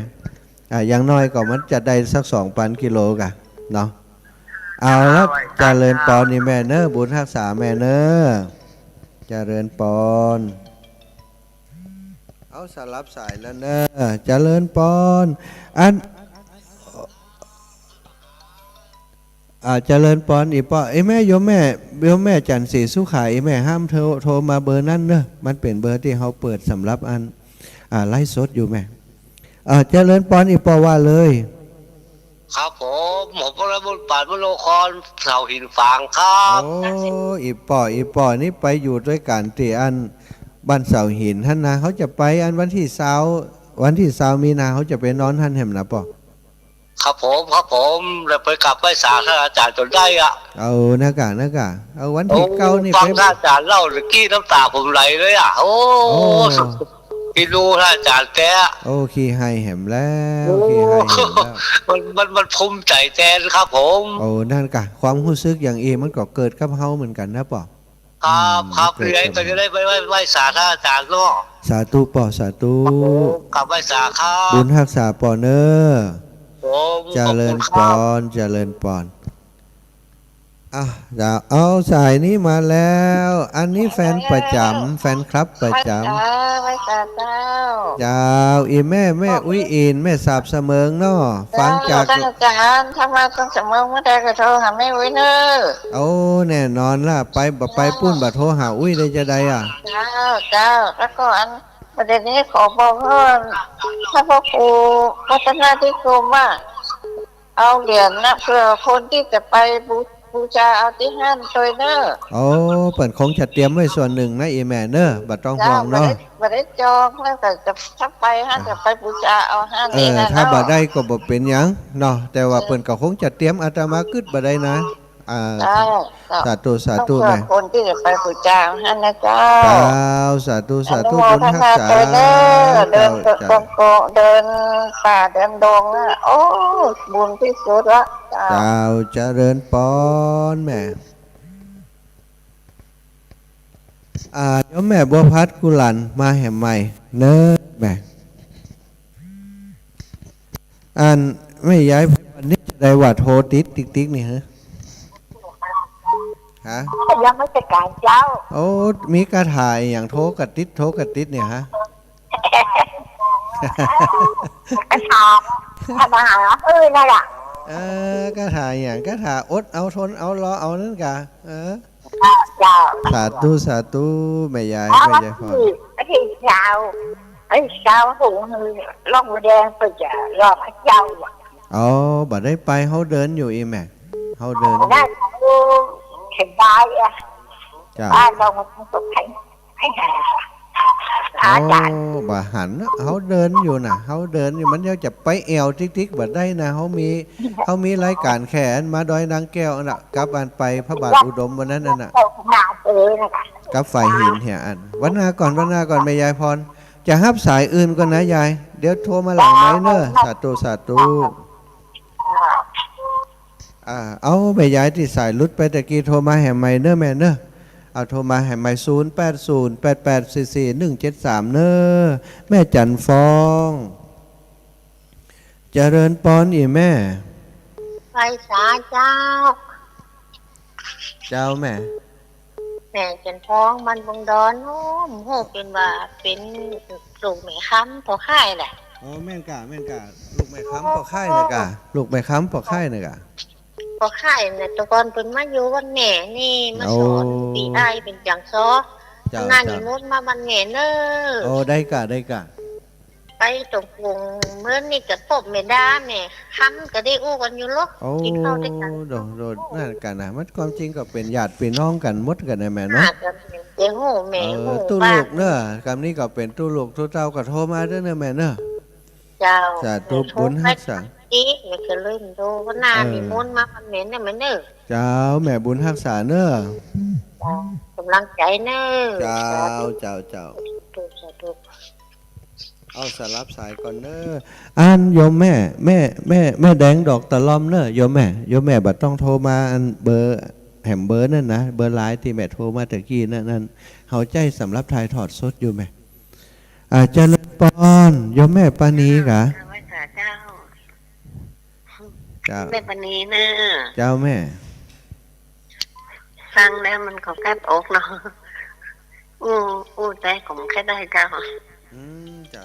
อย่างน้อยก็มันจะได้สัก2,000 กิโลกะเนาะเอาแล้วเจริญปอนนี่แม่เนอะบุญรักษาแม่เนอะเจริญปอนเอาสลับสายแล้วเนอะเจริญปอนเจริญปอนอีปอไอ้แม่โยมแม่จันศรีสุขายไอ้แม่ห้ามโทรมาเบอร์นั่นเนอะมันเป็นเบอร์ที่เขาเปิดสำหรับไลฟ์สดอยู่แม่เจริญปอนอีปอว่าเลยครับผมพระบุญปาดมโนครเสาหินฟางครับโอ้อีปอนี่ไปอยู่ด้วยกันที่บ้านเสาหินท่านนะเขาจะไปวันที่20 มีนาเขาจะไปนอนท่านแหมนะปอครับผมเลยไปกลับไปสาท่านอาจารย์จนได้เอานักะเอาวันที่9นี่ไปฟังท่านอาจารย์เล่าหรือกี้น้ำตาผมไหลเลยโอ้พี่ดูท่านอาจารย์แท้โอ้ขี้ให้แหมแล้วมันภูมิใจแทนครับผมโอ้นั่นกะความรู้สึกอย่างมันก็เกิดกับเฮาเหมือนกันนะปอครับเรียนก็จะได้ไปไหว้สาท่านอาจารย์เนาะสาธุปอสาธุกลับไหว้สาครับบุญรักษาปอเนอเจริญปอนเอาสายนี้มาแล้วอันนี้แฟนประจำแฟนคลับประจำไม่จ้าเจ้าอีแม่อุ้ยอินแม่สาบเสมิงเนาะฟังจากอาจารย์ทำมาต้องเสมิงไม่ได้ก็โทรหาแม่อุ้ยเนอะเอาแน่นอนล่ะไปปุ้นบัดโทรหาอุ้ยได้จะได้เจ้าแล้วก็ประเด็นนี้ขอบอกเพิ่มถ้าพ่อครูพัฒนาที่กรมว่าเอาเหรียญนะเพื่อคนที่จะไปบูชาเอาที่ห้านโดยเนอโอ้เปิดคงจะเตรียมไว้ส่วนหนึ่งนะแม่เนอบัดต้องห่วงเนาะบัดได้จองแล้วแต่จะถ้าไปห้านจะไปบูชาเอาห้านนี้นะถ้าบัดได้ก็บ่เป็นหยังเนาะแต่ว่าเปิดก็คงจะเตรียมอาตมาคึดบัดได้นะสาธุแม่คนที่จะไปบูชาห้านนะเจ้าสาธุบุญรักษาเดินป่าเดินดงนะโอ้บุญที่สุดละเจ้าเจริญปอนแม่เดี๋ยวแม่บัวพัดกุหลันมาแห่ใหม่เนอะแม่ไม่ย้ายวันนี้จะได้ว่าโทรติ๊กนี่ฮะยังไม่จะการเจ้าโอ้มีกระถ่ายอย่างโทรกระติดเนี่ยฮะกระถามาหานั่นแหละกระถ่ายอย่างกระถ่ายอดเอาทนเอารอเอานั่นกะเจ้าสาธุแม่ยายพรไอ้เจ้าหูล่องแดงไปจะรอพระเจ้าอ๋อบัดได้ไปเขาเดินอยู่อีแม่เขาเดินได้เห็นได้ จ้า บ้านเรามันต้องตกให้หาอาจารย์ บ่หันนะเขาเดินอยู่นะเขาเดินอยู่มันยังจะไปแอวทิกๆบ่ได้นะเขามีรายการแขนมาดอยนางแก้วน่ะกับอันไปพระบาทอุดมวันนั้นน่ะ เราหนานะคะ กับฝ่ายหินเหี่ยอันวันหน้าก่อนแม่ยายพรจะฮับสายอื่นก่อนนะยายเดี๋ยวโทรมาหลังไหนเนอะสาธุเอาแม่ยายที่สายลุดไปตะกี้โทรมาแห่ใหม่เนอะแม่เนอะเอาโทรมาแห่ใหม่0808844173เนอะแม่จันฟองเจริญปอนอีแม่ ไปสาเจ้า เจ้าแม่ แม่จันท้องมันบงดอนโอ้โหเป็นว่าเป็นลูกแม่ค้ำพอค่ายแหละ อ๋อแม่นกะลูกแม่ค้ำปอกไข่นะกะลูกแม่ค้ำปอกไข่นะกะ พอค่ายเนี่ยตะกอนเป็นมาอยู่วันแม่นี่มาสอนปีไอเป็นจังซอหน้านิมนต์มาวันแม่เนอ โอ้ได้กะไปตรงกรุงเมื่อนี่กับพบแม่ด้าแม่ค้ำก็ได้อู้กันอยู่ลูก โอ้ กินข้าวด้วยกัน โดนั่นกันนะมันความจริงก็เป็นญาติพี่น้องกันหมดกันนะแม่เนาะ เจ้าหูแม่หู ตู้ บ้า ลู น กเนอะกำนี้ก็เป็นตู้ลูกตู้เต้าก็โทรมาด้วยเนอะแม่เนอะ เจ้า สาธุบุญฮักษา จีแม่ก็เลยดูว่าหน้านิมนต์มาวันแม่เนี่ยแม่เนอ เจ้าแม่บุญฮักษาเนอะ กำลังใจเนอ เจ้า ถูก เอาสลับสายก่อนเนอะอันโยมแม่แดงดอกตะล้อมเนอะโยมแม่บัดต้องโทรมาอันเบอร์แหมเบอร์นั่นนะเบอร์ไลน์ที่แม่โทรมาตะกี้นั่นเขาใจสำหรับถ่ายทอดสดอยู่แม่เจริญปอนโยมแม่ปานีกะ เจ้าแม่ปณีเนอ เจ้าแม่ ฟังแล้วมันก็แคบอกเนาะอู้ใจผมแค่ได้เจ้า เเจ้า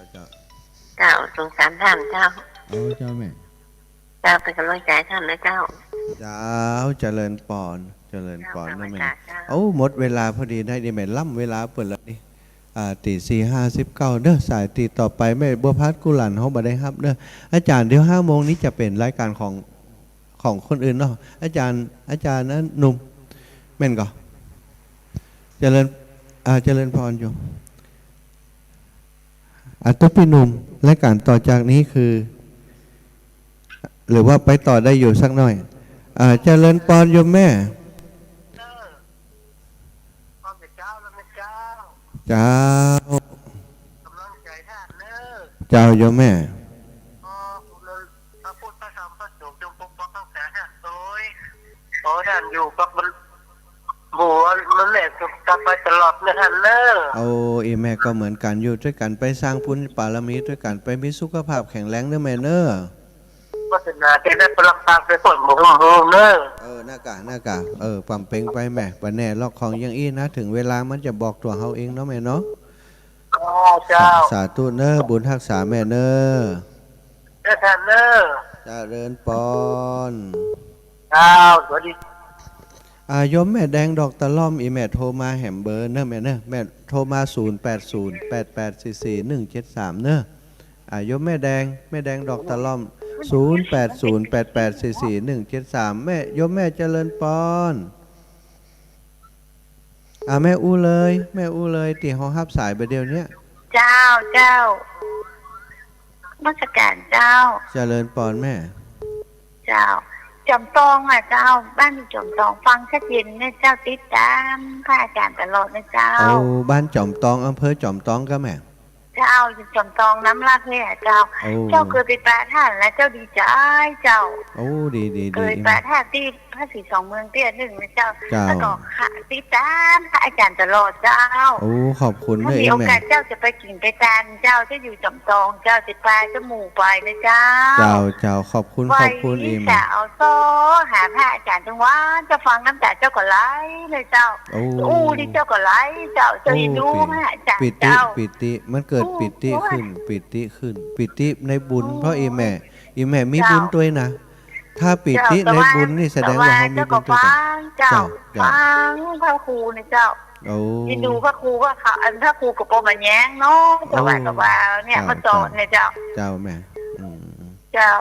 จ้าสงสารท่านเจ้า เจ้าแม่ เจ้าเป็นกำลังใจท่านนะเจ้า เจริญปอนนะแม่หมดเวลาพอดีได้ดิแม่ล่ำเวลาเปิดแล้วนี่ตี4:59เด้อสายตีต่อไปแม่บัวพัดกุหลันเขาบ่ได้ครับเด้ออาจารย์เดี๋ยว5 โมงนี้จะเป็นรายการของคนอื่นเนาะอาจารย์นั้นหนุ่มแม่นก่อเจริญพรอยู่ตุ๊กพี่หนุ่มรายการต่อจากนี้คือ หรือว่าไปต่อได้อยู่สักหน่อยเจริญปอนโยมแม่เจ้ากำลังใจท่านเนอะเจ้าโยมแม่พระพุทธพระธรรมพระสงฆ์จงปกป้องรักษาท่านโดยขอท่านอยู่กับบัวมันแหลกจะไปตลอดนะท่านเนอะอีแม่ก็เหมือนกันอยู่ด้วยกันไปสร้างพุญบารมีด้วยกันไปมีสุขภาพแข็งแรงเนอะแม่เนอะวัฒนาที่ได้พลังตาไปส่วนหมู่เนอะหน้ากะปั๊มเป่งไปแม่ปะแน่ลอกของยังอี้นะถึงเวลามันจะบอกตัวเฮาเองเนาะแม่เนาะเจ้าสาธุเนอะบุญรักษาแม่เนอะท่านเนอะเจริญปอน เจ้าสวัสดีโยมแม่แดงดอกตะล่อมอีแม่โทรมาแหมเบอร์เนอะแม่เนอะแม่โทรมา0808844173เนอะโยมแม่แดงดอกตะล่อม0808844173แม่โยมแม่เจริญปอนแม่อู้เลยตีเฮาฮับสายไปเดียวเนี้ยเจ้ามัสการเจ้าเจริญปอนแม่เจ้าจอมตองเจ้าบ้านจอมตองฟังชัดเย็นนะเจ้าติดตามพระอาจารย์ตลอดนะเจ้าบ้านจอมตองอำเภอจอมตองก็แม่เจ้าอยู่จอมตองน้ำลากเลยเจ้าเคยไปปะท่านแล้วเจ้าดีใจเจ้าดีเคยปะท่านที่พระศรี2 เมืองเตี้ย1นะเจ้าแล้วก็ติดตามพระอาจารย์ตลอดเจ้าขอบคุณเลยแม่มีโอกาสเจ้าจะไปกินไปทานเจ้าจะอยู่จอมตองเจ้าจะไปจมูกไปนะเจ้าขอบคุณอีแม่เอาโซ่หาพระอาจารย์จังหวะจะฟังน้ำตาเจ้าก็ไหลเลยเจ้าที่เจ้าก็ไหลเจ้าจะดูพระอาจารย์เจ้าปิติมันเกิดปิติขึ้นปิติในบุญเพราะอีแม่มีบุญตัวนะถ้าปิติในบุญนี่แสดงว่าเขามีบุญตัวเจ้าฟังพระครูนะเจ้าที่ดูพระครูก็ค่ะพระครูกับโปมาแย้งเนาะเจ้าว่าเนี่ยมาสอนเนี่ยเจ้าแม่เจ้า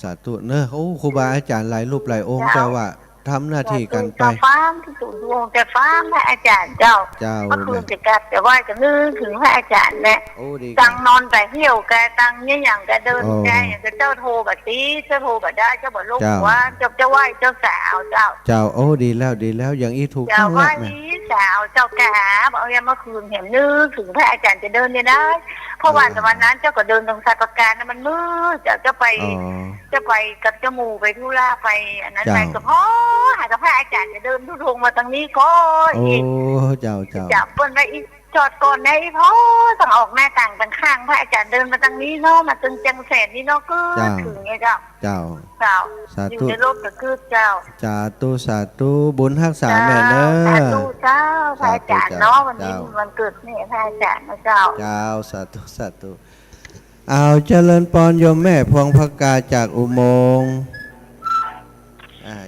สาธุเนอะครูบาอาจารย์หลายรูปหลายองค์แต่ว่า ทำหน้าที่กันไป จะฟ้ามที่สุดดวงจะฟ้ามพระอาจารย์เจ้าเมื่อคืนจะกัดแต่ว่าจะนึกถึงพระอาจารย์เนี่ยตังนอนแต่เที่ยวแกตังเนี่ยอย่างแกเดินแกอย่างเจ้าโทรแบบนี้เจ้าโทรแบบได้เจ้าบอกลูกว่าเจ้าไหวเจ้าสาวเจ้าโอ้ดีแล้วอย่างอีถูกต้องแล้วแม่สาวเจ้ากาบอกว่าเมื่อคืนเห็นนึกถึงพระอาจารย์จะเดินเนี่ยได้เพราะวันนั้นเจ้าก็เดินตรงสายประการนั้นมันมืดจะไปกับจมูกไปทุล่าไปอันนั้นไปกับพ่อหากับพระอาจารย์จะเดินทุรงมาตรงนี้ก็เจ้าจับเปิ้ลไปอีกจอดก่อนได้พ่อต้องออกหน้าต่างข้างพระอาจารย์เดินมาตรงนี้เนาะมาตึงจังแสนนี่เนาะก็ถึงไงเจ้าอยู่ในโลกก็คือเจ้าสาธุบุญรักษาแม่เนอะสาธุเจ้าพระอาจารย์เนาะวันนี้วันเกิดนี่พระอาจารย์นะเจ้าสาธุเอาเจริญพรโยมแม่พวงพกาจากอุโมงค์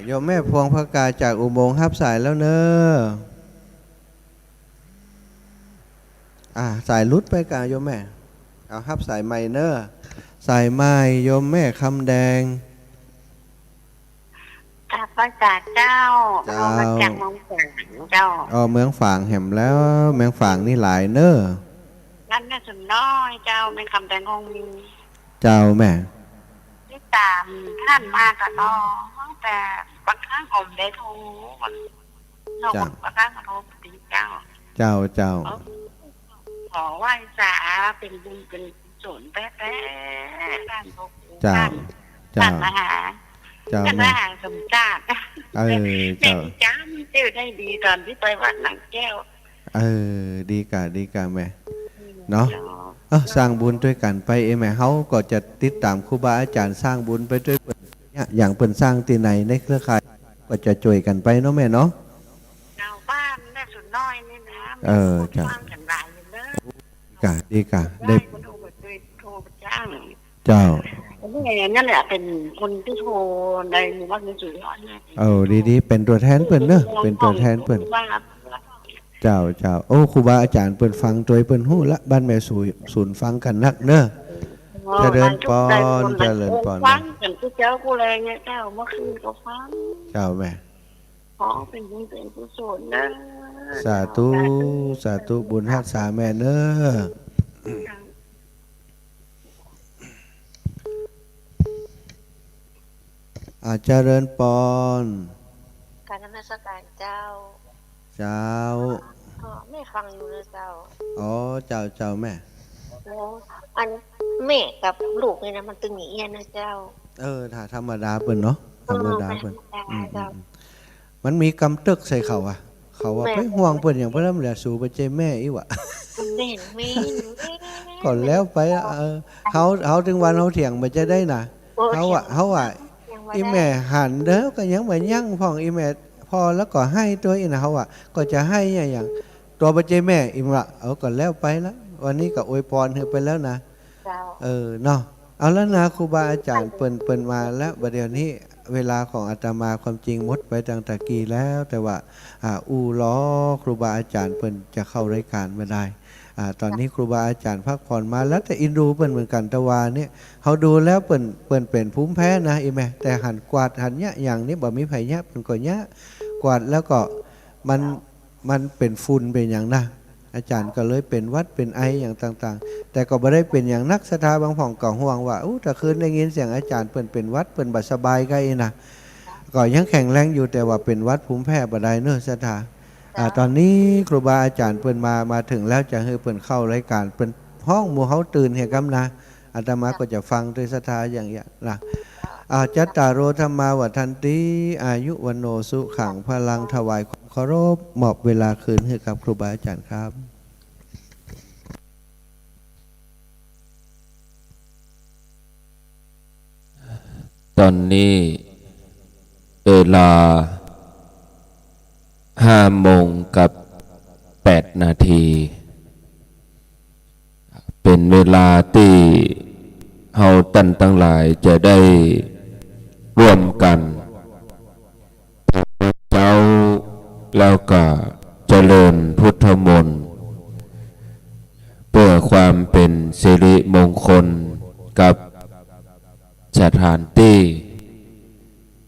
โยมแม่พวงพกาจากอุโมงค์รับสายแล้วเนอะสายลุดไปกะโยมแม่เอารับสายใหม่เนอะสายใหม่โยมแม่คำแดงพระอาจารย์เจ้ามาจากเมืองฝางเจ้าเมืองฝางแหมแล้วเมืองฝางนี่หลายเนอะนั่นน่ะสุดน้อยเจ้าเป็นคำแต่งงมีเจ้าแม่ที่ตามท่านมากับน้องแต่บางครั้งผมได้โทรน้องบางครั้งโทรติดเจ้าขอไหว้สาเป็นบุญเป็นส่วนแป๊ะด้านพวกเจ้ามหาสมจาดเจ้าจ้าเจ้าได้ดีตอนที่ไปวัดหนังแก้วดีกะแม่เนาะสร้างบุญด้วยกันไปแม่เฮาก็จะติดตามครูบาอาจารย์สร้างบุญไปด้วยอย่างเปิ่นสร้างที่ไหนในเครือข่ายก็จะช่วยกันไปเนาะแม่เนาะชาวบ้านแม่สุดน้อยนี่นะจ้ากันหลายเลยดีกะได้โทรจ้างเจ้านั่นแหละเป็นคนที่โทรในหมู่บ้านในสุดยอดดีเป็นตัวแทนเปิ่นเนอะเป็นตัวแทนเปิ่นเจ้าโอ้ครูบาอาจารย์เปิ่นฟังตัวเปิ่นฮู้ละบ้านแม่ศูนย์ฟังกันนักเนอะจะเดินปอนฟังกันที่เจ้ากูแรงเนี่ยเจ้าเมื่อคืนก็ฟังเจ้าแม่ขอเป็นบุญเป็นกุศลนะสาธุบุญรักษาแม่เนอะเจริญปอนการนมัสการเจ้าไม่ฟังอยู่เลยเจ้าเจ้าแม่อันแม่กับลูกนี่นะมันตึงหนีเงี้ยนะเจ้าถ้าธรรมดาเปิ้นเนาะธรรมดาเปิ้นมันมีกำตึกใส่เขาว่าไปห่วงเปิ้นอย่างเพิ่นแหละสู่ไปเจแม่อีหวะก่อนแล้วไปเฮาถึงวันเฮาเถียงบ่จะได้น่ะเฮาว่าอีแม่หันเด้อก็ยังบ่ยั่งพ่องอีแม่พอแล้วก็ให้ตัวอีน่ะเฮาว่าก็จะให้อย่างตัวบ่เจแม่อีว่าก่อนแล้วไปแล้ววันนี้ก็อวยพรให้ไปแล้วนะเนาะเอาแล้วนะครูบาอาจารย์เปิ้นมาแล้วบัดเดี๋ยวนี้เวลาของอาตมาความจริงหมดไปตั้งแต่กี้แล้วแต่ว่าล้อครูบาอาจารย์เปิ้นจะเข้ารายการไม่ได้ตอนนี้ครูบาอาจารย์พักผ่อนมาแล้วแต่อินดูเปิ้นเหมือนกันตะวาเนี่ยเขาดูแล้วเปิ้นเป็นภูมิแพ้นะอีแม่แต่หันกวาดหันเนี่ยอย่างนี้บ่มีไผเนี่ยเปิ้นก็เนี่ยกวาดแล้วก็มันเป็นฝุ่นเป็นอย่างนะอาจารย์ก็เลยเป็นวัดเป็นไออย่างต่างๆแต่ก็บ่ได้เป็นอย่างนักศรัทธาบางผ่องก็ห่วงว่าถ้าคืนได้ยินเสียงอาจารย์เป็นวัดเป็นบ่สบายก็นะก็ยังแข็งแรงอยู่แต่ว่าเป็นวัดภูมิแพ้บ่ได้เนอะศรัทธาตอนนี้ครูบาอาจารย์เปิ้นมาถึงแล้วจะให้เปิ้นเข้ารายการเปิ้นห้องหมู่เฮาตื่นเฮกำนะอาตมาก็จะฟังด้วยศรัทธาอย่างเงี้ยนะจัตตารโอธรรมาวัฏันติอายุวันโนสุขังพลังถวายความเคารพมอบเวลาคืนให้กับครูบาอาจารย์ครับตอนนี้เวลา5:08 เป็นเวลาที่เฮาตั้งหลายจะได้ร่วมกันเจ้าแล้วก็เจริญพุทธมนต์เพื่อความเป็นสิริมงคลกับสถานที่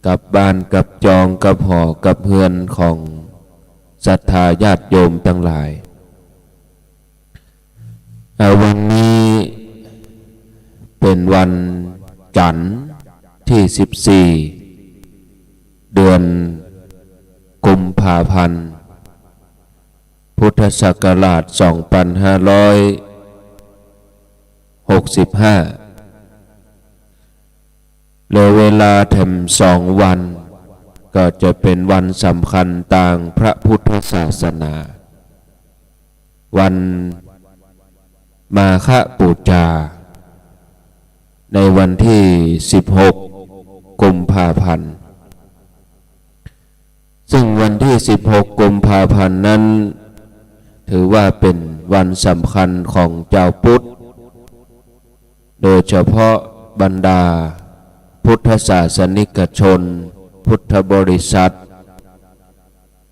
กับบ้านกับจองกับหอกับเฮือนของศรัทธาญาติโยมทั้งหลายวันนี้เป็นวันจันทร์ที่14เดือนกุมภาพันธ์พุทธศักราช2565เลยเวลาแถม2 วันก็จะเป็นวันสำคัญต่างพระพุทธศาสนาวันมาฆบูชาในวันที่16กุมภาพันธ์ซึ่งวันที่16กุมภาพันธ์นั้นถือว่าเป็นวันสำคัญของเจ้าพุทธโดยเฉพาะบรรดาพุทธศาสนิกชนพุทธบริษัท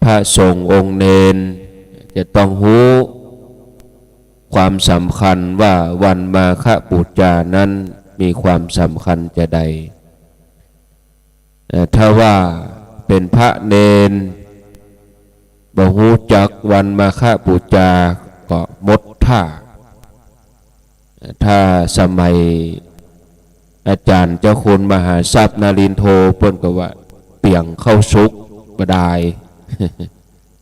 พระสงฆ์องค์เณรจะต้องรู้ความสำคัญว่าวันมาฆบูชานั้นมีความสำคัญจะใดถ้าว่าเป็นพระเณรบ่ฮู้จักวันมาฆบูชาก็หมดท่าถ้าสมัยอาจารย์เจ้าคุณมหาทรัพย์นรินทร์โทเพิ่นก็ว่าเปี่ยงเข้าสุกบ่ได้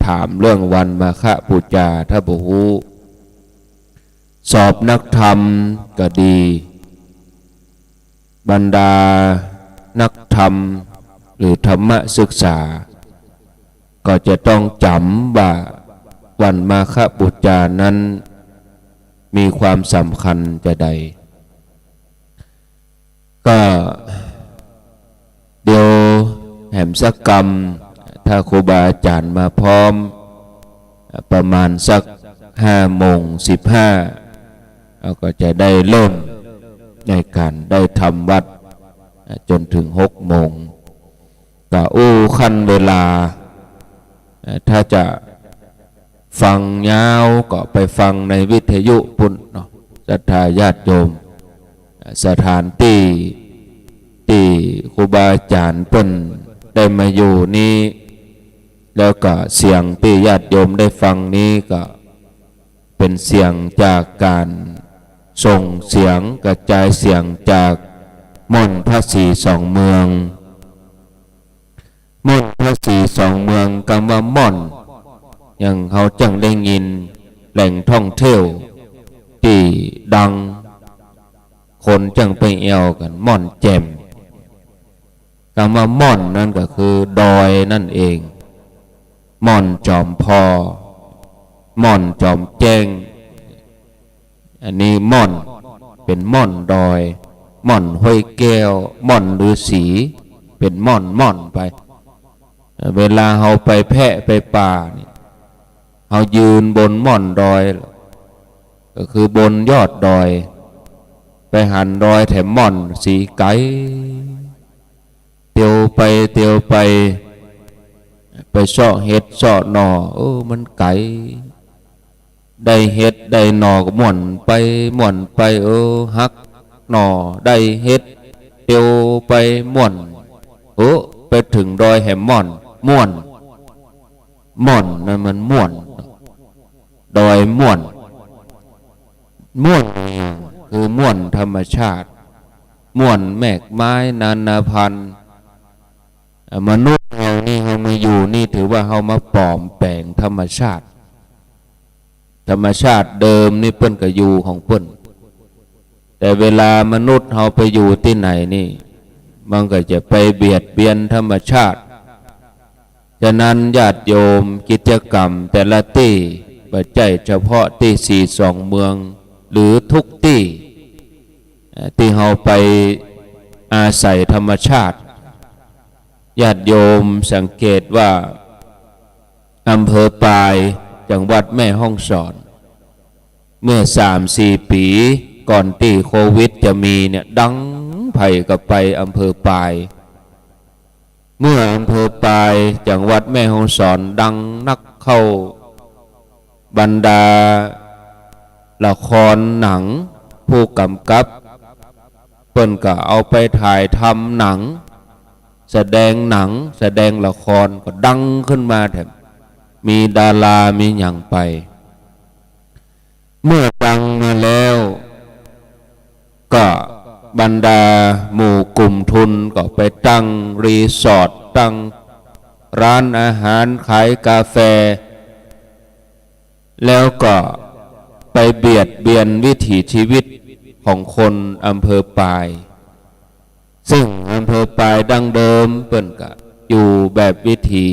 ถามเรื่องวันมาฆบูชาถ้าบ่ฮู้สอบนักธรรมก็ดีบรรดานักธรรมหรือธรรมศึกษาก็จะต้องจำว่าวันมาฆบูชานั้นมีความสำคัญจะใดก็เดี๋ยวแหมสักกรรมถ้าครูบาอาจารย์มาพร้อมประมาณสัก5:15เราก็จะได้เริ่มในการได้ทำวัดจนถึง6 โมงก็ขั้นเวลาถ้าจะฟังยาวก็ไปฟังในวิทยุปุ่นเนาะศรัทธาญาติโยมสถานที่ครูบาอาจารย์เพิ่นได้มาอยู่นี้แล้วก็เสียงที่ญาติโยมได้ฟังนี้ก็เป็นเสียงจากการส่งเสียงกระจายเสียงจากม่อนพระศรีสองเมืองม่อนพระศรีสองเมืองคำว่าม่อนยังเขาจังได้ยินแหล่งท่องเที่ยวที่ดังคนจังไปเอวกันม่อนแจ่มคำว่าม่อนนั่นก็คือดอยนั่นเองม่อนจอมพอม่อนจอมแจ้งอันนี้ม่อนเป็นม่อนดอยม่อนห้วยแก้วม่อนฤาษีเป็นม่อนไปเวลาเราไปแพะไปป่านี่เรายืนบนม่อนดอยก็คือบนยอดดอยไปหันดอยแถมม่อนสีไก่เตียวไปไปเสาะเห็ดเสาะหน่อมันไก่ได้เห็ดได้หน่อก็ม่วนไปฮักหน่อได้เห็ดเตียวไปม่วนไปถึงดอยแหมม่อนนั่นมันม่วนดอยม่วนคือม่วนธรรมชาติม่วนแมกไม้นานาพันธุ์มนุษย์เรานี่เรามาอยู่นี่ถือว่าเรามาปลอมแปลงธรรมชาติเดิมนี่เปิ้นก็อยู่ของเปิ้นแต่เวลามนุษย์เราไปอยู่ที่ไหนนี่มันก็จะไปเบียดเบียนธรรมชาติฉะนั้นญาติโยมกิจกรรมแต่ละที่ปัจจัยเฉพาะที่42 เมืองหรือทุกที่ที่เราไปอาศัยธรรมชาติญาติโยมสังเกตว่าอำเภอปายจังหวัดแม่ฮ่องสอนเมื่อ 3-4 ปีก่อนที่โควิดจะมีเนี่ยดังไผ่กับไปอำเภอปายเมื่ออำเภอปายจังหวัดแม่ฮ่องสอนดังนักเข้าบรรดาละครหนังผู้กำกับเพิ่นก็เอาไปถ่ายทำหนัง แสดงหนังแสดงละครก็ดังขึ้นมาแถมมีดารามีอย่างไปเมื่อดังมาแล้วก็บรรดาหมู่กลุ่มทุนก็ไปตั้งรีสอร์ทตั้งร้านอาหารขายกาแฟแล้วก็ไปเบียดเบียนวิถีชีวิตของคนอำเภอปายซึ่งอำเภอปายดั้งเดิมเปิ้นก็อยู่แบบวิถี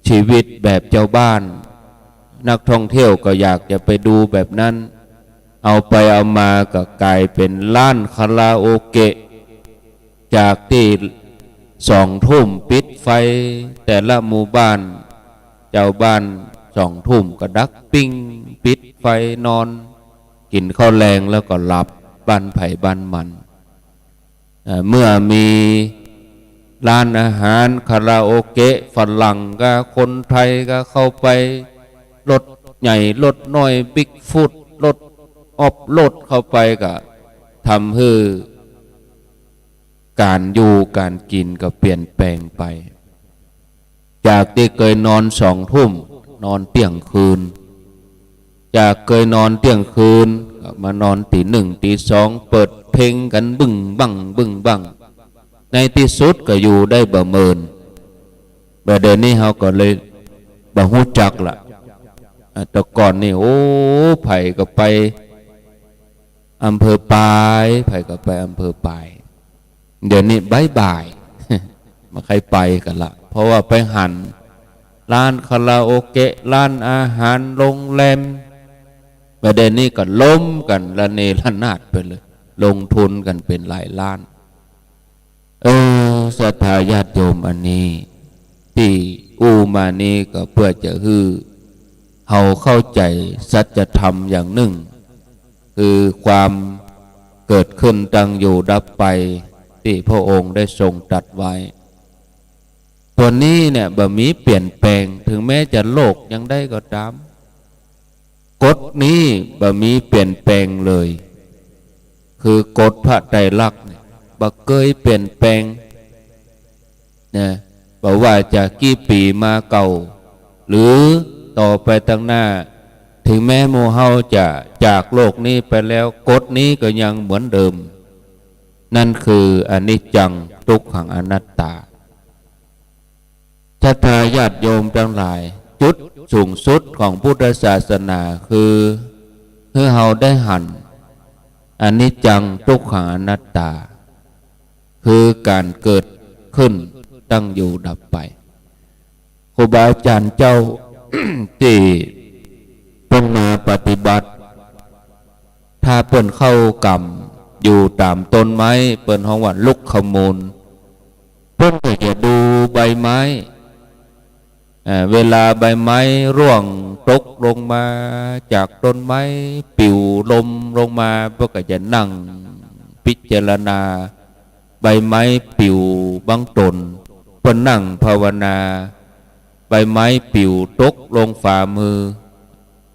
ชีวิตแบบเจ้าบ้านนักท่องเที่ยวก็อยากจะไปดูแบบนั้นเอาไปเอามาก็กลายเป็นร้านคาราโอเกะจากที่2 ทุ่มปิดไฟแต่ละหมู่บ้านเจ้าบ้าน2 ทุ่มก็ดักปิ้งปิดไฟนอนกินข้าวแรงแล้วก็หลับบ้านไผ่บ้านมันเมื่อมีร้านอาหารคาราโอเกะฝรั่งก็คนไทยก็เข้าไปรถใหญ่รถน้อยบิ๊กฟุตรถออฟโรดเข้าไปก็ทำให้การอยู่การกินก็เปลี่ยนแปลงไปจากที่เคยนอน2 ทุ่มนอนเที่ยงคืนจากเคยนอนเที่ยงคืนก็มานอนตี 1ตี 2เปิดเพลงกันบึ้งบังบึ้งบังในที่สุดก็อยู่ได้บ่เมินแบบเดี๋ยวนี้เขาก็เลยบ่ฮู้จักละแต่ก่อนนี่โอ้ไผ่ก็ไปอำเภอปายไผ่ก็ไปอำเภอปายเดี๋ยวนี้บ่ายมาใครไปกันละเพราะว่าไปหันร้านคาราโอเกะร้านอาหารโรงแรมประเด็นนี้ก็ล้มกันระเนระนาดไปเลยลงทุนกันเป็นหลายล้านศรัทธาญาติโยมอันนี้ที่มานี้ก็เพื่อจะให้เฮาเข้าใจสัจธรรมอย่างหนึ่งคือความเกิดขึ้นตั้งอยู่ดับไปที่พระองค์ได้ทรงตรัสไว้ตัวนี้เนี่ยบ่มีเปลี่ยนแปลงถึงแม้จะโลกยังได้ก็ตามกฎนี้บ่มีเปลี่ยนแปลงเลยคือกฎพระไตรลักษณ์บ่เคยเปลี่ยนแปลงนะบอกว่าจะกี่ปีมาเก่าหรือต่อไปตั้งหน้าถึงแม้หมู่เฮาจะจากโลกนี้ไปแล้วกฎนี้ก็ยังเหมือนเดิมนั่นคืออนิจจังทุกขังอนัตตาศรัทธาญาติโยมทั้งหลายจุดสูงสุดของพุทธศาสนาคือเฮาได้หันอนิจจังทุกขังอนัตตาคือการเกิดขึ้นตั้งอยู่ดับไปครูบาอาจารย์เจ้า ที่เพิ่นมาปฏิบัติถ้าเพิ่นเข้ากรรมอยู่ตามต้นไม้เปิ้นฮ้องว่าลุกขมูลเพิ่นก็จะดูใบไม้เวลาใบไม้ร่วงตกลงมาจากต้นไม้ปิวลมลงมาเพิ่นก็จะนั่งพิจารณาใบไม้ปิวบางต้นเพิ่นนั่งภาวนาใบไม้ปิวตกลงฝ่ามือ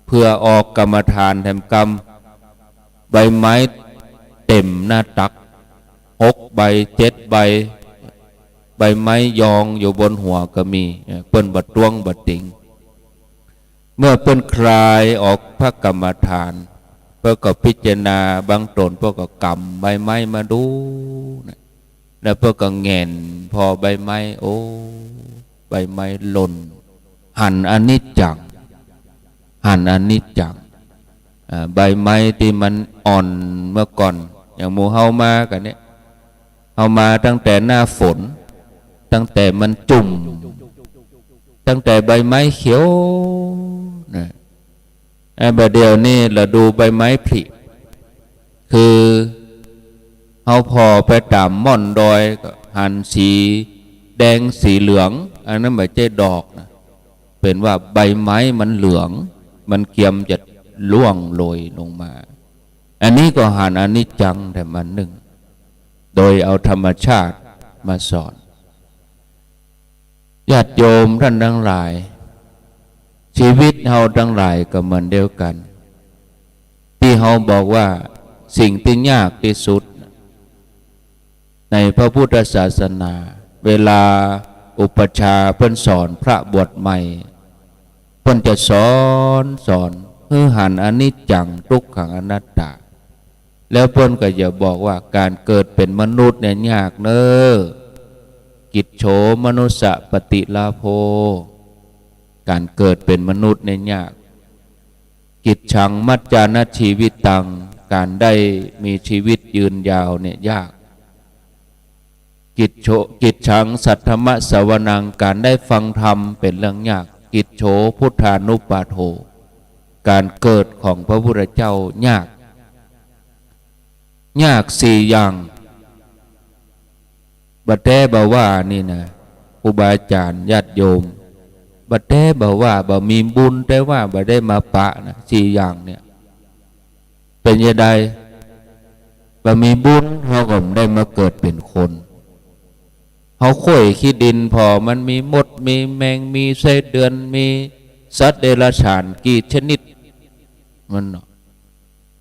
เพื่อออกกรรมฐานแห่งกรรมใบไม้เต็มหน้าตัก6 ใบ 7 ใบใบไม้ยองอยู่บนหัวก็มีเปิ้นบัดตวงบัดติงเมื่อเปิ้นคลายออกพระกรรมฐานเพื่อก็พิจารณาบางตนเพื่อก็กำใบไม้มาดูแล้วเพื่อก็แง่นพอใบไม้โอ้ใบไม้หล่นหันอนิจจังหันอนิจจังใบไม้ที่มันอ่อนเมื่อก่อนอย่างหมู่เฮามากันเนี่ยเฮามาตั้งแต่หน้าฝนตั้งแต่มันจุ่มตั้งแต่ใบไม้เขียวนะแบบเดียวนี่เราดูใบไม้ผลิคือเฮาพอไปตามม่อนดอยก็หันสีแดงสีเหลืองอันนั้นไม่ใช่ดอกนะเป็นว่าใบไม้มันเหลืองมันเกียมจะล่วงโรยลงมาอันนี้ก็หันอนิจจังแต่มันหนึ่งโดยเอาธรรมชาติมาสอนญาติโยมท่านทั้งหลายชีวิตเฮาทั้งหลายก็เหมือนเดียวกันที่เฮาบอกว่าสิ่งที่ยากที่สุดในพระพุทธศาสนา เวลาอุปชาเพิ่นสอนพระบวชใหม่เพิ่นจะสอนให้หันอนิจจังทุกขังอนัตตาแล้วเพิ่นก็จะบอกว่าการเกิดเป็นมนุษย์เนี่ยยากเน้อกิจโฉมนุสสะปฏิลาโภการเกิดเป็นมนุษย์เนี่ยยากกิจฉังมัจจานะชีวิตตังการได้มีชีวิตยืนยาวเนี่ยยากกิจฉังสัทธมะสวนังการได้ฟังธรรมเป็นเรื่องยากกิจโฉพุทธานุปาโทการเกิดของพระพุทธเจ้ายากสี่อย่างบัดแท้บ่ว่านี่นะครูบาอาจารย์ญาติโยมบัดแท้บ่ว่าบ่มีบุญแต่ว่าบ่ได้มาปะนะสี่อย่างเนี่ยเป็นยังไงบ่มีบุญเราก็ได้มาเกิดเป็นคนเขาค่อยขี้ดินพอมันมีมดมีแมงมีไส้เดือนมีสัตว์เดรัจฉานกี่ชนิดมัน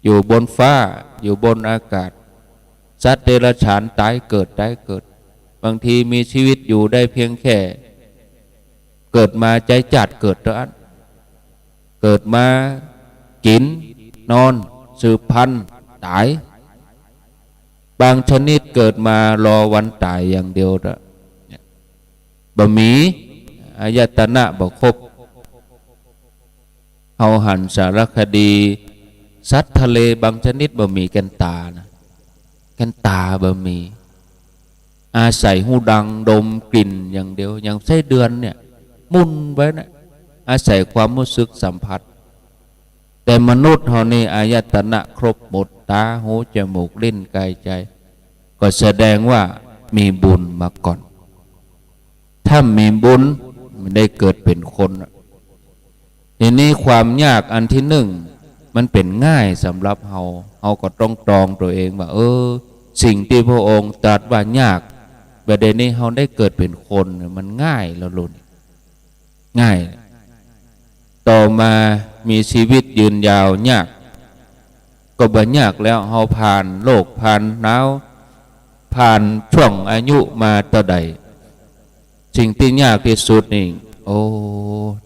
อยู่บนฟ้าอยู่บนอากาศสัตว์เดรัจฉานตายเกิดบางทีมีชีวิตอยู่ได้เพียงแค่เกิดมาใจจัดเกิดร้านเกิดมากินนอนสืบพันธุ์ตายบางชนิดเกิดมารอวันตายอย่างเดียวบะหมี่อายตนะบ่ครบเฮาหันสารคดีสัตว์ทะเลบางชนิดบะหมี่แกนตานะแกนตาบะหมี่อาศัยหูดังดมกลิ่นอย่างเดียวอย่างไส้เดือนเนี่ยมุนไว้นะอาศัยความรู้สึกสัมผัสแต่มนุษย์เฮานี่อายตนะครบหมดตาหูจมูกลิ้นกายใจก็แสดงว่ามีบุญมาก่อนถ้ามีบุญมันได้เกิดเป็นคนทีนี้ความยากอันที่หนึ่งมันเป็นง่ายสำหรับเฮาก็ต้องตรองตัวเองว่าสิ่งที่พระองค์ตรัสว่ายากประเด็นนี้เฮาได้เกิดเป็นคนมันง่ายแล้วลุนง่ายต่อมามีชีวิตยืนยาวยากก็บ่ยากแล้วเฮาผ่านโลกผ่านหนาวผ่านช่วงอายุมาต่อใดสิ่งที่ยากที่สุดนี่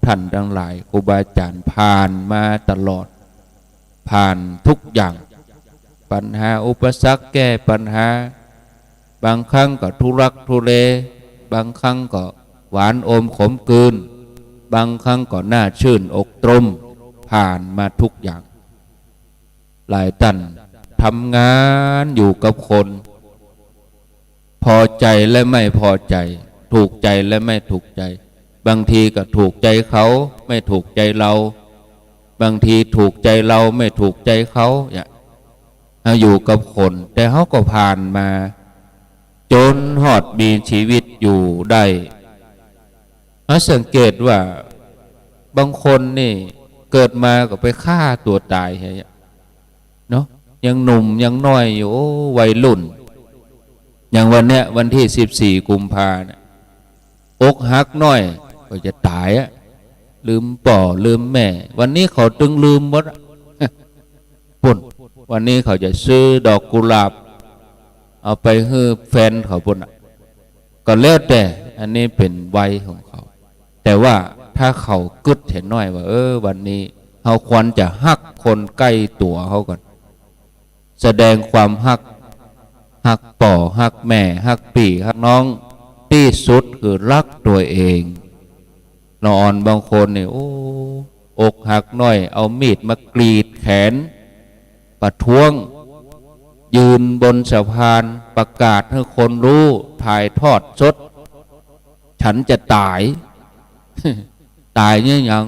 ท่านทั้งหลายครูบาอาจารย์ผ่านมาตลอดผ่านทุกอย่างปัญหาอุปสรรคแก้ปัญหาบางครั้งก็ทุรักทุเลบางครั้งก็หวานอมขมกลืนบางครั้งก็น่าชื่นอกตรมผ่านมาทุกอย่างหลายท่านทำงานอยู่กับคนพอใจและไม่พอใจถูกใจและไม่ถูกใจบางทีก็ถูกใจเขาไม่ถูกใจเราบางทีถูกใจเราไม่ถูกใจเขาอยู่กับคนแต่เขาก็ผ่านมาจนหอดมีชีวิตอยู่ได้สังเกตว่าบางคนนี่เกิดมาก็ไปฆ่าตัวตายเนาะยังหนุ่มยังน้อยอยู่วัยรุ่นอย่างวันเนี้ยวันที่14 กุมภาพันธ์อกหักน้อยก็จะตายลืมป่อลืมแม่วันนี้เขาตึงลืมหมดปุ่นวันนี้เขาจะซื้อดอกกุหลาบเอาไปให้แฟนเขาปุ่นก็แล้วแต่อันนี้เป็นวัยของเขาแต่ว่าถ้าเขากึดเห็นน้อยว่าวันนี้เขาควรจะฮักคนใกล้ตัวเขาก่อนแสดงความฮักป่อฮักแม่ฮักปี่ฮักน้องที่สุดคือรักตัวเองนอนบางคนเนี่ยอกหักน้อยเอามีดมากรีดแขนประท้วงยืนบนสะพานประกาศให้คนรู้ถ่ายทอดสดฉันจะตาย ตายเนี่ยยัง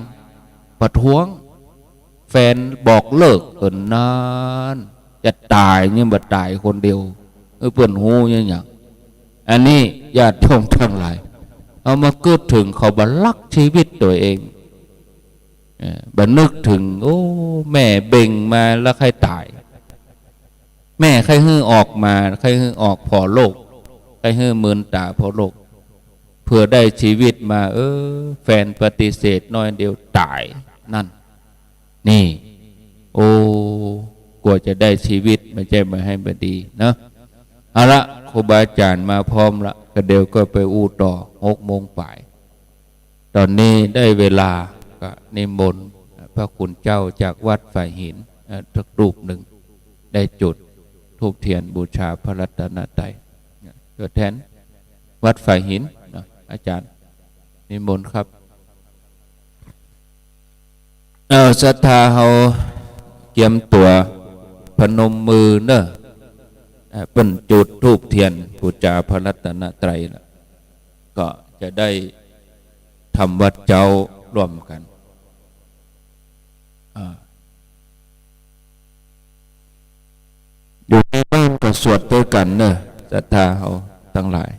ประท้วงแฟนบอกเลิกนานจะตายเนี่ยบ่ตายคนเดียวเปื่อนหูเนี่ยยังอันนี้ญาติโยมทั้งหลายเอามาเกิดถึงเขาบัลักชีวิตตัวเองบันึกถึงแม่เบ่งมาแล้วใครตายแม่ใครฮื้อออกมาใครฮื้อออกพอโลกใครฮื้อมืนตาพอโลกเพื่อได้ชีวิตมาแฟนปฏิเสธน้อยเดียวตายนั่นนี่กว่าจะได้ชีวิตไม่ใช่มาให้บดีนะเอาละค ครูบาอาจารย์มาพร้อมละก็เดี๋ยวก็ไปอู้ต่อ6 โมงป่ายตอนนี้ได้เวลาก็นิมนต์พระคุณเจ้าจากวัดฝ่ายหินสักรูปหนึ่งได้จุดธูปเทียนบูชาพระรัตนตรัยตัวแทนวัดฝ่ายหินอาจารย์นิมนต์ครับศรัทธาเฮาเตรียมตัวพนมมือเนอะเป็นจุดธูปเทียนบูชาพระรัตนตรัยก็จะได้ทำวัดเจ้าร่วมกันอยู่ในบ้านก็สวดด้วยกันเนอะศรัทธาเฮาทั้งหลาย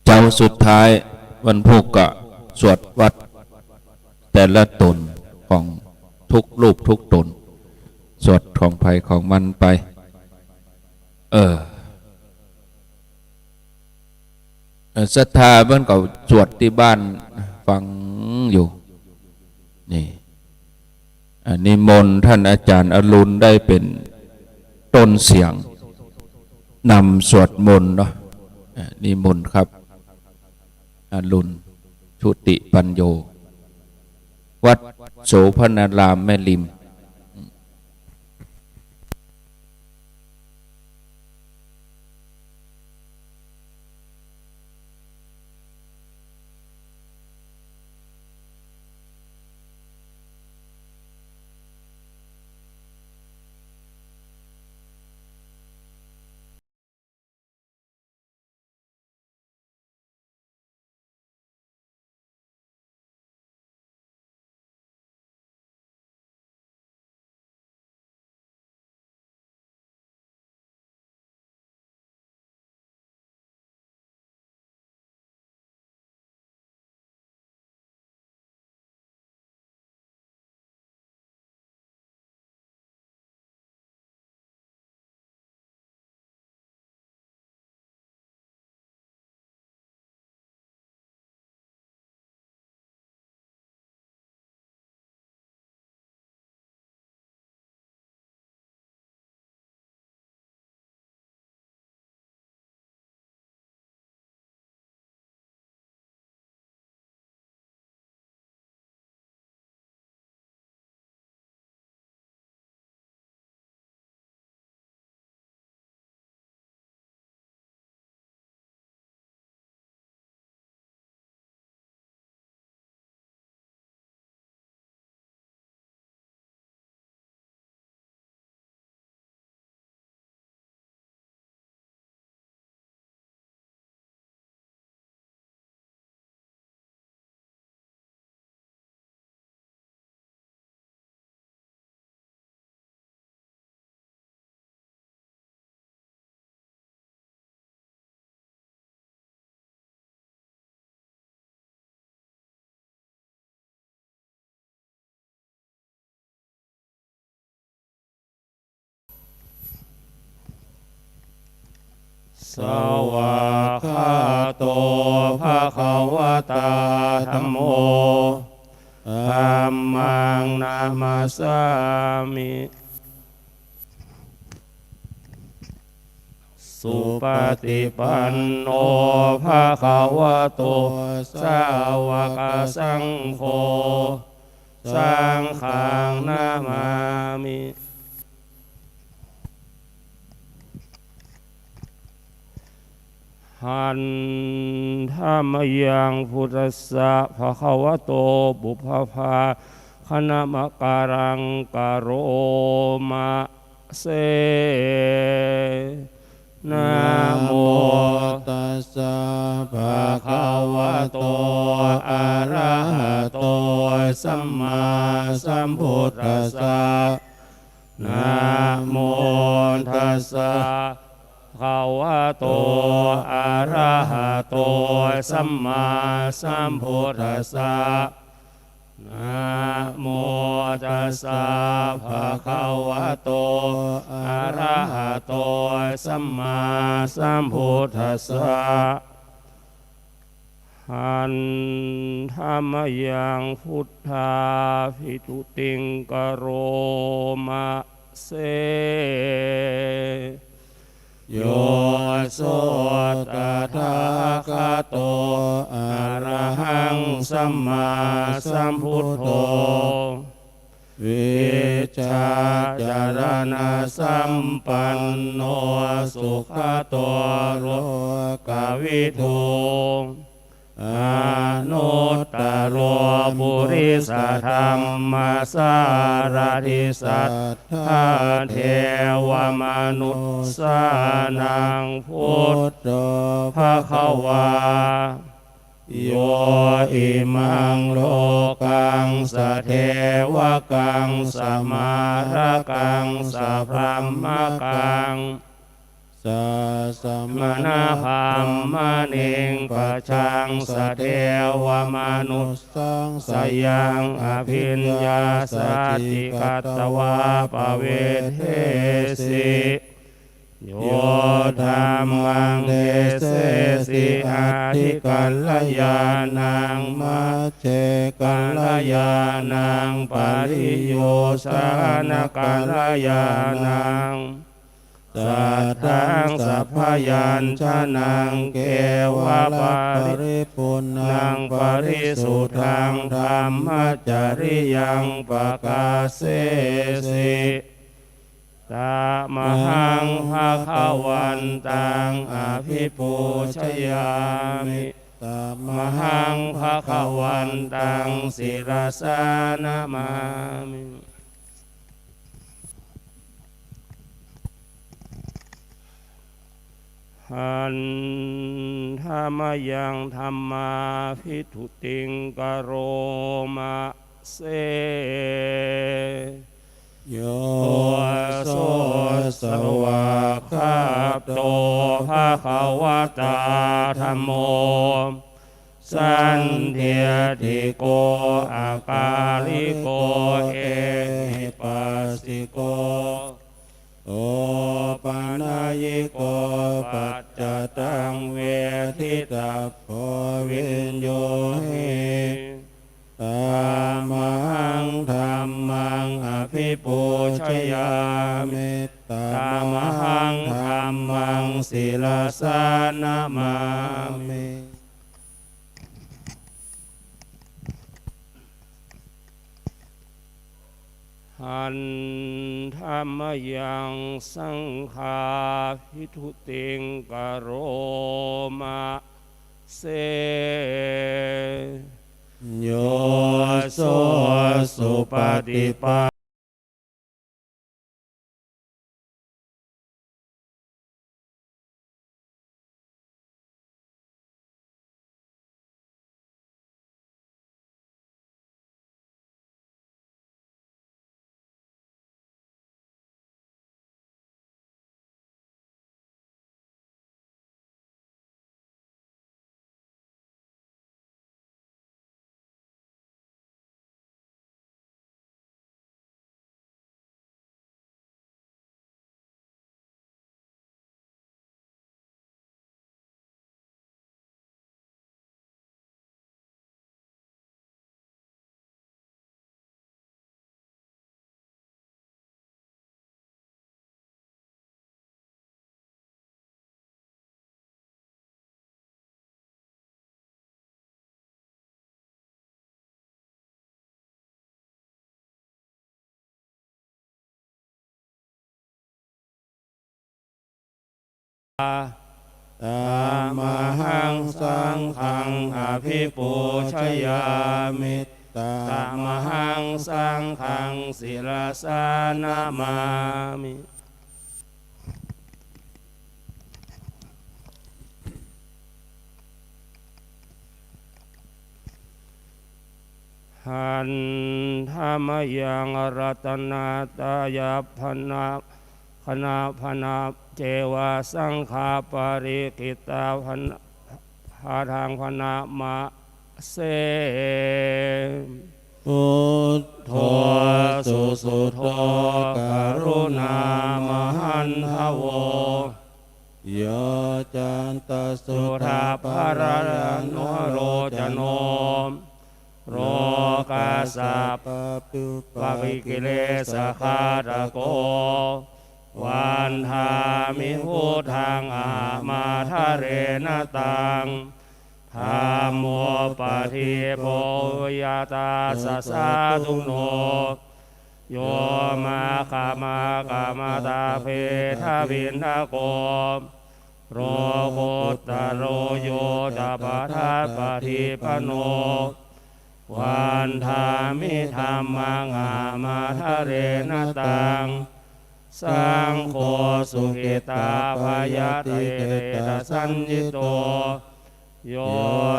เจ้าสุดท้ายวันพุธก็สวดวัดแต่ละตนของทุกรูปทุกตนสวดของภัยของมันไปศรัทธาเมื่อก็สวดที่บ้านฟังอยู่นี่นิมนต์ท่านอาจารย์อรุณได้เป็นต้นเสียงนำสวดมนต์เนาะนิมนต์ครับอรุณชุติปัญโยวัดโสภณารามแม่ริมสวากขาโตภะคะวะตาธัมโมธัมมังนามัสสามิสุปฏิปันโนภะคะวะโตสาวกสังโฆสังฆังนามามิหันธรรมยังพุทธัสสะภะคะวะโตบุพพาคณมการังกโรมะเสนะโมตัสสะภะคะวะโตอะระหะโตสัมมาสัมพุทธัสสะนะโมตัสสะภะคะวะโตอะระหะโตสัมมาสัมพุทธัสสะนะโมตัสสะภะคะวะโตอะระหะโตสัมมาสัมพุทธัสสะหันธรรมยังพุทธาภิตุติงกโรมะเส โสตถาคโตอะระหังสัมมาสัมพุทโธวิชาจารณะสัมปันโนสุขโตโลกวิทูอนุตตรปุริสธรรมสารถิสัทธาเทวมนุษสานังพุทธภควาโยอิมังโลกังสเทวกังสมาระกังสพรหมกังสัสมณพามมณิงปะชังสเทวมนุษสังสยังอภิญญาสติกัตวาปเวเทสิโยธรรมังเทเสสิอาทิกัลยานังมัจเจกัลยานังปริโยสานกัลยานังสัทธังสัพพยัญชนะเกวะปาริปุณังปริสุทธังธรรมจริยังปกาเสสิตามหังภะคะวันตังอภิปูชยามิตามหังภะคะวันตังศิรสานามามิหันธรรมยังธรรมาภิทุติงกโรมะเสโยโสสวะคาโตภะคะวะตาธัมโมสันเทียติโกอาการิโกเอหิปัสสิโกโอปานายิโกปัจจตังเวทิตาโพวิญโยหิตามหังธรรมังอภิปูชยามิตามหังธรรมังศิลสานามามิหันธรรมยังสังฆาภิทุติงกโรมะเสโยโสสุปฏิปันตามหังสังฆังอภิปูชยามิตามหังสังฆังศิลสานามามิหันธรรมยังรัตนาตายาพนาคณาพนาเจวาสังฆาปริกิตาพนาพาทางพนามาเสพุทโธสุสุโธกรุณามหันทโวโยจันตสุธาภรยโนโรจโนโรกาสะปะปิกิเลสขาตโก วันทามิพุทธังอามาทะเรนตังธัมโมปะทิโพยตาสัสสะตุโนโยมาคามากามตาเพทะวินทะโกโรโกตโรโยตปะทัปปะทิปโนวันทามิธัมมังอามาทะเรนตังสังโฆสุขิตาภายาติเตสัญญิโตโย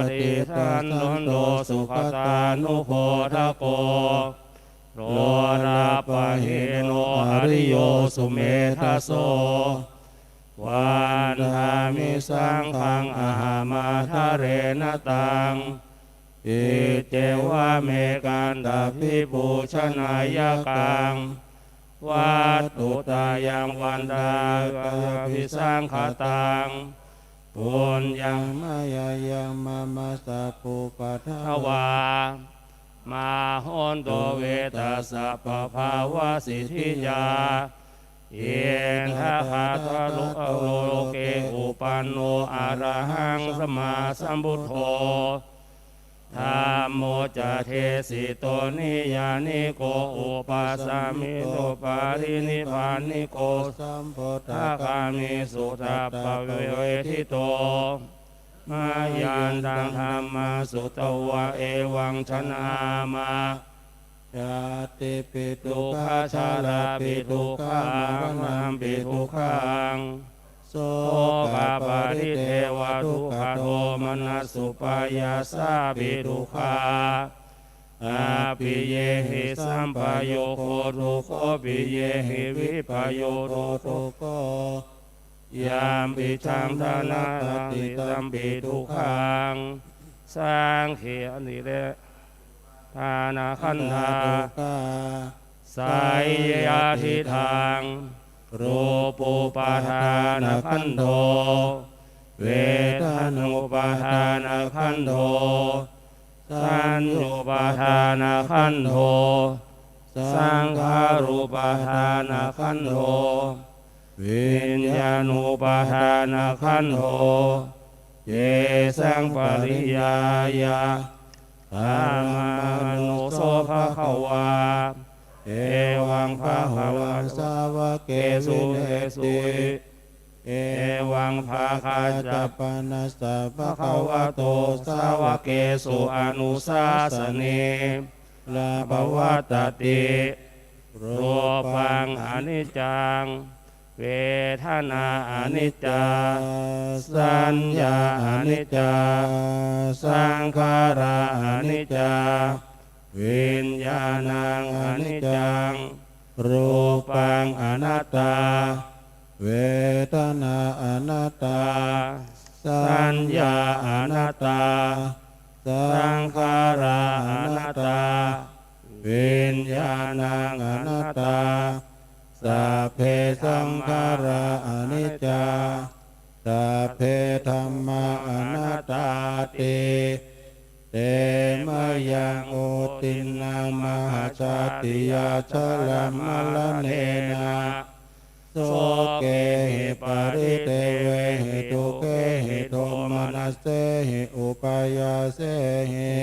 ติทันนโดสุขตานุโพธโกโรราปะหิโนอริโยสุเมธโสวันทามิสังฆังอามาทะเรนตังอิเจวะเมกันตาภิปูชนายกังวัตถุตายังวันตาภิสังขตังปุญญังมายายังมามาสัพพุปัทวามาโหนโตเวตัสสะปะภาวะสิทธิยาเยนทะคาทะโลเกอุปันโนอะระหังสัมมาสัมพุทโธธัมโมจะเทสิโตนิยานิโกอุปัสสามิโนปารินิพพานิโกสัมโพธคามิสุทัปปะเวทิโตมายันตังธัมมาสุตวะเอวังชนามาชาติปิทุกขชาลาปิทุกขังนัมปิทุกขังโสกปาริเทวทุกขโทมนัสสุปายาสาปิทุกขาอาปิเยหิสัมปโยโคทุโคปิเยหิวิปโยโททุโคยามปิชังธนาติสัมปิทุกขังสังเขนิเรทานาคันธาสายยาทิทางรูปุปาทานขันโธเวทนุปาทานขันโธสัญญูปาทานขันโธสังขารุปาทานขันโธวิญญาณุปาทานขันโธเยสังปริยายาธรรมานุโสภะคะวาเอวังภะคะวะสาวะเกสุเอสุเอวังภะคะจัปปนัสสะภะคะวะโตสาวะเกสุอนุสาสเนลาภวัตติรูปังอนิจจังเวทนาอนิจจาสัญญาอนิจจาสังขาราอนิจจาวิญญาณังอนิจจังรูปังอนัตตาเวทนาอนัตตาสัญญาอนัตตาสังขาราอนัตตาวิญญาณังอนัตตาสัพเพสังขาราอนิจจาสัพเพธัมมาอนัตตาติเตมะยังโอตินังมหาชาติยาชลมลเนนะโสเกหิปาริเตเวหิทุเกหิโทมนัสเสหิอุปายาเสหิ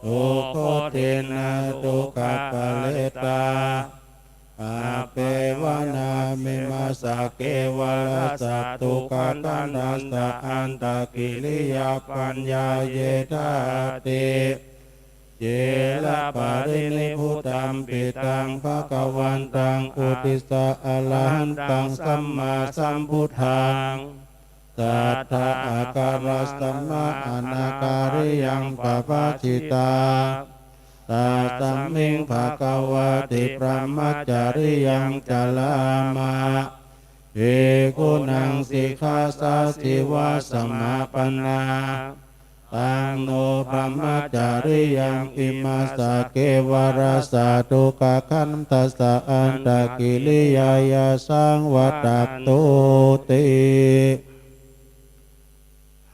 ทุโคตินาทุกขปะเลตาอาเปวนามิมาสเกวลสัตตุกัตตันตะอันตะกิริยาปัญญาเยธาติเจละปารินิพุตัมปิตังภะคะวันตังอุติสะอรหันตังสัมมาสัมพุทธังสัทธะอาการัสสัมมาอนาการิยังปะปะจิตาตาสัมมิงภะคะวะติพระมัจจาริยังจลามาเอกุนังสิกขาสัสสิวะสมาปันนาตังโนพระมัจจาริยังอิมาสะเกวราสาตุกะขันตัสสะอันตะกิริยายาสังวัตตุติ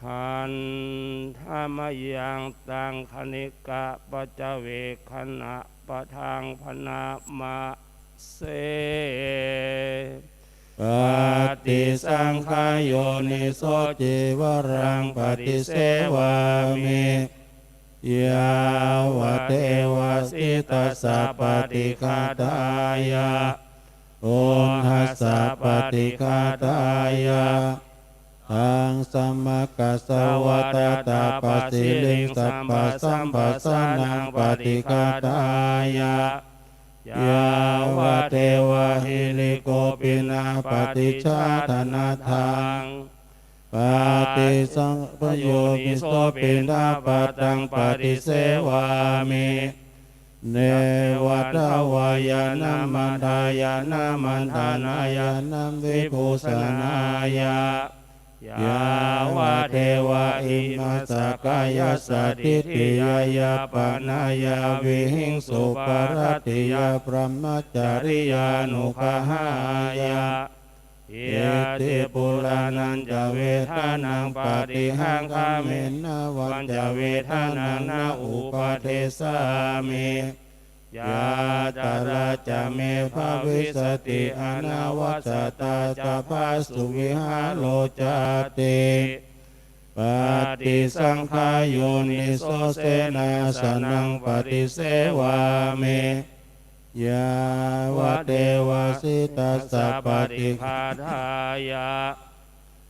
หันธรรมยังตังคณิกะปัจเวคขณะปะทางพนามา เสปฏิสังขายโยนิโสจิวรังปฏิเสวามิยาวะเทวสิตัสสะปฏิฆาตายะโอนหัสสะปฏิฆาตายะทังสัมมากัสสวะตาตาปัสสิลิงสัพพะสัมปัสสานังปฏิฆาตายะยาวะเทวะหิริโกปินาปฏิชาธนาทังปฏิสังปโยนิโสปินาปตังปฏิเสวามิเนวัตวายานามันทายานามันทานายานัมวิภูสนายายาวะเทวะอิมัสสกายาสติติยายาปนายาวิหิงสุปารติยาพรหมจาริยานุขหายาเยติปุรานันจะเวทานังปฏิหังคาเมนะวันจะเวทานังนาอุปเทสามิยาตาราจะเมภาวิสติอนาวัสตาจะภาสุวิหาโลจติปฏิสังขายโยนิโสเสนาสนังปฏิเสวามิยาวะเทวสิตัสสะปฏิฆาตายะ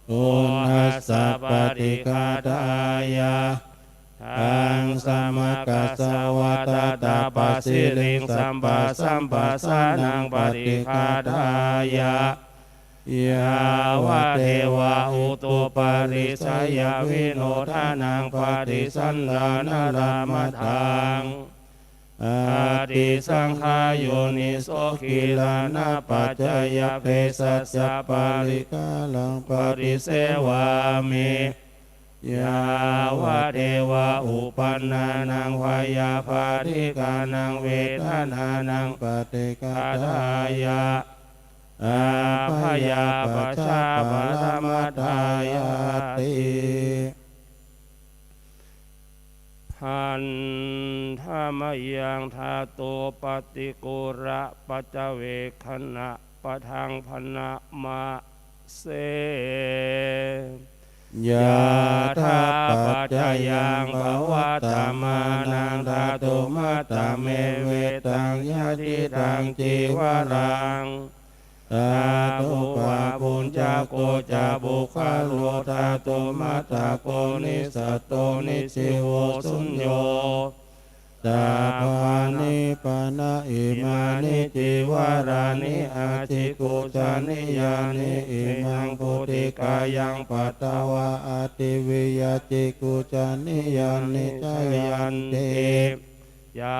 โอนหัสสะปฏิฆาตายะทังสัมมากัสสวะตาตาปัสสิลิงสัมปัสสัมปัสสานังปฏิฆาตายะยาวะเทวะอุตุปาริสยวิโนทานังปฏิสันดานารามทังอาติสังขายโยนิโสกิลานาปัจจยเพสัสสะปาริกาลังปฏิเสวามิยาวะเทวะอุปันนานังวายาภาริกานังเวทนานังปฏิฆาตายะอาภยาปัชชาปรมัตถายาติหันธรรมยังธาโตปฏิกุระปัจเวคณะปะทังพนะมะเสยะธาปัจจยังภวตมานังธาตุมัตตเมเวตังยะทิตังจีวรังธาตุปะปุญจโกจะบุคาโลธาตุมัตตโกนิสัตโตนิสิโวสุญโยตาภานิปนะอิมานิจิวารานิอาทิกุจานิยานิอิมังปุติกายังปัตตวะอาติวิยจิกุจานิยานิจายันติยา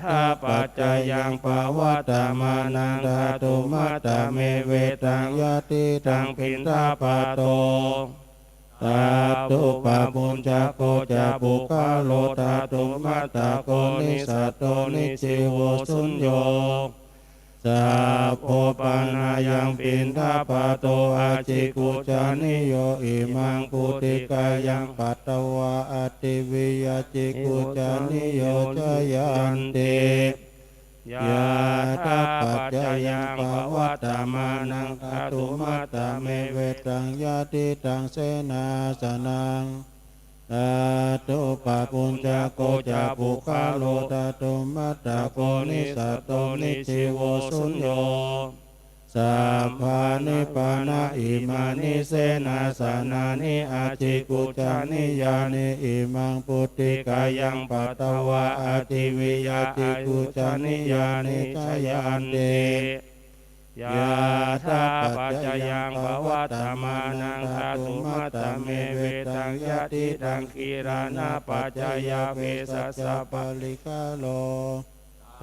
ธาปัจจยังปวัตตมานังธาตุมัตตเมเวตังยติตังพินทาปโตตาตุปะปุญจโกจะบุคาโลธาตุมัตตโกนิสัตโตนิจิโวสุญโยสัพโพปานายังปินทาปโตอาจิกุจานิโยอิมังปุติกายังปัตตวะอติวิยจิกุจานิโยจยันติยาธาปัจจยังภวตมานังธาตุมัตตเมเวตังยะติตังเสนาสนังธาตุปะปุญจโกจะบุคาโลธาตุมัตตโกนิสัตโตนิจิโวสุญโยสัพพานิปานะอิมานิเสนาสนานิอาจิกุจานิยานิอิมังปุติกายังปัตตวะอาติวิยจิกุจานิยานิจายันติยาธาปัจจยังภวตมานังธาตุมัตตเมเวตังยะติตังคีรานาปัจจยเพสัสสะปลิกาโล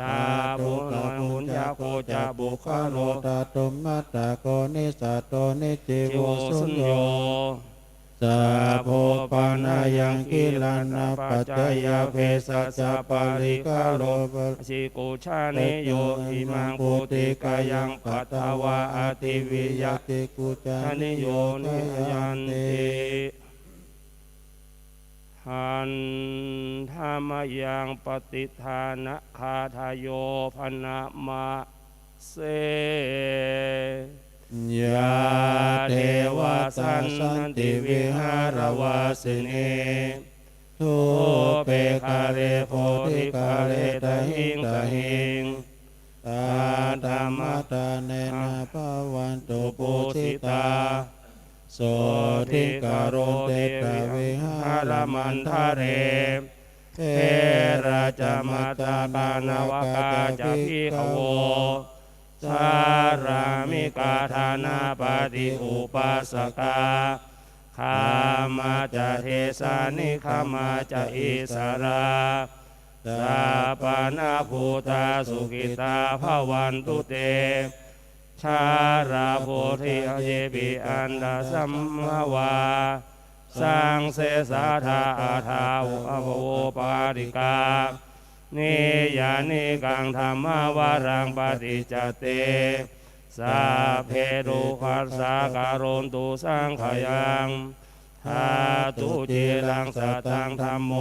ตาปุณมุญญาโคจะบุคาโลตาตุมัตตโกนิสัตโตนิจิโวสุญโยสัพโพปานายังกิลานาปัจจยเพสัสสะปริกาโลปัสสิกุชานิโยอิมังปุติกายังปัตตวะอติวิยติกุจานิโยนิยันติหันธรรมยังปฏิทานะคาทายโยพนะมะ เสยาเทวสันติวิหารวาสินีทุเปคาเรโพธิคาเรตหิงตหิงตาธรรมตาเนนะภวันตุปุสิตาโสทิกาโรเตกวิหารมันทะเรเทระจมัตตาปานาวกาจะพิขโวสารามิกาธานาปฏิอุปัสสกาขามาจะเทสานิขามาจะอิสราสาปานาภูตาสุกิตาภวันตุเตชาราโพธิเยปิอันดาสัมมาวาสังเสสาธาอาทาวะโวปาริกานิยานิกังธรรมวารังปฏิจจเตสาเพรุขัสสะการุณตุสังขยังหาตุจิรังสัตตังธัมโม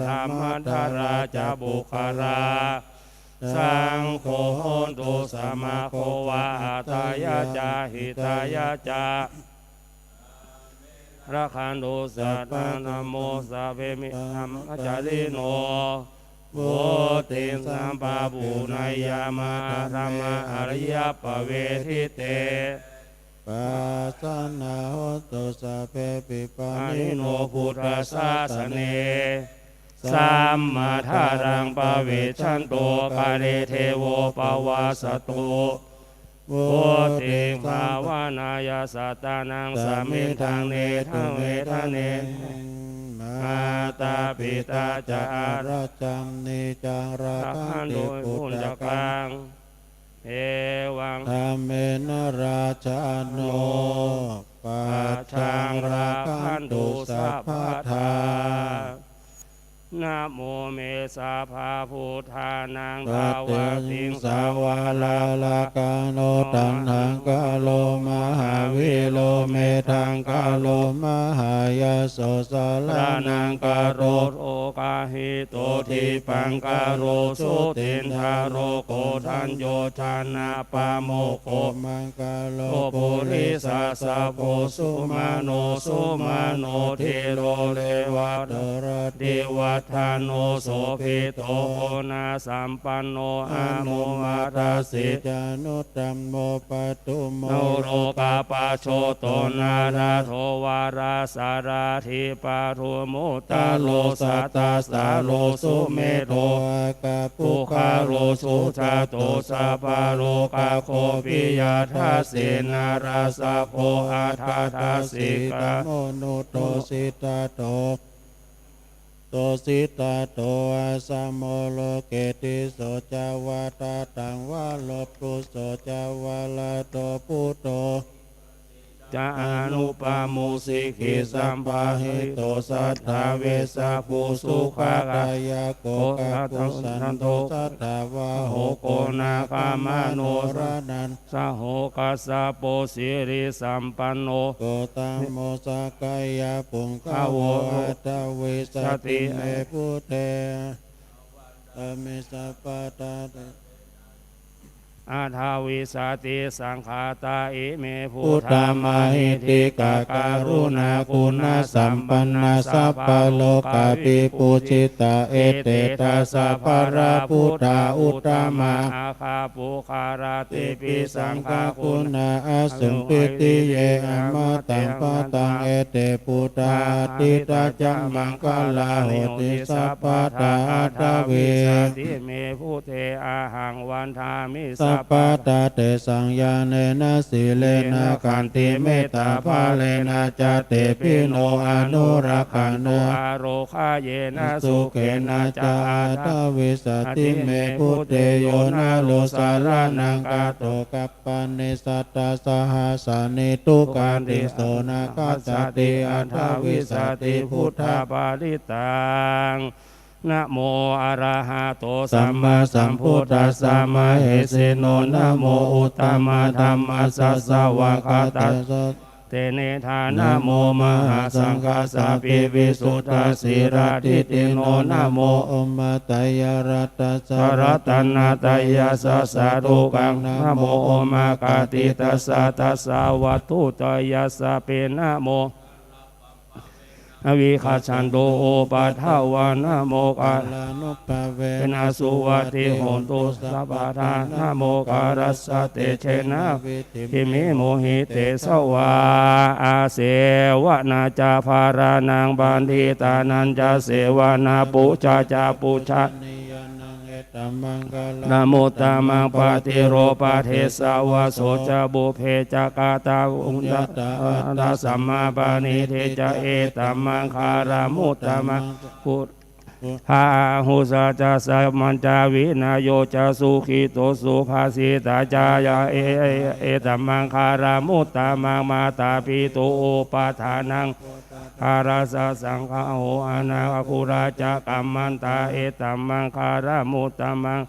ธัมมัทธราจบุคคาราสังโฆโหตุสัมมาโควาตายาจาหิตายาจาระคันตุสัตตังธัมโมสัพเพมิธัมมจาริโนโวติสัมปะปุณายามาธรรมอริยปเวทิเตปัสสนาโหตุสัพเพปิปานิโนพุทธศาสเนสัมมาทารังปะเวชันโตกาเรเทโวปวาสตุโวติภาวานายาสัตตานังสามิทังเนทังเวทะเนมาตาปิตาจาราจังนิจังราคันโดยพุทธกังเอวังธรรมเมนราชาโนปัจจังราคันตุสัพพทานะโมเมสาภาพุทธานังภาวะติงสาวาลาลากาโนตันหังกาโลมหาวิโลเมทังกาโลมหายาโสสาลานังกาโรโอกาหิโตทิปังกาโรสุตินทาโรโกทันโยชานาปาโมโกมังกาโลปุริสัสสะโพสุมาโนสุมาโนเทโรเลวัตระเดวัฏฐานโนโสภิโตโอนาสัมปันโนอาโมมาตาสิจานุตัมโมปตุโมโรกาปโชโตนาราโทวาราสาราธิปารุมุตตาโลสัตตาสาโลสุเมโทกาปุคาโรสุชาโตสัพพาโลกาโคปิยาทัสสินาราสะโพอาทาทัสสิกาโมโนโตสิตาโตโตสิตาโตอาสัมโมโลเกติโสจาวาตาตังวาโลปุโสจาวาลาโตปุโตจานุปามุสิกิสัมปะหิโตสัทธาเวสะภูสุขากายโกกัตสันโตสัทธาวาโหโกนาคามาโนรานันสโหกัสสะโปสิริสัมปันโนโกตัมโมสกายาปุงคาวอัตเวสติเมพุเตอเมสัปปะตาอาทาวิสาติสังฆาตาอิเมพุทธามาหิติกาการุณาคุณสัมปันนาสัพพโลกาปิปุจิตาเอเตตัสสะภราพุทธาอุตตมาอาคาปุคาราติปิสังฆาคุณาอสุปิติเยอมตังปะตังเอเตปุตตาติตาจัมมังคลาโหติสัพพตาอัตเวติเมพุเทอาหังวันทามิสัพพตาเตสังญาเนนะสีเลนะกันติเมตตาภาเลนะจเตปิโนอนุรักขันโนอาโรคาเยนะสุเขนะจาตวิสติเมพุเตโยนะโลสารานังกาโตกัปปะเนสัตตาสหัสานิตุกันติโสนะกัสสติอัฏฐวิสติพุทธาปาริตังนะโมอะระหะโตสัมมาสัมพุทธัสสะมะเหสิโนนะโมอุตตมะธัมมัสสะสะวะคะตะ เตเนธานะโมมหาสังฆาสาปิวิสุทธาสีราทิติโนนะโมอมตายรัตสา สารตันนาตายาสสาธุกังนะโมโอมากาติตัสสะตัสสะวัตถุตายาสเปนะโมอวิคัจฉันโตโอปัฏฐาวานะโมกาลานุปเวนะสุวัติโหนตุสัพพทานะโมการัสสะเตเชนะทิมิโมหิเตสวาอาเสวนาจาภารานังบันทิตานันจะเสวนาปุจาจาปุชะนะโมตัมมังปฏิโรปาเทสาวะโสจะบุเพจักาตาอุญญาตาสัมมาปานิเทจะเอตัมมังคารามุตตมังพุทธาหุสาจะสัมมันจาวินาโยจะสุขิโตสุภาสิตาจายาเอตัมมังคารามุตตมังมาตาปิโตโอปาทานังคาราสสังฆโหอนาคุราจะกัมมันตาเอตัมมังคารามุตตมัง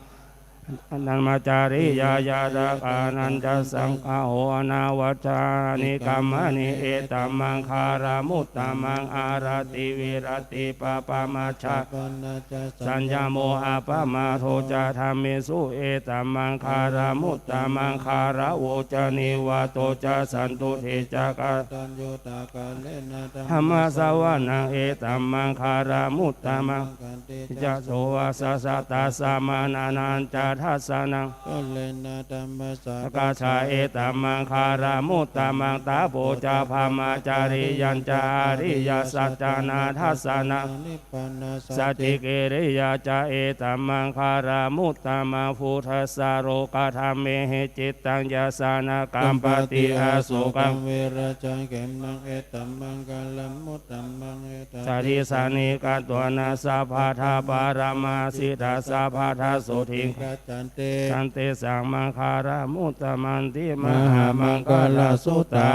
อนันมาจาริยายาดากานันจะสังฆโหอนาวัจานิกัมมานิเอตัมมังคารามุตตมังอารติวิรติปะปะมาชะสัญญาโมอาปะมาโทจะธรรมิสุเอตัมมังคารามุตตมังคาราโวจานิวาโตจะสันตุเทจักะธรรมสาวนังเอตัมมังคารามุตตมังจะโสวาสสะตาสามานานันจะทัสสะนังกาชาเอตัมมังคารามุตตมังตาโพจาภามาจาริยัญจาริยสัจจานาทัสสะนังสัจจิเกริยาจาเอตัมมังคารามุตตมังพุทธัสสะโรกธรรมเมหิจิตตังยาสานากัมปติอาสุกังเวรจังเกมังเอตัมมังกาลมุตตมังเอตัมสาธิสานิกัตวนาสัพพะทาปารามาสิทาสัพพะทาโสทิงจันเตสังมังคารามุตตมันติมหามังคลาสุตา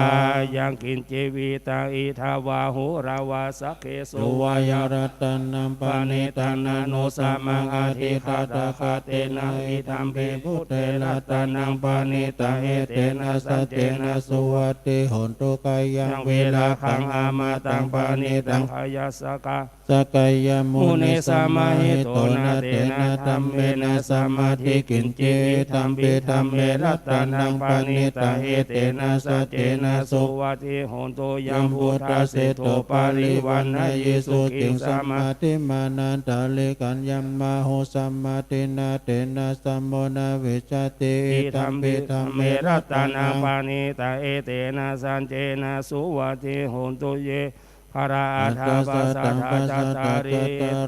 ยังกินจีวิตังอิทาวาหุราวาสักเขสุวายรัตนัมปานิตานานุสัมมังอาทิคาตาคาเตนะอิธัมเปพุเตรัตนังปานิตาเอเตนะสัจเจนะสุวัติโหนตุกายังเวลาขังอามาตังปานิตังพยาสกาสกายมุนิสมาหิโตนะเตนะธัมเมนะสมาธิกินจิธัมปิธัมเมรัตนังปานิตาเอเตนะสัจเจนะสุวัติโหนตุยังพุทธเสโตปาริวันนะเยสุกิงสมาธิมานันตาเลกันยัมมาโหสัมมาตินาเตนะสัมโมนาเวชติธัมปิธัมเมรัตนังปานิตาเอเตนะสัจเจนะสุวัติโหนตุเยภราธาปัสสะทาจัตตา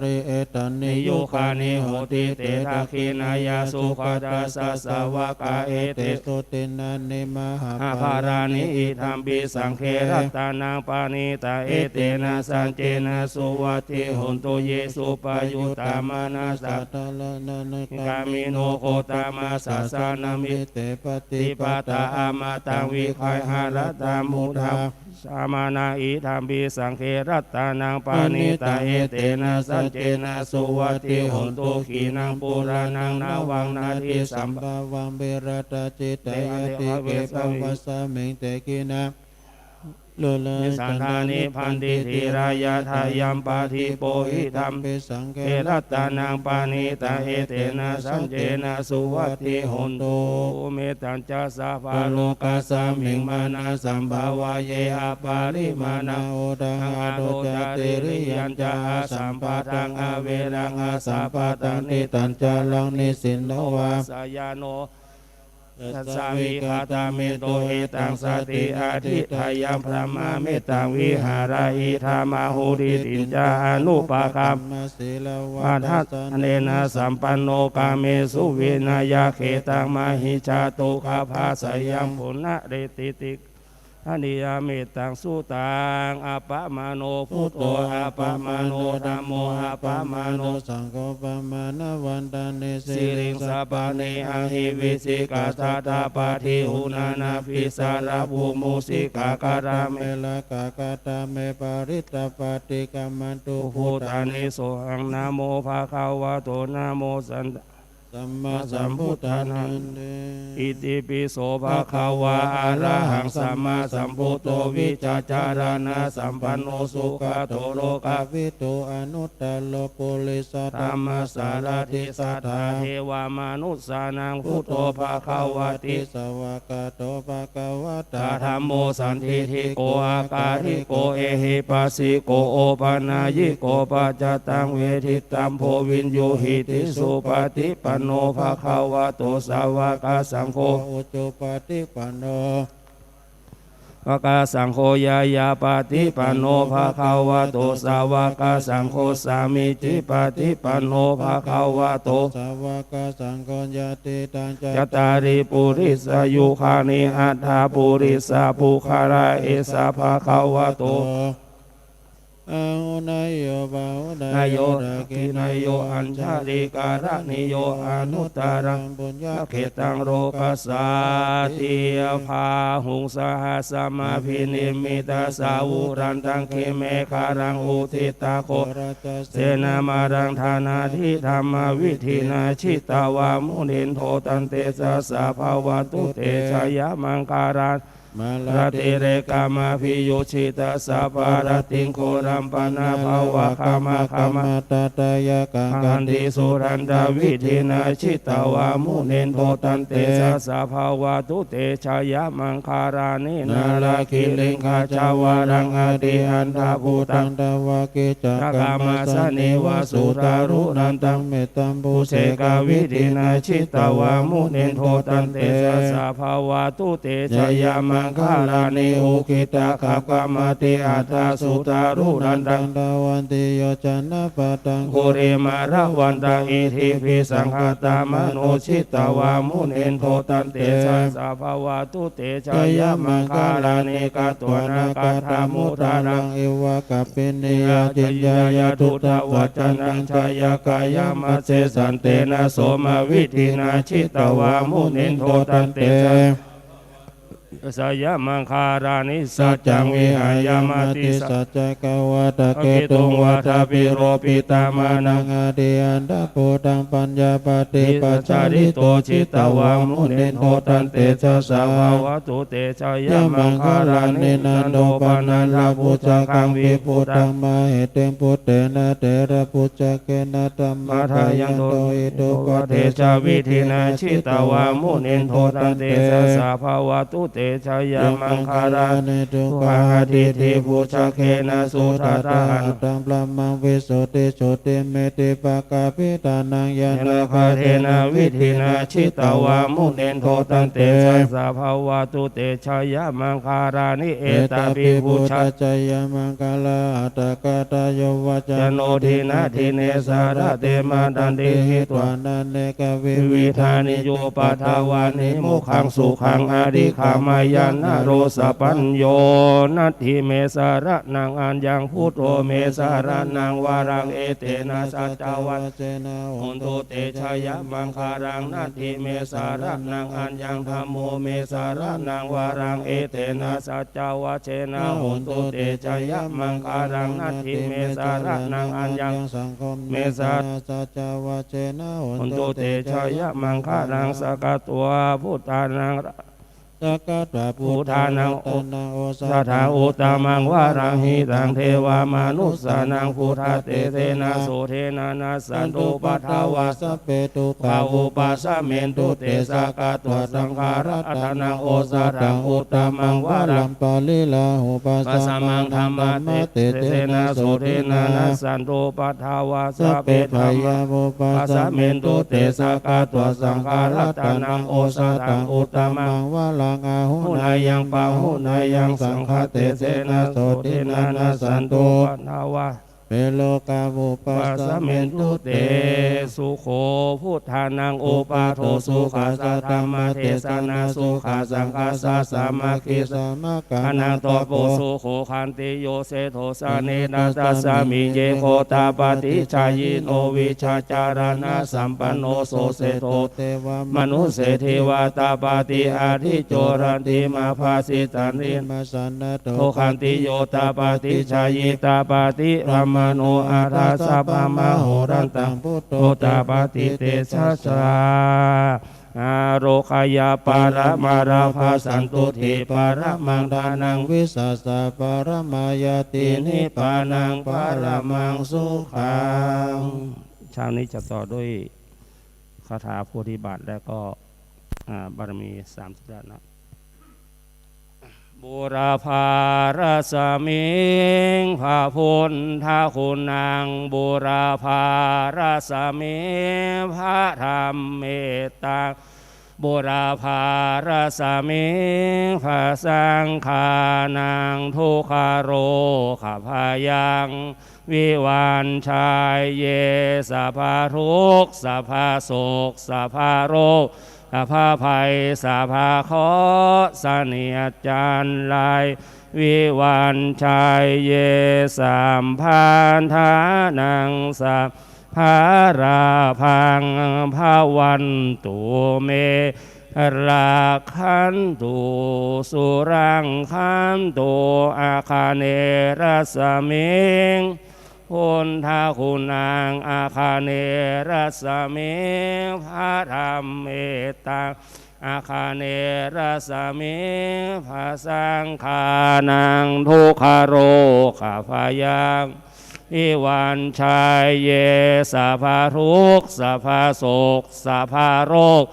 ริเอตันนิยุคานิโหติเตทักขินายาสุขดัสสะสาวกาเอเตสุตินันนิมหาภารานิอิธัมปิสังเขรัตานังปานิตาเอเตนะสัจเจนะสุวัติโหนตุเยสุปยุตตามานาสัตตะกามิโนโคตามาสัสสานามิเตปฏิปตาอามาตังวิคัยหารตามุทาสามานาอิธัมปิสังเขรัตานังปานิตาเอเตนะสัจเจนะสุวัติโหนตุขีนังปุรานังนาวังนาทิสัมภาวังเบรตจิตเตยติเกปวัสสะเมงเตกินะนิสันธานิพันติธีรายาทายัมปาทิโปหิธัมปิสังเขรัตานังปานิตาเอเตนะสัจเจนะสุวัติโหนตุเมตัญจะสัพพะโลกัสสะมิงมานาสัมภาวะเยอะปาริมานาโอดังอโดจติริยัญจะสัมปะทังอเวรังอาสาปะตังนิตัญจะลังนิสินโนวาสยาโนสัสสาวิคาตาเมโตเอตังสติอาทิทายัมพระมาเมตังวิหาราอิธามาหูดิติจานุปคัมปัฏฐะเนนะสัมปันโนกาเมสุวินายาเขตังมหิชาตุคาภาสยัมปุณะเรติติอนิยเมตังสุตังอาปะมาโนพุทโธอาปะมาโนธัมโมอาปะมาโนสังโฆปะมานะวันตานิสิริงสัพพะเนอะหิวิสิกาตาตาปาทิหุนานาภิสารภูมุสิกาการาเมลกากาตาเมปาริตปาติกัมมันตุพุทธานิโสหังนะโมภะคะวะโตนะโมสันต สัมมาสัมพุทธานันเต อิติปิโสภะคะวะอะระหังสัมมาสัมพุทโธวิจาจารณะสัมปันโนสุขโตโลกา วิโตอนุตตโลปุริส ธรรมสารทิสัทธาเทวามนุสสานังพุทโธภะคะวะติ สวากาโตภะคะวะ ตาธัมโมสันติทิโกอาการิโกเอหิปัสสิโกโอปนายิโกปัจจตังเวทิตัมโพวินโยหิติสุปฏิปันโนภะคะวะโตสาวกสังโฆ อุจุปฏิปันโน ภะคะสังโฆยายาปฏิปันโนภะคะวะโตสาวกสังโฆสามิจิปฏิปันโนภะคะวะโต สาวกสังโฆญาติตัง จตาริปุริสยุคานิอัฏฐาปุริสาภูคาราเอสาภะคะวะโต อาหุนายโยบาหุนาน าย ย โย โย กินายโยอัญชาริการะนิโยอนุตตรัง บุญญา เขตังโรกัสสาติยภาหุงสหัสมาพินิมิตาสาวุรันตังเคเมคารังอุทิตาโค ราช เสนามารังธานาทิธรรมวิธีนาชิตาวามุนินโทตันเตสะสะภาวะตุเตชยมังการัน มา รติเรกามาพิโยชิตาสาปารติงโครัมปนาภาวะคามาคามา ตาตายากัง คันติสุรันดาวิธีนาชิตาวามุนินโทตันเตสะสะภาวะตุเตชยมังคารานินาราคิลิงคาจาวารังอติอันทาภูตัง ดาวากิจัก กามสนิวาสุตารุนันตัง เมตตัมบุ ภูเสกวิธีนาชิตาวามุนินโทตันเตสะสะภาวะตุเตชยมังคารานิอุคิตาขับกามติอัตตาสุตารุนันตัง ดาวันติโยจันนปะตัง โกเรมาระวันตังอิทิปิสังฆตามโนชิตาวามุนินโทตันเตชะสะภาวะตุเตชยมังคารานิกาตัวนาคาธามุตารัง เอวะกัปปินิย ยา จิ จิ น ย ยาย า ทุ ทุ ต ต วั วั จ จ นั นั ง งชายกายามาเสสันเตนะโสมาวิธีนาชิตาวามุนินโทตันเตชะสยมังคารานิสัจจังวิหายามาติสั สั จ จจกวาตะเก เก ตุ ตุ ง ง วั วั ฏ ฏปิโรปิตามานั นั ง งอาเดียนตะโพตังปัญญาปฏิ ติ ปั ปั จ จ จา จา ริ ริ โต โต จิ จิ ต ต ต วา วัง มุ มุ นิ นิ น โท โท ตั ตั น น เต เต ชะ ชะ สา สาวาวะตุเตชะยะมังคารานินันโดปานันลาปุจคังวิปุ ตั ตั ง ง มาเหเตมพุเตนะเตระปุจจเกนะตัม มา มา ทา ทา ยั ยัง ง โด โตอิโต ป ปะ เท เท ชะ ชะ วิ วิ ธี ธี นา นา ชิ ชิ ต ต าวาว า มุ มุ นิ นิ น น โท โท ตั ตั น น เต เต ชะ ชะ สา สา ภาวะตุเตชะยะ ยั มั มั ง ง คา คา รา ราเนตุ ทุ ปา หา หา ทิ ทิ ทิ ทิ ภู ภู ชา ชา เค เค นะ นะ สุ สุ ทั ทั ต ต ตา ตา หัน ตัมปะมังวิโสติโสติเมติปะกาปิตานังยา เน นา คาเทนะวิธีนาชิตาวามุนินโทตันเตชะสาภาวะตุเตชะยะมังคารานิเอ เอ ตา ตา ปิ ปิ ภู พุ ชา ตจยมังคลาอัตตกตาโยวัจ จโนทินาทิเนสารเตมาดันติหิตวา นันเนกวิ วิธานิโยปัทวานิมุขังสุขังอดิขามายานโรสปัญโยนัตถิเมสาระนังอัญญังพุทโธเมสาระนังวารังเอเตนะสัจจวัต เจนะ หุนตุเตชะยะมังคารังนัตถิเมสาระนังอัญญังธัมโมเมสาระนังวารังเอเตนะสัจจวัตเชนะหุนตุเตชะยะมังคารังนัตถิเมสาระนังอัญญัง สังคม เมสา สัจจวะเจนะ หุนตุเตชะยะมังคารังสกตัวพุทธานัง สักกะตะพุทธานังโอส สัทธาอุตตมังวารังหิตังเทวามนุสสานังพุทธเตเทนะโสเทนะนัสสันตุปัฏฐาวาส สัพเพตุ ปาอุปัสสะเมนตุเตสากาตัวสังขารัตนังโอสัตังอุตตมังวารั ลั ง มปาลิลาหุปัส ปัสสมังธรรมะเตเทนะโสเทนะนัสสันตุปัฏฐาวาส สัพ เป เพ ธร ทาร ม ยามุปั ปั ส ส สะ สะ เม เม น น ตุ ตุ เต เต สา สาก า า ตั ตัว ว สั สั ง ง ขา ขา รั รั ต ต นั นั ง ง โอ โอ สา สา ตั ตั ง ง อุ อุ ต ต ต ต มั มั ง ง วะลังอาหุ หุ นา นา ยั ยัง ง ปั ปั ง ง หุ หุ นา นา ยั ยัง ง สั สั ง ง ฆ ฆ เต เต เส เส นา นา โส โส ติ ติ นา นา นา นา สั สั น น โต ตุปัฏฐาวา เปโลกาบุปัส ปัส สะ สะ เม เม น น ตุ ตุ เต เตสุโขพุทธานังโอปาโทสุขาสะธรรมเทศนาสุขาสังฆาสะสามาคิส สามะกา อนังโตโปสุโขคันติโยเสโทสาเนนาตัสสามิเยโคตาปฏิชายิโนวิชาจารณะสัมปันโนโสเสโต เทวาม นุเสเทวาตาปาติอาทิโจรันติมาภาสิตันติ มาสันนโต โทคันติโยตาปาติชายิตาปาติรัมม มโนอาราสัพพมโหรันตังพุทโตตาปฏิเตชัสสาอาโรคายาปารมาราภาสันตุถิปารมังดานังวิสัสสะปารมายตินิปานังปารมังสุขังเช้านี้จะต่อด้วยคาถาโพธิบาทและก็บารมี30ด้านนะบุรพารสมิงพระพุทธคุณนางบุรพารสมิงพระธรรมเมตตาบุรพารสมิงพระสังฆานังทุกขโรขพายังวิวันชัยเยสัพพทุกข์สัพพโศกสัพพโรคสัพพภัยสัพพเคราะห์เสนียดจันไรวิวันชัยเยสัมพันธานังสัพพาราพังภาวันตุเมราคันตุสุรังคันตุอาคาเนรัสมิงพุทธคุณนางอาคาเนรัสมิงพระธรรมเมตตาอาคาเนรัสมิงพระสังฆานังทุกขโรขพายังวิวันชัยเยสัพพทุกข์สัพพโศกสัพพโรค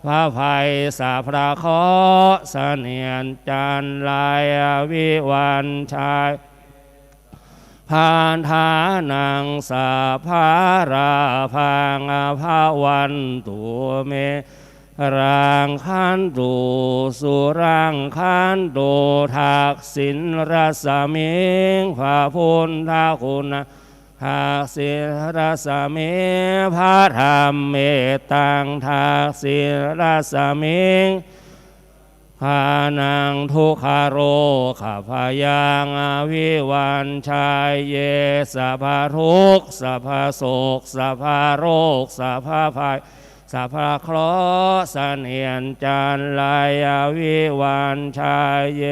พระภัยสัพพเคราะห์เสนียดจันไรวิวันชัยพานธานังสัพพาราพังภาวันตุเมรังคันตุสุรังคันตุทักษิณรัสมิงพระพุทธคุณทักษิณรัสมิงพระธรรมเมตตังทักษิณรัสมิงพานังทุกขโรขพายังวิวันชัยเยสัพพทุกข์สัพพโศกสัพพโรคสัพพภัยสัพพเคราะห์เสนียดจันไรวิวันชัยเย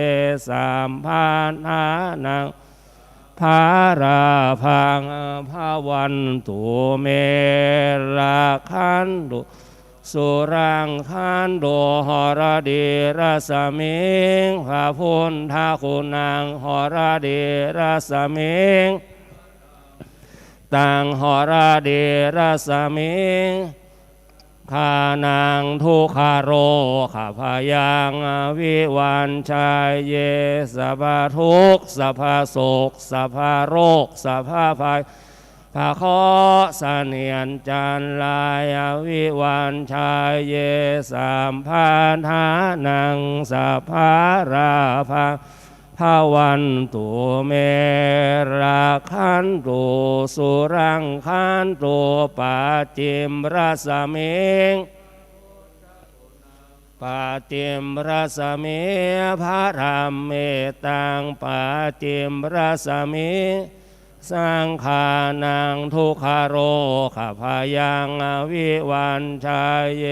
สัมพันธานังภาราพังภาวันตุเมราคันตุสุรังคันโดหรดีรัสมิงพระพุทธคุณนางหรดีรัสมิงตังหรดีรัสมิงขานางทุกขโรขพายังวิวันชัยเยสัพพทุกข์สัพพโศกสัพพโรคสัพพภัยพระเคราะห์เสนียดจันไรวิวันชัยเยสัมพันธานังสัพพาราภังภาวันตุเมราคันตุสุรังคันตุปาจิมรัสมิงปาจิมรัสมิพระธรรมเมตตังปาจิมรัสมิสังฆานังทุกขโรขพายังวิวันชัยเย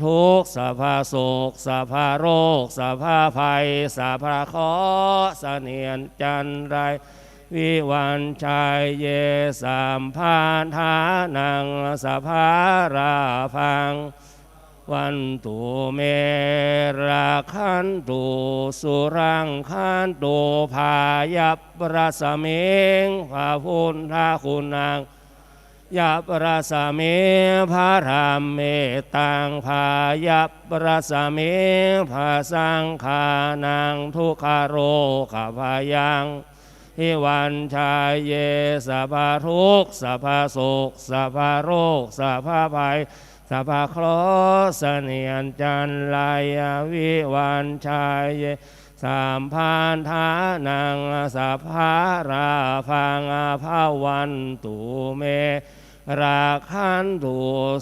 ทุกข์สัพพโศกสัพพโรคสัพพภัยสัพพเคราะห์เสนียดจันไรวิวันชัยเยสัมพันธานังสัพพาราพังวันตุเมราคันตุสุรังคันตุพายัปรัสมิงพระพุทธคุณนางยัปรัสมิงพระธรรมเมตตังพายัปรัสมิงพระสังฆานังทุกขโรขพายังหิวันชัยเยสัพพทุกข์สัพพโศกสัพพโรคสัพพภัยสัพพเคราะห์เสนียดจันไรวิวันชัยเยสัมพันธานังสัพพาราพังภาวันตุเมราคันตุ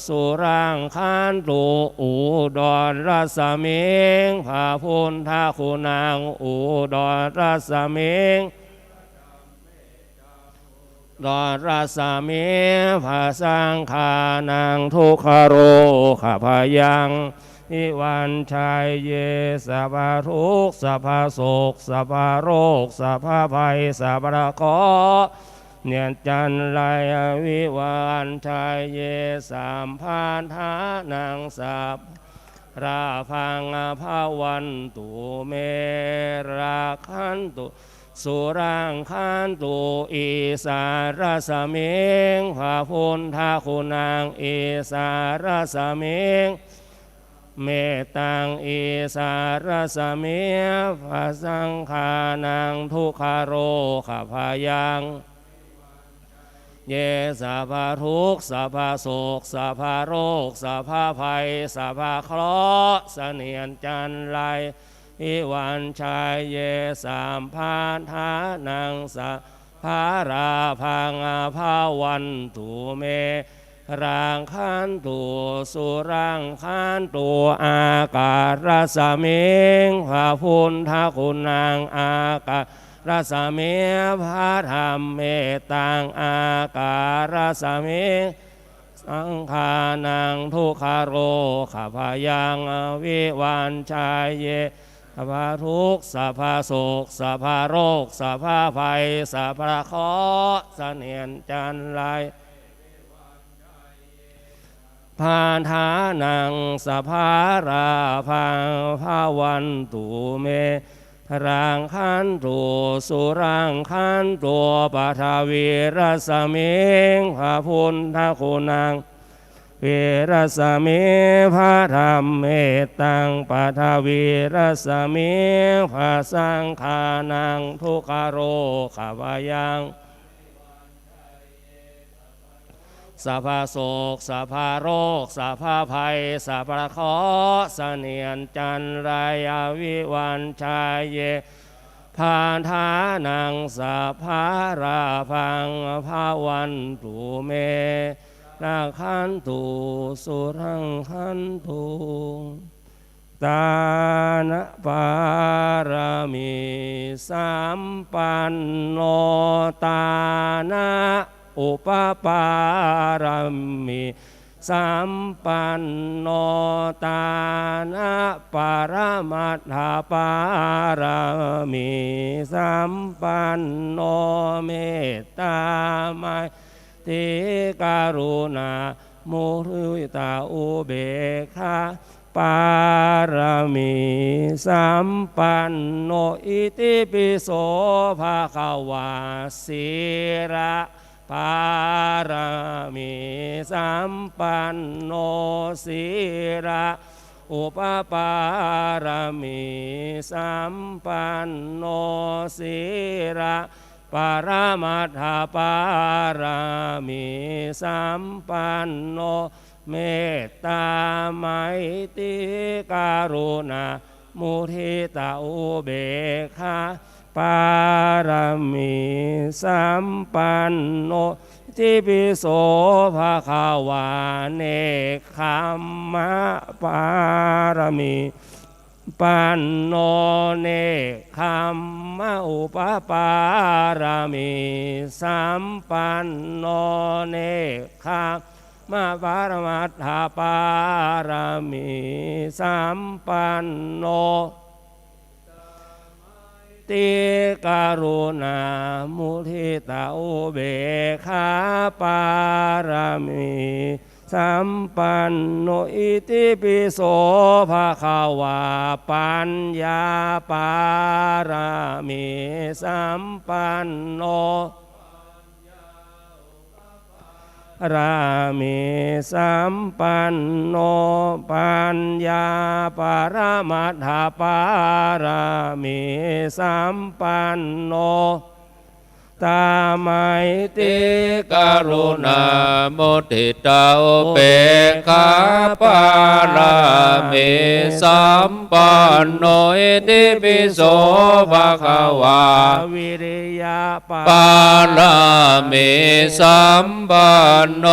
สุรังคันตุอุดรรัสมิงพระพุทธคุณนางอุดรรัสมิงดรรัสมิภาสังฆานังทุกขโรขพายังนิวันชัยเยสัพพทุกข์สัพพโศกสัพพโรคสัพพภัยสัพพเคราะห์เ เนียนจันไรวิวานชัยเยสามพานทานังสัพราพังภาวันตุเมราคันตุสุรังคันตุอิสารสมิงพระพุทธคุณังอิสารสมิงเมตังอิสารสมิงพระสังฆานังทุกขโรขพายังเยสัพพะทุกข์สัพพะโศกสัพพะโรคสัพพะภัยสัพพะเคราะห์เสนียนจันไรอิวันชัยเยสามพานทานังสัพพาราพังอาภาวันตุเมรังคันตุสุรังคันตุอากาศรสมิงพระพุทธคุณังอากาศรัสมิพระธรรมเมตังอาการัสมิสังฆานังทุกขโรขพายังวิวันชัยเยสัพพะทุกข์สัพพะโศกสัพพะโรคสัพพะภัยสัพพะเคราะห์เสนียนจันไรพานทานังสัพพาราพังภาวันตุเมรังคันตุสุรังคันตุปทาวีรสมิงพระพุทธคุณังวิรสมิพระธรรมเมตังปทาวีรสมิพระสังฆานังทุกขโรขพายังสัพพะโศกสัพพะโรคสัพพะภัยสัพพะเคราะห์เสนียนจันไรวิวันชัยเยพานทานังสัพพาราพังภาวันตุเมราคันตุสุรังคันตุตานะปารมีสัมปันโนตานะอุปปารมีสัมปันโนตานะปรมัตถปารมีสัมปันโนเมตตาไมติกรุณามุทิตาอุเบกขาปารมีสัมปันโนอิติปิโสภะคะวาสีระปารมีสัมปันโนสีระอุปปารมีสัมปันโนสีระปรมัตถปารมีสัมปันโนเมตตาไมตรีกรุณามุทิตาอุเบกขาปารมีสัมปันโนทิปิโสภะคะวาเนกขัมมะปารมีปันโนเนกขัมมะอุปปารมีสัมปันโนเนกขัมมะปรมัตถปารมีสัมปันโนติกรุณามุทิตาอุเบกขาปารมีสัมปันโนอิติปิโสภะคะวาปัญญาปารมีสัมปันโนรามิสัมปันโนปัญญาปรมัตถปารามิสัมปันโนตาไมตรีกรุณามุทิตาอุเบกขาปารามิสัมปันโนอิติปิโสภะคะวาวิริยะปารามิสัมปันโน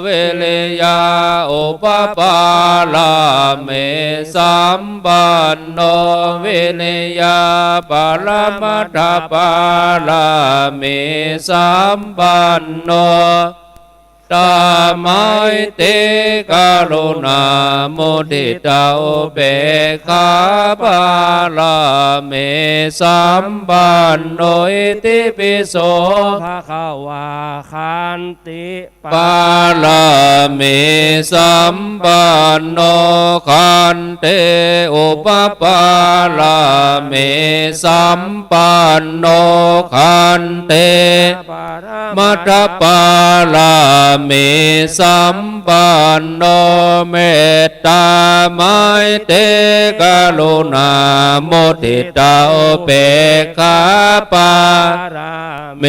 วิริยะอุปปารามิสัมปันโนวิริยะปรมัตถปารามิสัมปันโน ตาไมเตกรุณามุทิตาอุเบกขาปาลาเมสัมปันโนอิติปิโสภะคะวาขันติปาลาเมสัมปันโนขันเตอุปปาลาเมสัมปันโนขันเตมัทธปาลาเมสัมปันโนเมตตาไมเตกรุณามุทิตาอุเบกขาปาเม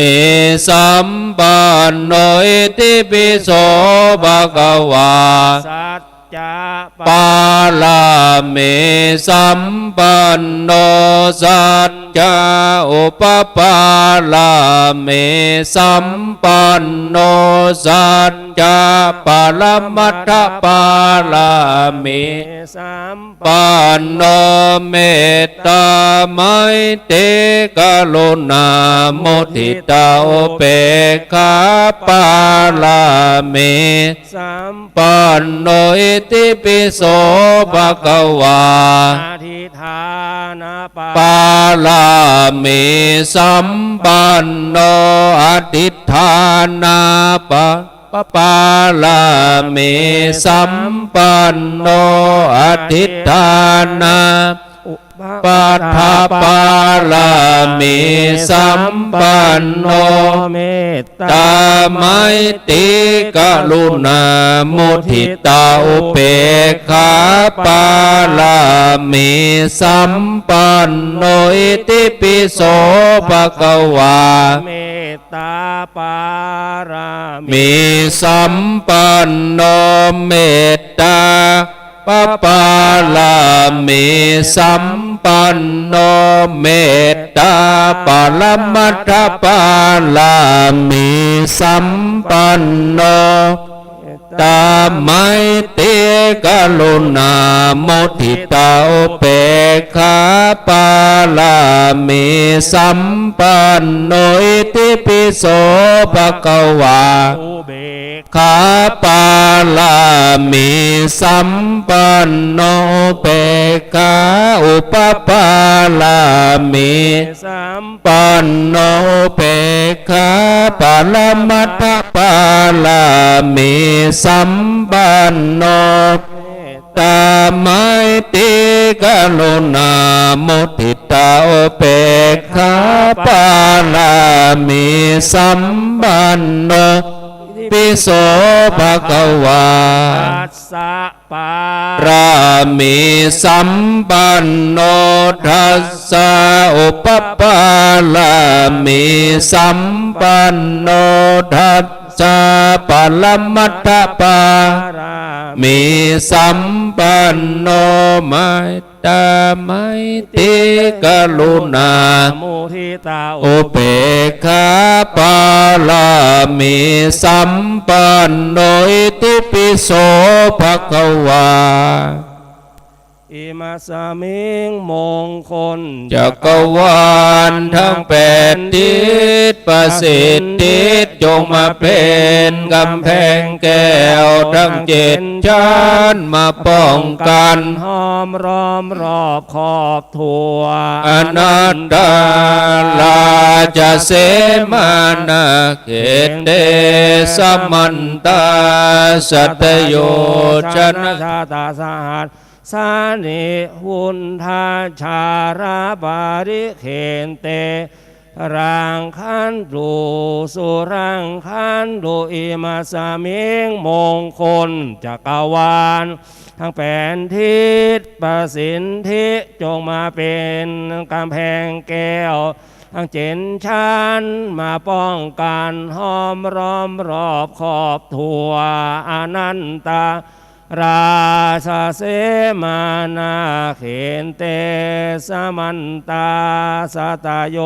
สัมปันโนอิติปิโสภะคะวาปาลาเมสัมปันโนสัจจาอุปปาลาเมสัมปันโนสัจจาปรมัตถปาลาเมสัมปันโนเมตตาไมเตกรุณามุทิตาอุเบกขาปาลาเมสัมปันโนอิติปิโสภะคะวาอธิฐานะปาลาเมสัมปันโนอธิฐานะปาลาเมสัมปันโนอธิฐานะปัฏฐปาลาเมสัมปันโนเมตตาไมตรีกรุณามุทิตาอุเบกขาปาลาเมสัมปันโนอิติปิโสภะคะวาเมตตาปาราเมสัมปันโนเมตตาปาลาเมสัมปันโนเมตตาปรมัตถปาลาเมสัมปันโนตาไมเตกรุณามุทิตาอุเบกขาปาลาเมสัมปันโนอิติปิโสภะคะวาขาปาลาเมสัมปันโนเบกขาอุปปาลาเมสัมปันโนเบกขาปรมัตถปาลาเมสัมปันโนตาไมตรีกรุณามุทิตาอุเบกขาปาลาเมสัมปันโนปิโสภะคะวาตัสสะปารามิสัมปันโนทัสสะอุปปาลามิสัมปันโนทัสสะปรมัตถปามิสัมปันโนมัตตาไมตรีกรุณามุทิตาอุเบกขาปาลามิสัมปันโนอิติปิโสภะคะวาอิมัสสมิงมงคลจักรวาลทั้งแปดทิศประสิทธิจงมาเป็นกำแพงแก้วทั้งเจ็ดชั้นมาป้องกันห้อมล้อมรอบขอบทั่วอนัตตาลาจะเสมานาเขตเดสมันตาสัตโยชนะชาตาสหัสสานิหุนทาชาราบาริเขนเตรังคันตุสุรังคันตุอิมาสมิงมงคลจักรวาลทั้งแผ่นทิศประสิทธิจงมาเป็นกำแพงแก้วทั้งเจ็ดชั้นมาป้องกันห้อมล้อมรอบขอบทั่วอนันตาราชเสมานาเขนเตสมันตาสตโย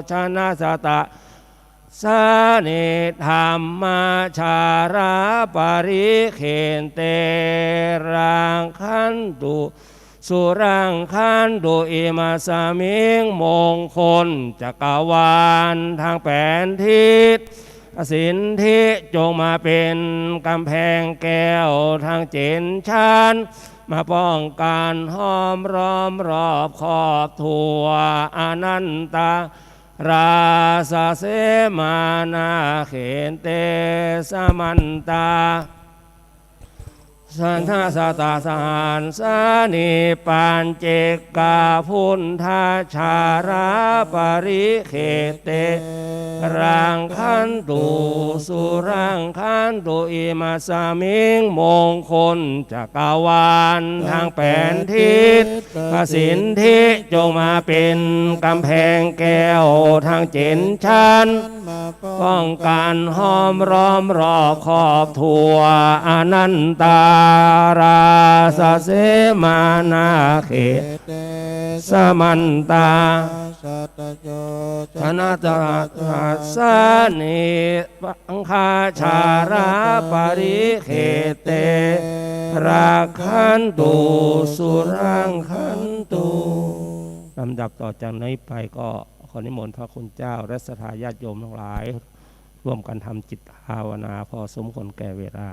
ชนะสตะสนิธรรมชาราปริเขนเตรังคันตุสุรังคันตุอิมาสมิงมงคลจักรวาลทางแผ่นทิศ สินธิจงมาเป็นกำแพงแก้วทางเจนชันมาป้องกันห้อมล้อมรอบขอบทั่วอนันตาราสเสมานาเขนเตสมันตาสันทาสตาสานสานิปัญเจกาพุนทาชาราปริเขเตรังคันตุสุรังคันตุอิมาสมิงมงคลจักรวาลทางแผ่นทิศพระสินธิจงมาเป็นกำแพงแก้วทางเจนชันป้องกันห้อมล้อมรอบขอบทั่วอนันตาราสเสมานาเขสมันตาธนาตราสานิปังคาชาราปริเขเตราคันตุสุรังคันตุลำดับต่อจากนี้ไปก็ขอนิมนต์พระคุณเจ้าและศรัทธาญาติโยมทั้งหลายร่วมกันทำจิตภาวนาพอสมควรแก่เวลา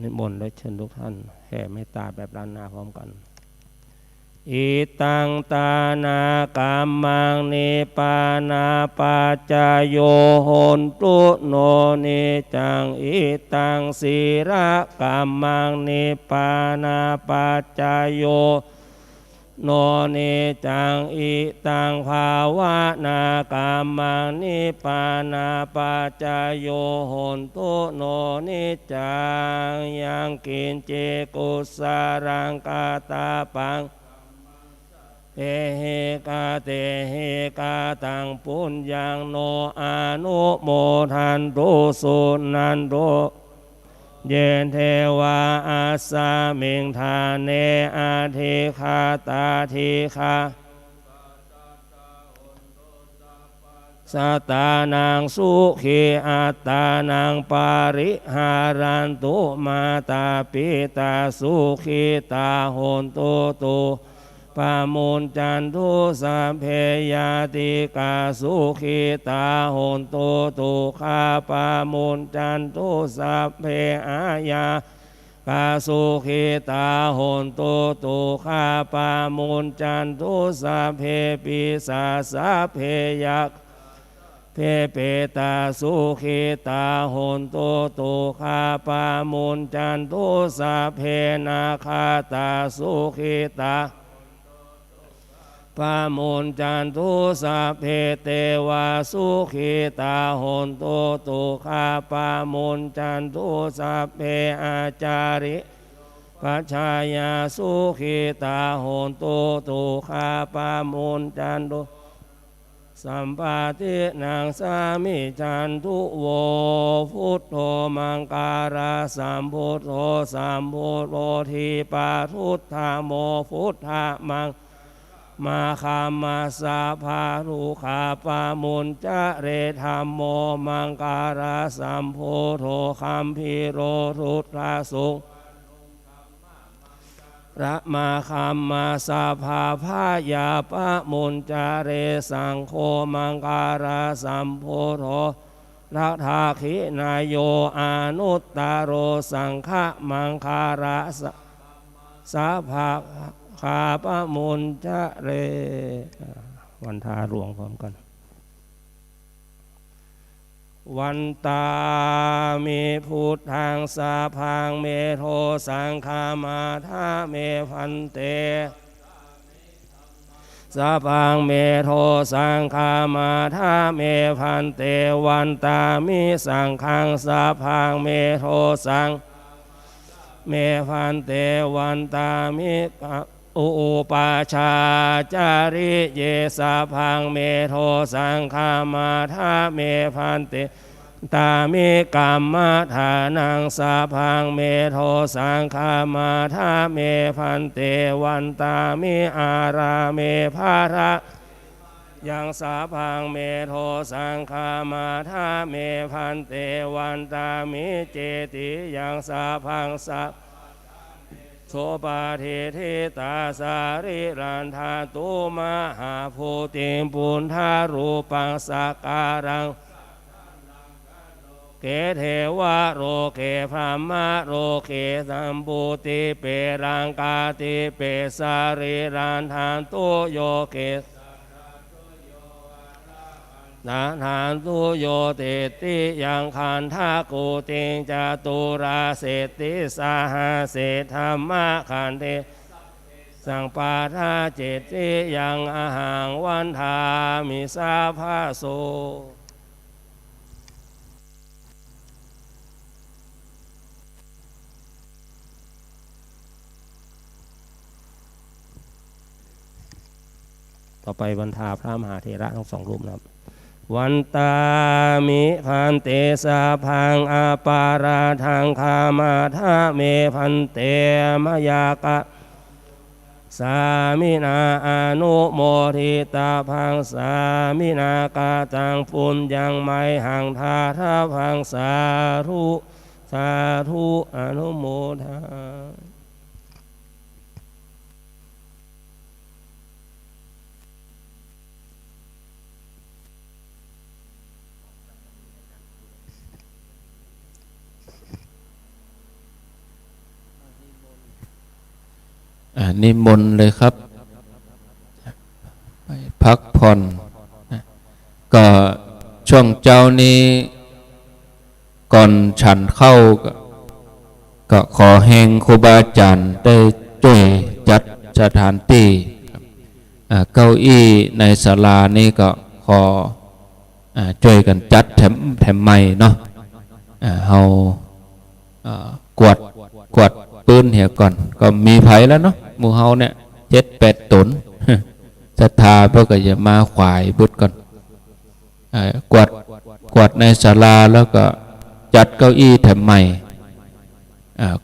นิมนต์และเชิญทุกท่านแผ่เมตตาแบบล้านนาพร้อมกันอิตังตานากัมมังนิปานาปัจจโยโหนตุโนนิจังอิตังศีระกัมมังนิปานาปัจจโยโนนิจังอิตังภาวนากัมมังนิปานาปัจจโยโหนตุโนนิจังยังกินเจกุสารังกาตาปังเตหิกาเตหิกาตังปุญญังโนอนุโมทันตุสุนันตุเยนเทวาอาสามิงทาเนอาทิคาตาทิคาสตานังสุขีอัตตานังปาริหารันตุมาตาปิตาสุขีตาโหนตุตุปามุนจันทุสัพเพยติกาสุขีตาโหนตุตุคาปามุนจันทุสัพเพอายากาสุขีตาโหนตุตุคาปามุนจันทุสัพเพปิสาสัพเพยักเพเปตาสุขีตาโหนตุตุคาปามุนจันทุสัพเพนาคาตาสุขีตาปามุนจันทุสัพเพเตวาสุขีตาโหนตุตุคาปามุนจันทุสัพเพอาจาริปัจฉายาสุขีตาโหนตุตุคาปามุนจันทุสัมปาทินังสามิจันทุโวพุทโธมังการาสัมพุทโธสัมพุทโธทีปาทุตธโมพุทธามังมาคามาสาภารุขาปามุนจะเรธรรมโมมังการาสัมโพโธคัมพิโรทุตราสุระมาคัมมาสาภาพายาปะมุนจาเรสังโฆมังการาสัมโพโธ รัฐาขินายโยอนุตตโรสังฆมังคาระสาภาขาปะมุนจะเรวันทาหลวงพร้อมกันวันตามีพุทธังสาพังเมโทสังฆามาทาเมพันเตสาพังเมโทสังฆามาทาเมพันเตวันตามิสังฆังสาพังเมโทสังเมพันเตวันตามิอุปาชาจาริเยสาพังเมโทสังฆามาทาเมพันเตตามิกรรมฐานังสาพังเมโทสังฆามาทาเมพันเตวันตามิอาราเมภาระยังสาพังเมโทสังฆามาทาเมพันเตวันตามิเจติยังสาพังสะโสปาทิทิตาสาริรันธาตุมหาภูติปุณธารูปังสักการังเกเทวะโรเกพรหมะโรเกสัมปุติเปรังกาติเปสาริรันธาตุโยเกนาทานตุโยเตติยังคันทากุติงจตุราเสติสาหาเสธรรมะขันเทสังปาทาเจติยังอาหังวันทามิสาภาโสต่อไปวันทาพระมหาเถระทั้งสองรูปนะครับวันตามิพันเตสาพังอาปาราทังคามาทาเมพันเตมยากะสามินาอนุโมทิตาพังสามินากาตังปุญญังไมหังทาทาพังสาธุอนุโมทานิมนต์เลยครับไปพักผ่อนก็ช่วงเจ้านี้ก่อนฉันเข้าก็ขอแห่งครูบาอาจารย์ได้ช่วยจัดสถานที่เก้าอี้ในศาลานี่ก็ขอช่วยกันจัดแถมใหม่เนาะเฮากวดปืนเหี่ยก่อนก็มีไผแล้วเนาะหมู่เฮาเนี่ย7-8 ตนศรัทธาเพื่อก็จะมาขวายบุตรก่อนกวดในศาลาแล้วก็จัดเก้าอี้แถมใหม่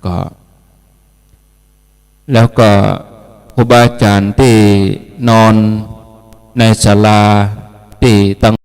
ก็แล้วก็ครูบาอาจารย์ที่นอนในศาลาที่ตั้ง